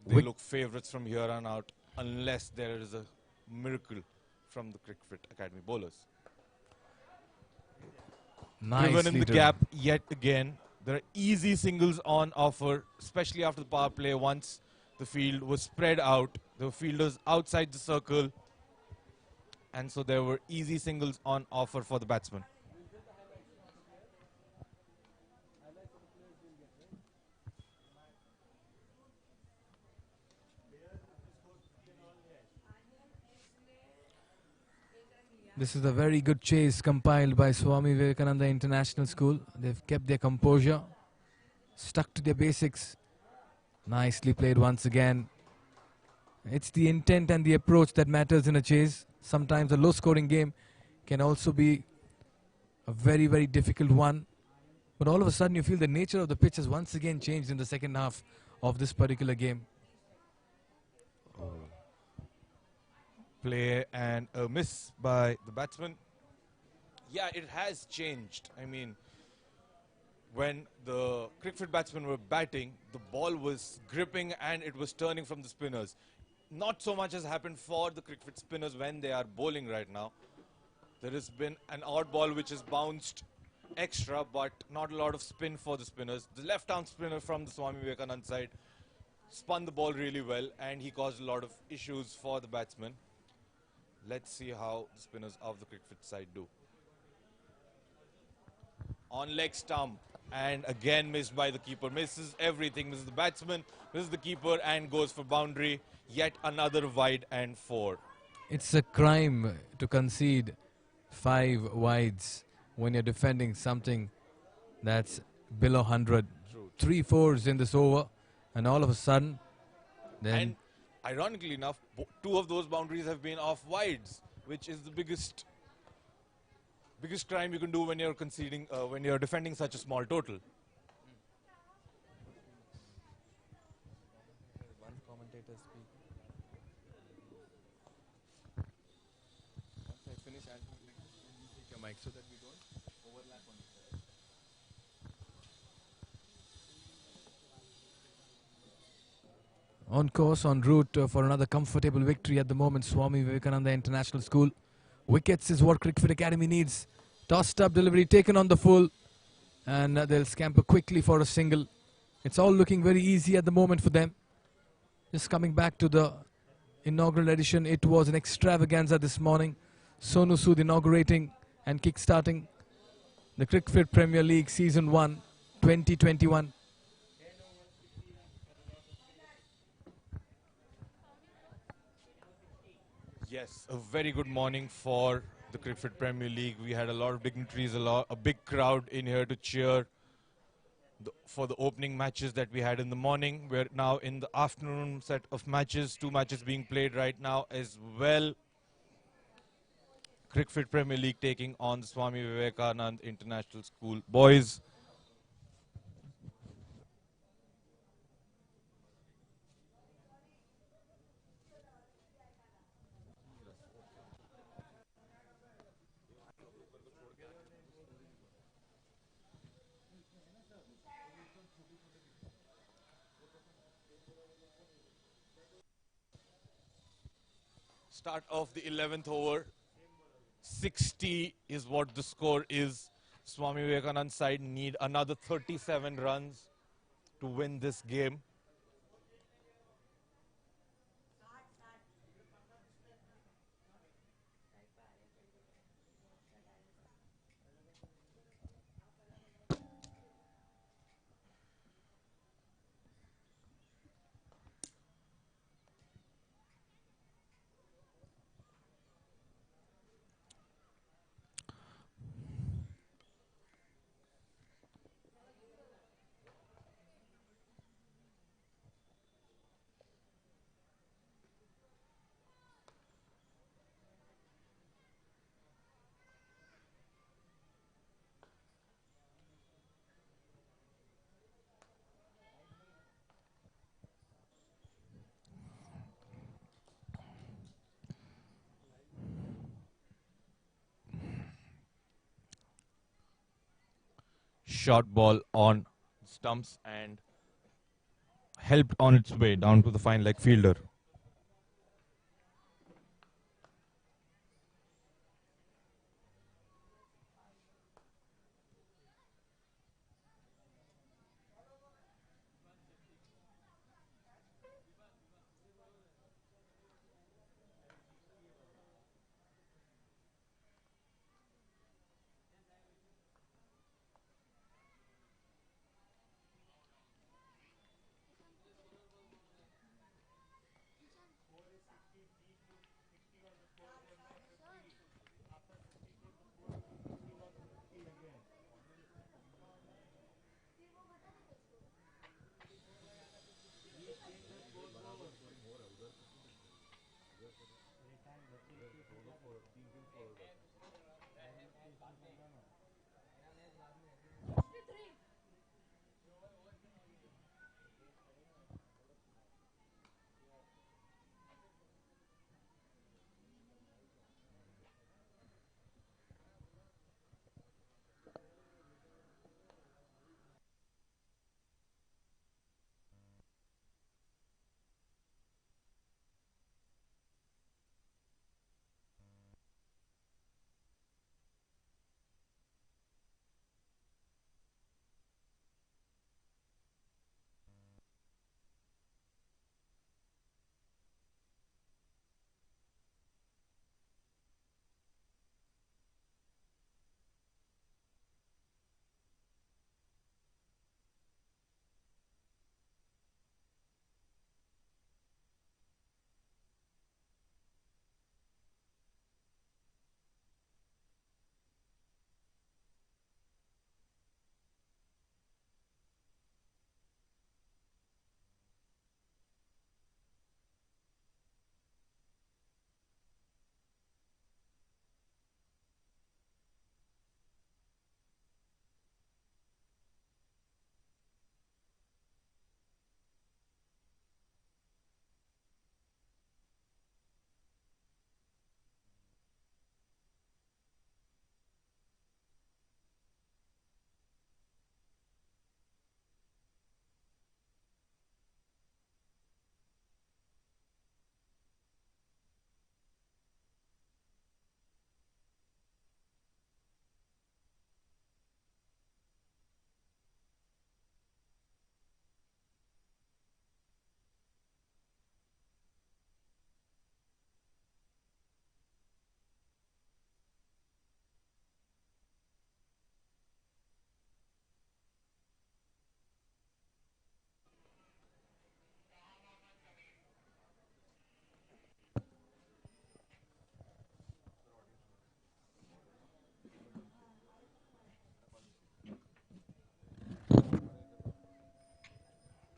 They look favourites from here on out, unless there is a miracle from the Cricfit Academy bowlers. Given in the gap yet again. There are easy singles on offer, especially after the power play. Once the field was spread out, the fielders outside the circle, and so there were easy singles on offer for the batsman. This is a very good chase compiled by Swami Vivekananda International School. They've kept their composure, stuck to their basics. Nicely played once again. It's the intent and the approach that matters in a chase. Sometimes a low-scoring game can also be a very, very difficult one. But all of a sudden you feel the nature of the pitch has once again changed in the second half of this particular game. Play and a miss by the batsman. Yeah, it has changed. I mean, when the Cricfit batsmen were batting, the ball was gripping and it was turning from the spinners. Not so much has happened for the Cricfit spinners when they are bowling right now. There has been an odd ball which has bounced extra, but not a lot of spin for the spinners. The left-arm spinner from the Swami Vivekanand side spun the ball really well, and he caused a lot of issues for the batsmen. Let's see how the spinners of the Cricfit side do. On leg stump, and again missed by the keeper. Misses everything. Misses the batsman, misses the keeper, and goes for boundary. Yet another wide and 4. It's a crime to concede 5 wides when you're defending something that's below 100. True. 3 4s in this over, and all of a sudden, then And ironically enough, 2 of those boundaries have been off wides, which is the biggest crime you can do when you're conceding, when you're defending such a small total. one commentator speak. Once I finish, I'll take your mic so that we don't overlap on each other. On course, en route for another comfortable victory at the moment, Swami Vivekananda International School. Wickets is what Cricfit Academy needs. Tossed up delivery, taken on the full, and they'll scamper quickly for a single. It's all looking very easy at the moment for them. Just coming back to the inaugural edition, it was an extravaganza this morning. Sonu Sood inaugurating and kick-starting the Cricfit Premier League Season 1, 2021. Yes, a very good morning for the Cricfit Premier League. We had a lot of dignitaries, a big crowd in here to cheer for the opening matches that we had in the morning. We're now in the afternoon set of matches, 2 matches being played right now as well. Cricfit Premier League taking on the Swami Vivekanand International School boys. Start of the 11th over. 60 is what the score is. Swami Vivekanand side need another 37 runs to win this game. short ball on stumps and helped on its way down to the fine leg fielder.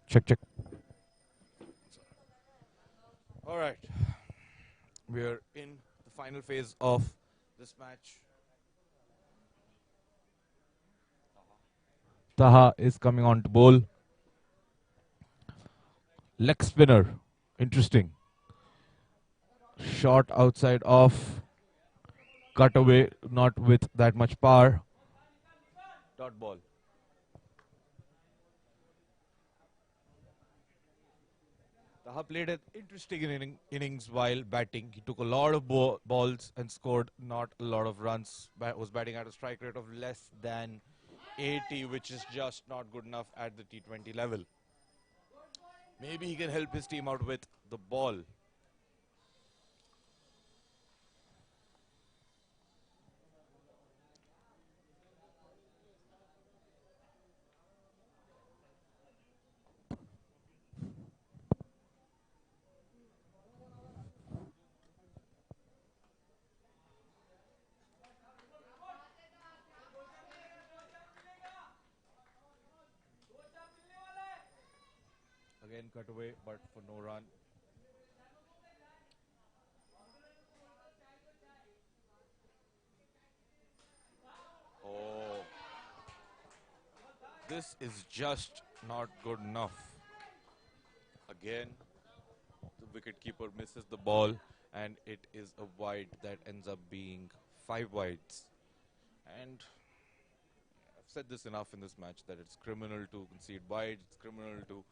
Check, check. All right. We're in the final phase of this match. Taha is coming on to bowl. Leg spinner. Interesting. Shot outside off. Cut away, not with that much power. Dot ball. Taha played an interesting innings while batting. He took a lot of balls and scored not a lot of runs. Was batting at a strike rate of less than 80, which is just not good enough at the T20 level. Maybe he can help his team out with the ball. Again, cut away, but for no run. Oh, this is just not good enough. Again, the wicketkeeper misses the ball, and it is a wide that ends up being 5 wides. And said this enough in this match that it's criminal to concede wide, it's criminal to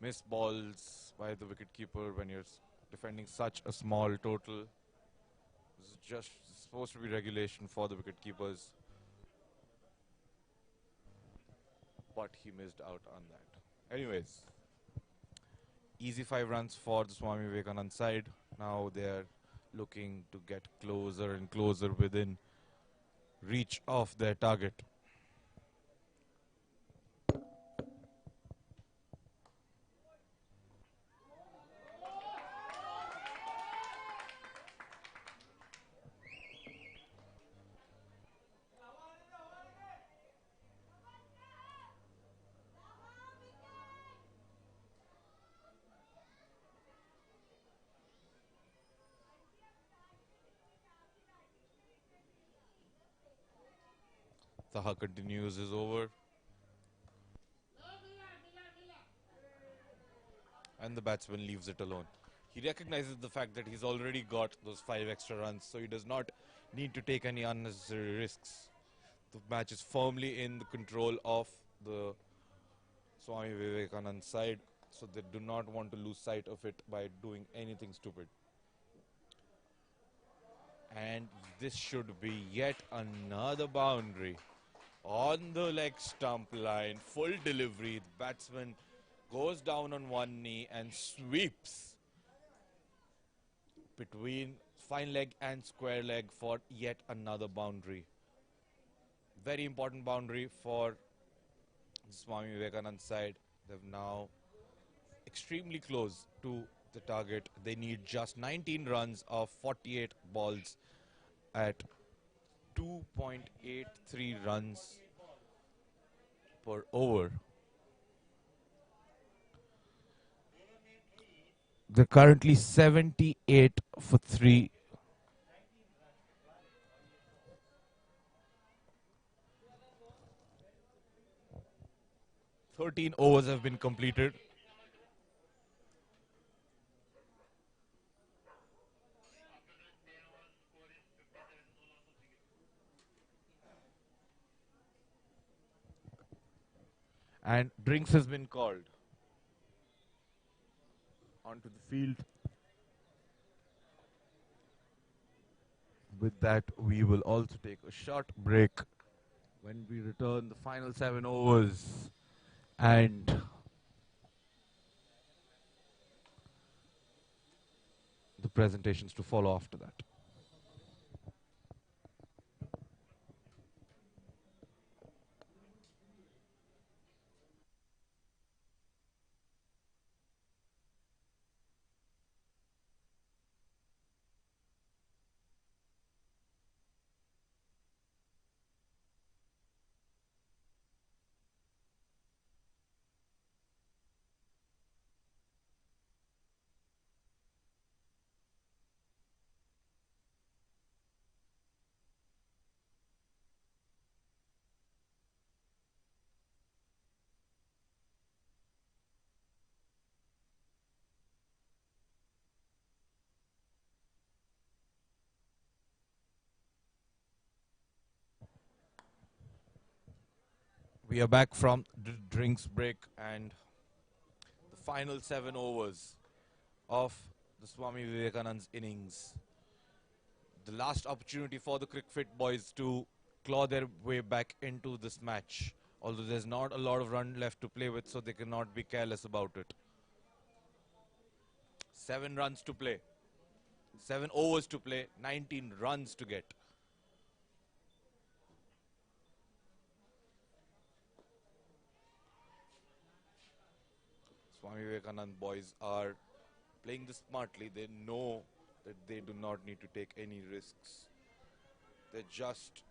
miss balls by the wicketkeeper when you're defending such a small total. This is just supposed to be regulation for the wicketkeepers, but he missed out on that. Anyways, easy 5 runs for the Swami Vivekanand side. Now they're looking to get closer and closer within reach of their target. Taha continues his over. And the batsman leaves it alone. He recognizes the fact that he's already got those 5 extra runs, so he does not need to take any unnecessary risks. The match is firmly in the control of the Swami Vivekanand side, so they do not want to lose sight of it by doing anything stupid. And this should be yet another boundary. On the leg stump line, full delivery, the batsman goes down on one knee and sweeps between fine leg and square leg for yet another boundary. Very important boundary for the Swami Vivekanand side. They've now extremely close to the target. They need just 19 runs of 48 balls at 2.83 runs per over. They're currently 78 for 3. Thirteen overs have been completed. And drinks has been called onto the field. With that, we will also take a short break. When we return, the final 7 overs and the presentations to follow after that. We are back from the drinks break and the final 7 overs of the Swami Vivekanand's innings. The last opportunity for the Cricfit boys to claw their way back into this match. Although there's not a lot of run left to play with, so they cannot be careless about it. 7 runs to play. 7 overs to play, 19 runs to get. Swami Vivekanand boys are playing this smartly. They know that they do not need to take any risks. They're just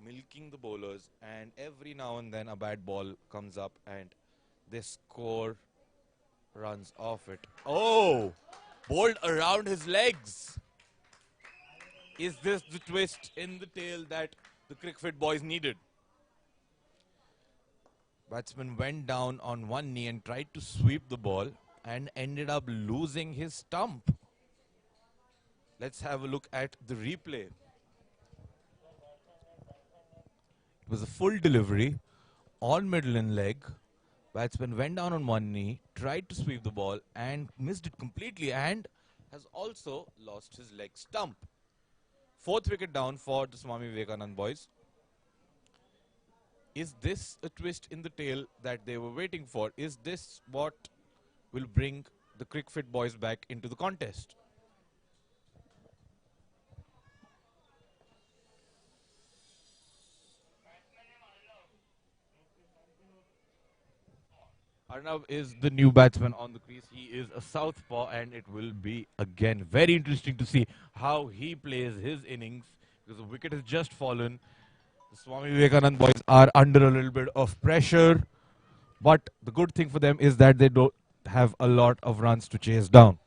milking the bowlers, and every now and then a bad ball comes up and they score runs off it. Oh! Bowled around his legs. Is this the twist in the tail that the Cricfit boys needed? Batsman went down on one knee and tried to sweep the ball and ended up losing his stump. Let's have a look at the replay. It was a full delivery on middle and leg. Batsman went down on one knee, tried to sweep the ball and missed it completely and has also lost his leg stump. Fourth wicket down for the Swami Vivekanand boys. Is this a twist in the tail that they were waiting for? Is this what will bring the Cricfit boys back into the contest? Arnav is the new batsman on the crease. He is a southpaw and it will be again very interesting to see how he plays his innings because the wicket has just fallen. The Swami Vivekanand boys are under a little bit of pressure, but the good thing for them is that they don't have a lot of runs to chase down.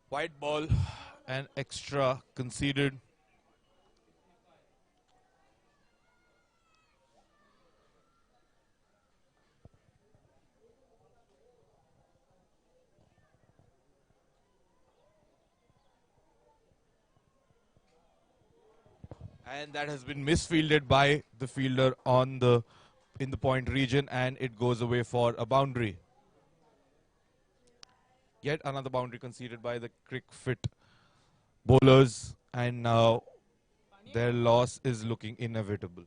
White ball and extra conceded. And that has been misfielded by the fielder on the in the point region and it goes away for a boundary. Yet another boundary conceded by the Cricfit bowlers and now their loss is looking inevitable.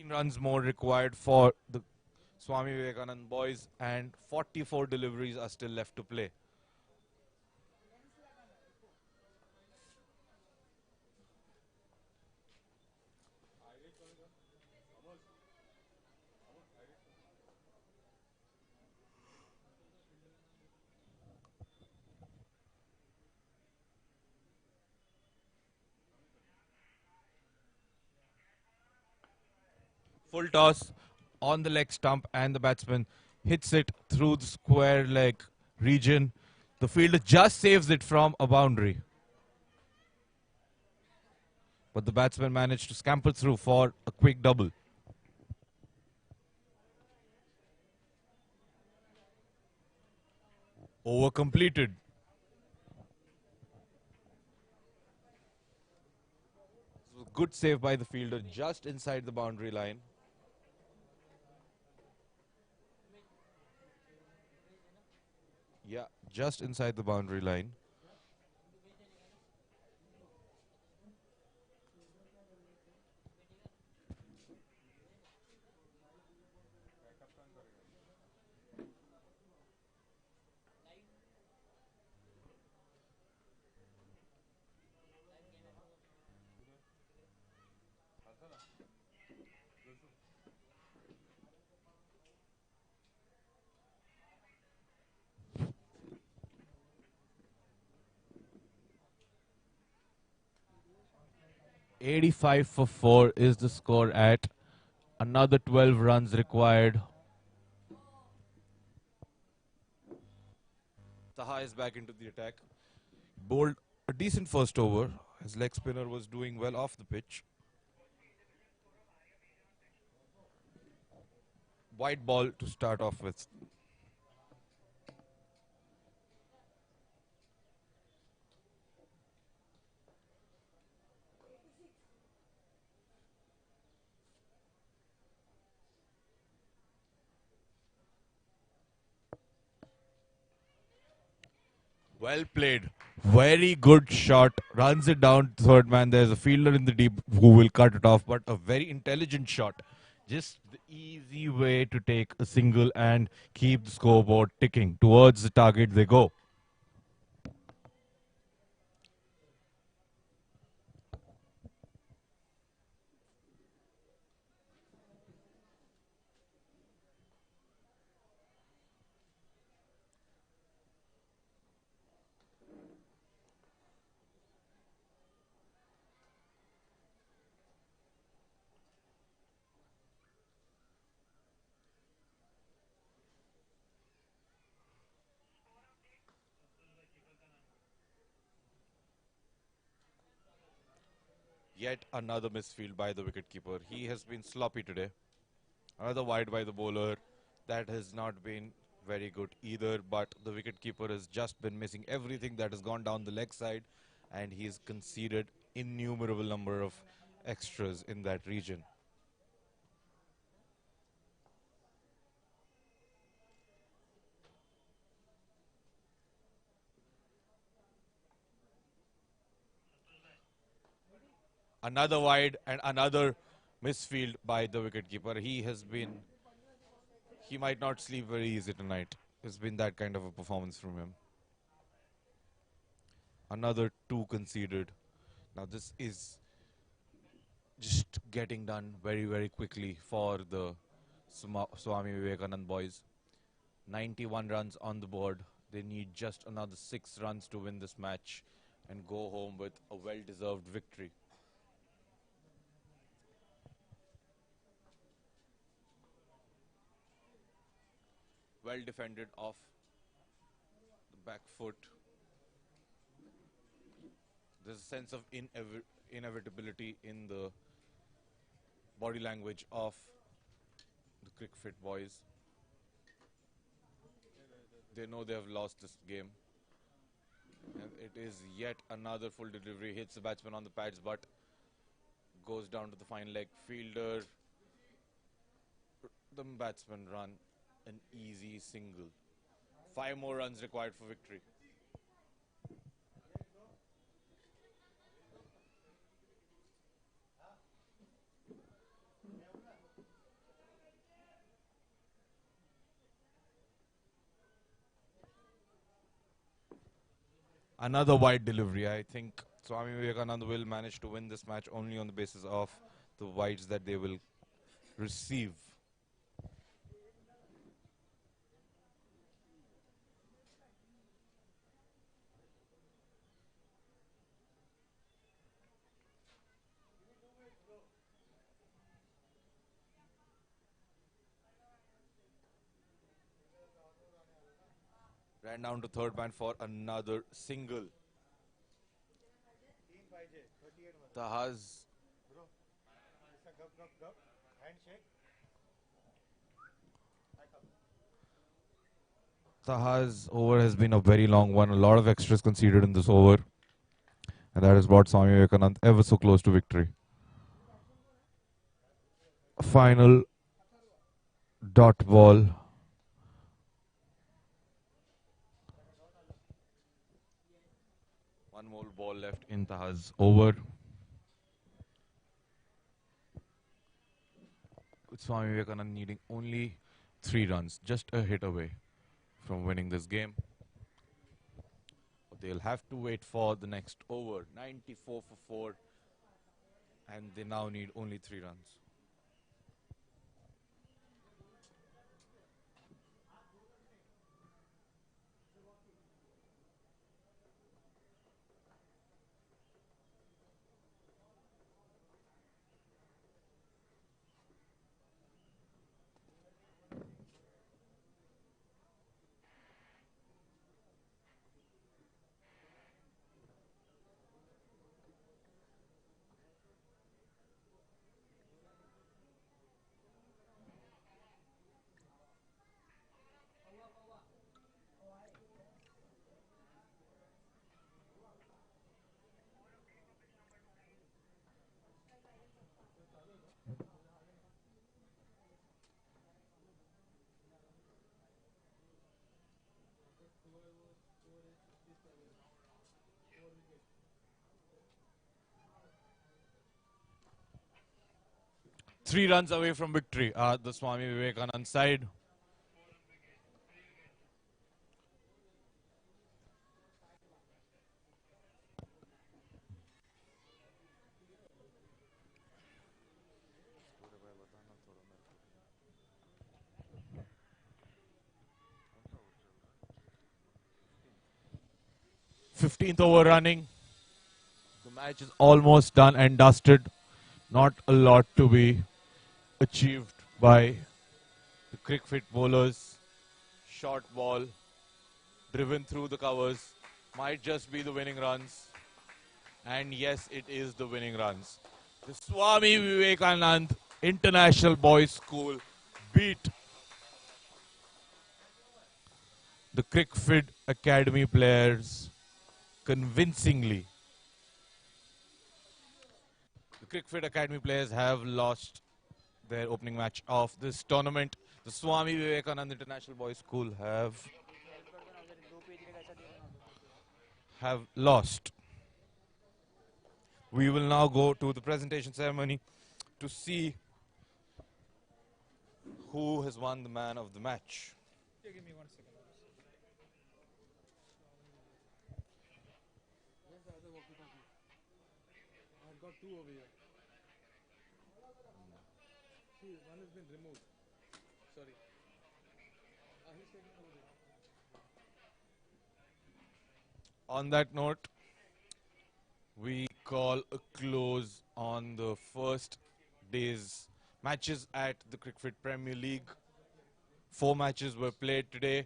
Runs more required for the Swami Vivekanand boys and 44 deliveries are still left to play. Full toss on the leg stump and the batsman hits it through the square leg region. The fielder just saves it from a boundary. But the batsman managed to scamper through for a quick double. Over completed. Good save by the fielder just inside the boundary line. Yeah, just inside the boundary line. "85 for 4 is the score at another 12 runs required. Taha is back into the attack. Bowled a decent first over. His leg spinner was doing well off the pitch. White ball to start off with. Well played. Very good shot. Runs it down to third man. There's a fielder in the deep who will cut it off, but a very intelligent shot. Just the easy way to take a single and keep the scoreboard ticking. Towards the target they go. yet another misfield by the wicketkeeper. He has been sloppy today. Another wide by the bowler. That has not been very good either, but the wicketkeeper has just been missing everything that has gone down the leg side, and he's conceded innumerable number of extras in that region. Another wide and another misfield by the wicketkeeper. He might not sleep very easy tonight. It's been that kind of a performance from him. Another two conceded. Now this is just getting done very, very quickly for the Swami Vivekanand boys. 91 runs on the board. They need just another 6 runs to win this match and go home with a well-deserved victory. Well defended off the back foot. There's a sense of inevitability in the body language of the Cricfit boys. They know they have lost this game. And it is yet another full delivery. Hits the batsman on the pads, but goes down to the fine leg fielder. The batsman run an easy single. 5 more runs required for victory. Another wide delivery. I think Swami Vivekananda will manage to win this match only on the basis of the wides that they will receive. Ran down to third man for another single. Taha's over has been a very long one. A lot of extras conceded in this over. And that has brought Swami Vivekanand ever so close to victory. Final dot ball. One more ball left in Taha's over. With Swami Vivekanand needing only 3 runs, just a hit away from winning this game. But they'll have to wait for the next over. 94 for 4. And they now need only 3 runs. Three runs away from victory are the Swami Vivekanand side. Fifteenth over running. The match is almost done and dusted. Not a lot to be achieved by the Cricfit bowlers. Short ball, driven through the covers, might just be the winning runs. And yes, it is the winning runs. The Swami Vivekanand International Boys School beat the Cricfit Academy players convincingly. The Cricfit Academy players have lost their opening match of this tournament. The Swami Vivekanand International Boys School have lost. We will now go to the presentation ceremony to see who has won the man of the match. Give me 1 second. Where's the other walkie-talkie? I've got two over here. See, one has been removed. Sorry. He's taking over there. On that note, we call a close on the first day's matches at the Cricfit Premier League. 4 matches were played today.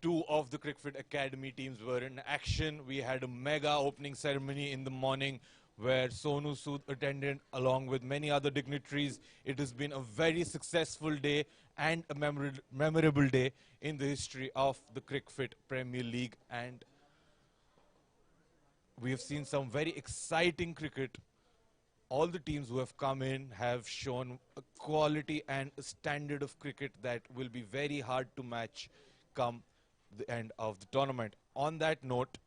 2 of the Cricfit Academy teams were in action. We had a mega opening ceremony in the morning where Sonu Sood attended along with many other dignitaries. It has been a very successful day and a memorable day in the history of the Cricfit Premier League, and we have seen some very exciting cricket. All the teams who have come in have shown a quality and a standard of cricket that will be very hard to match come the end of the tournament. On that note,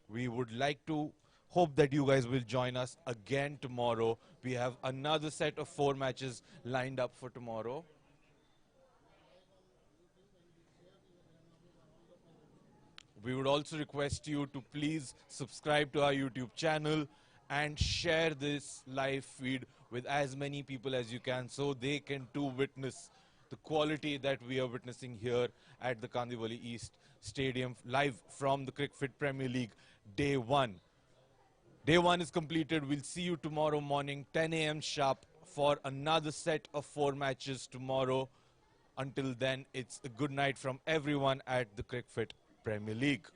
we would like to hope that you guys will join us again tomorrow. We have another set of 4 matches lined up for tomorrow. We would also request you to please subscribe to our YouTube channel and share this live feed with as many people as you can so they can too witness the quality that we are witnessing here at the Kandivali East Stadium live from the Cricfit Premier League Day 1. Day 1 is completed. We'll see you tomorrow morning 10 a.m. sharp for another set of 4 matches tomorrow. Until then, it's a good night from everyone at the Cricfit Premier League.